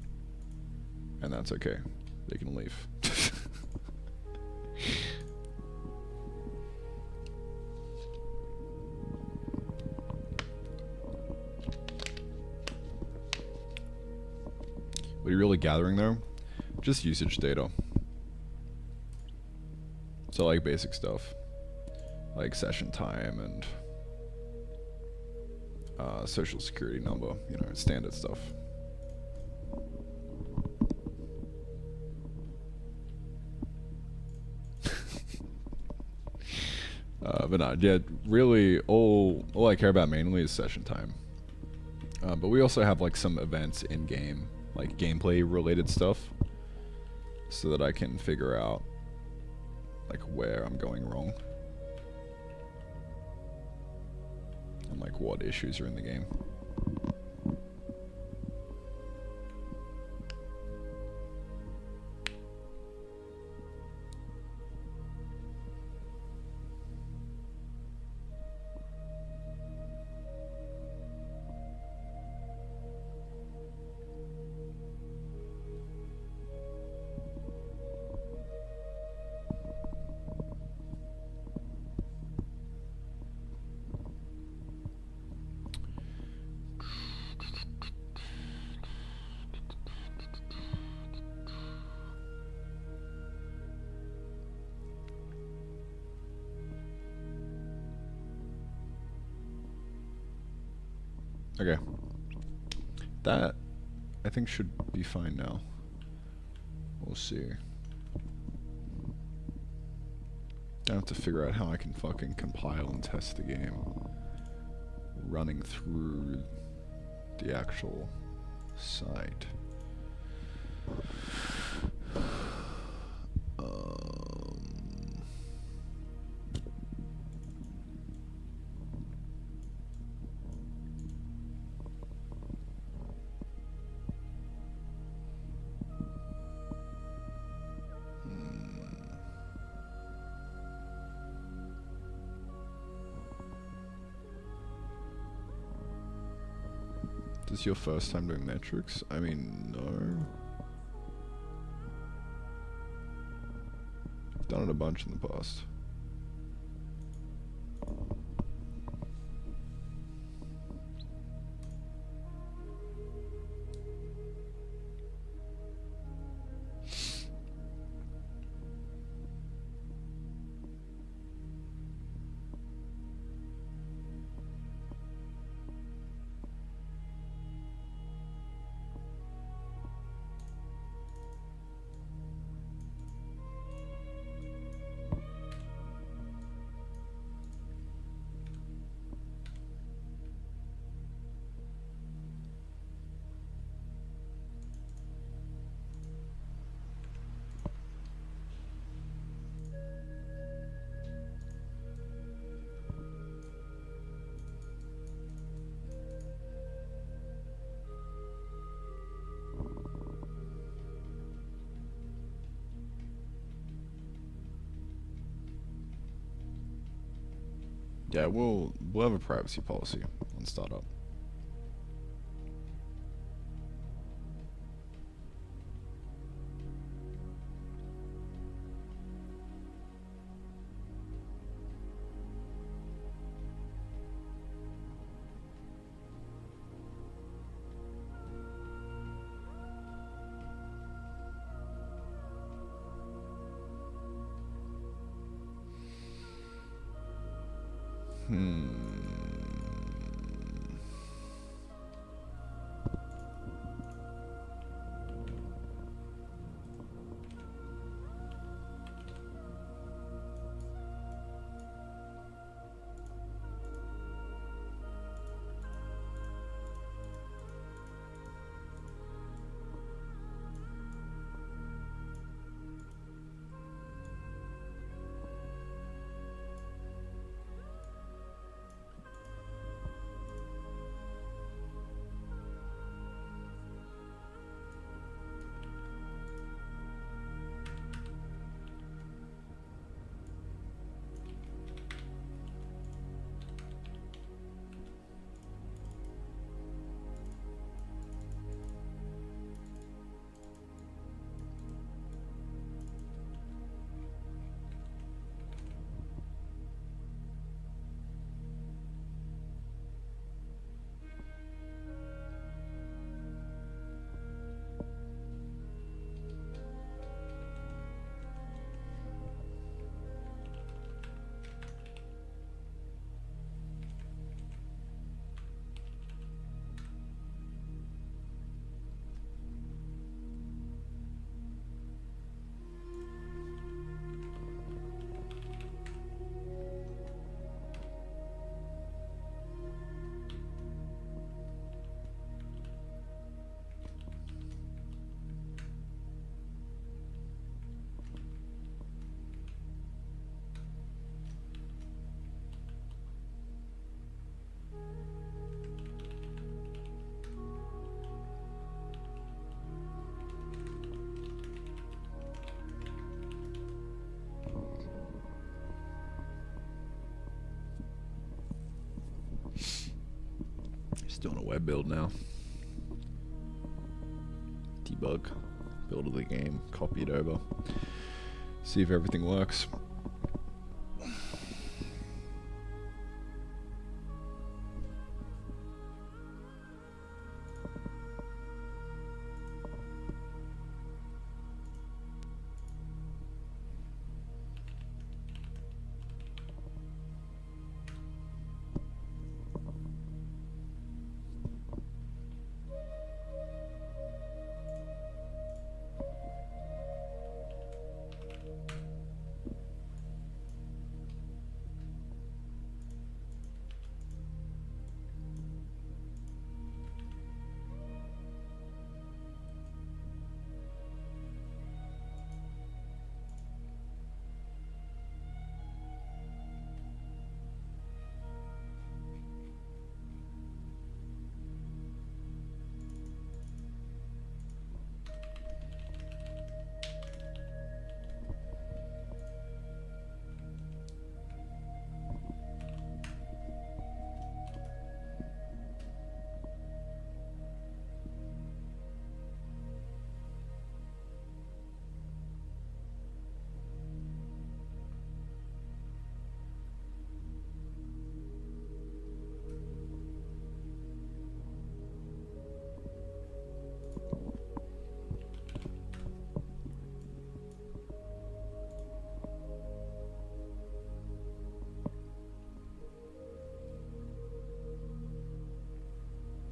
And that's okay. They can leave. What are you really gathering though? Just usage data. So like basic stuff. Like session time and social security number, you know, standard stuff. But no, yeah, really all I care about mainly is session time. But we also have like some events in game, like gameplay related stuff, so that I can figure out like where I'm going wrong and like what issues are in the game. Okay. That, I think, should be fine now. We'll see. I have to figure out how I can fucking compile and test the game running through the actual site. This is your first time doing metrics? I mean, no. I've done it a bunch in the past. Yeah, we'll have a privacy policy on startup. Just doing a web build now. Debug, build of the game, copy it over, see if everything works.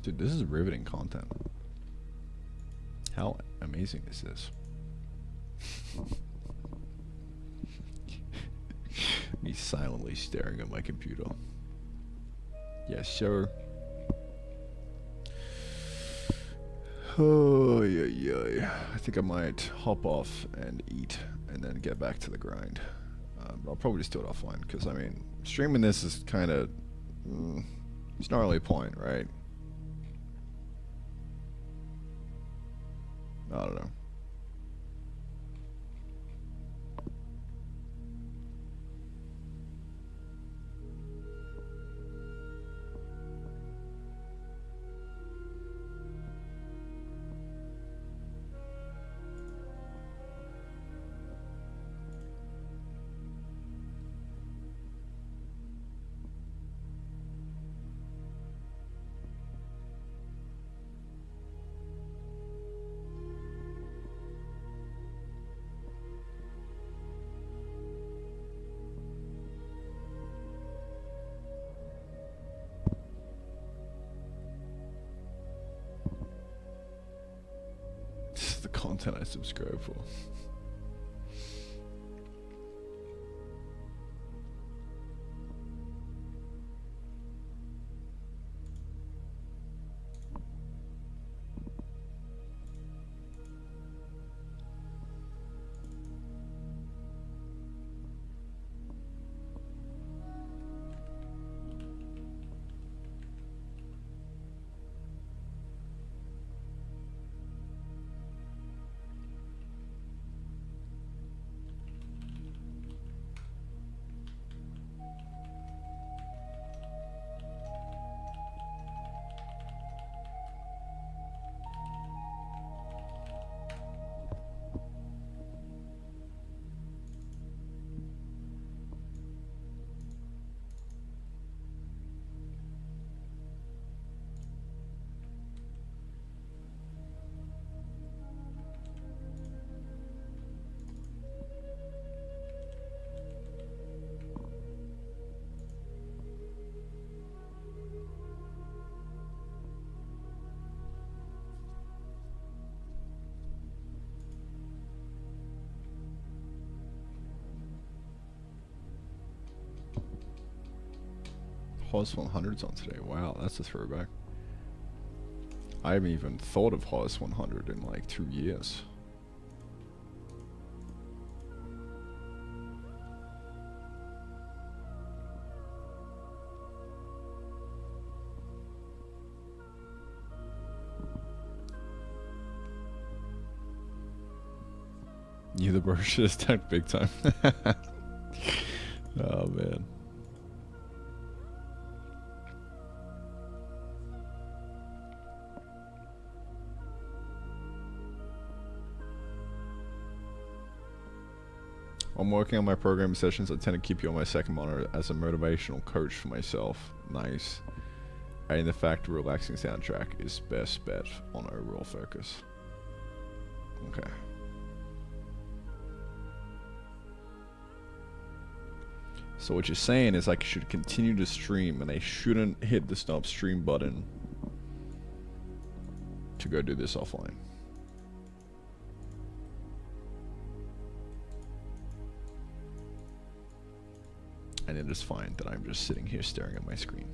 Dude, this is riveting content. How amazing is this? Me silently staring at my computer. Yes, sir. Oh, yeah. I think I might hop off and eat and then get back to the grind. I'll probably just do it offline because, I mean, streaming this is kind of... it's not really a point, right? I don't know. content I subscribe for. Hos 100's on today. Wow, that's a throwback. I haven't even thought of Hos 100 in like 2 years. You the bro should have stacked big time. Oh man. I'm working on my programming sessions. I tend to keep you on my second monitor as a motivational coach for myself. Nice. Adding the fact relaxing soundtrack is best bet on overall focus. Okay. So what you're saying is I should continue to stream and I shouldn't hit the stop stream button to go do this offline. And it is fine that I'm just sitting here staring at my screen.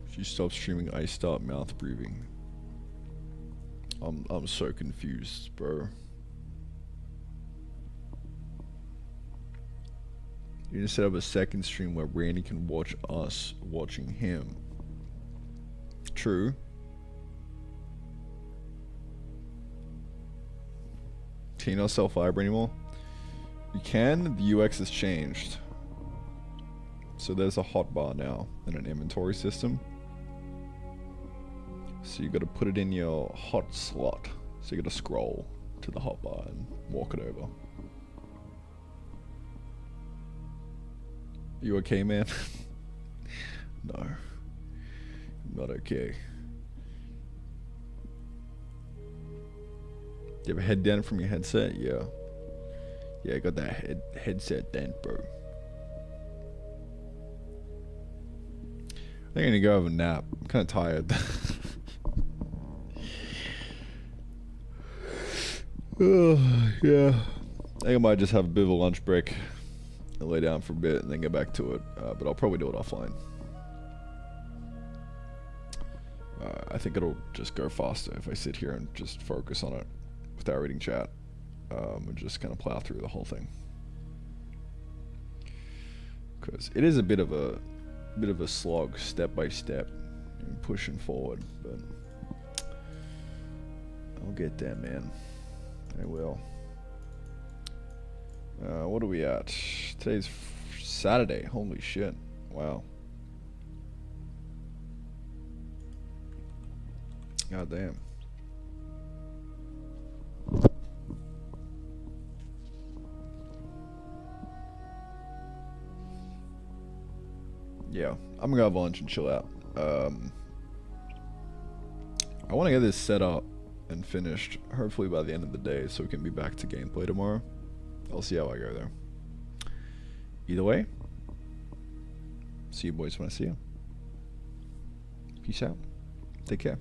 If you stop streaming, I start mouth breathing. I'm so confused, bro. You need to set up a second stream where Randy can watch us watching him. True. Can you not self-fiber anymore? You can. The UX has changed. So there's a hotbar now in an inventory system. So you got to put it in your hot slot. So you got to scroll to the hotbar and walk it over. You okay, man? No, I'm not okay. You have a head down from your headset? Yeah. Yeah, I got that headset dent, bro. I think I'm gonna go have a nap. I'm kind of tired. Yeah. I think I might just have a bit of a lunch break and lay down for a bit and then get back to it. But I'll probably do it offline. I think it'll just go faster if I sit here and just focus on it without reading chat. And just kind of plow through the whole thing. Because it is a bit of a slog, step by step, pushing forward. But I'll get there, man. I will. What are we at? Today's Saturday. Holy shit. Wow. God damn. Yeah, I'm gonna have lunch and chill out. I want to get this set up and finished, hopefully by the end of the day, so we can be back to gameplay tomorrow. I'll see how I go there. Either way, see you boys when I see you. Peace out. Take care.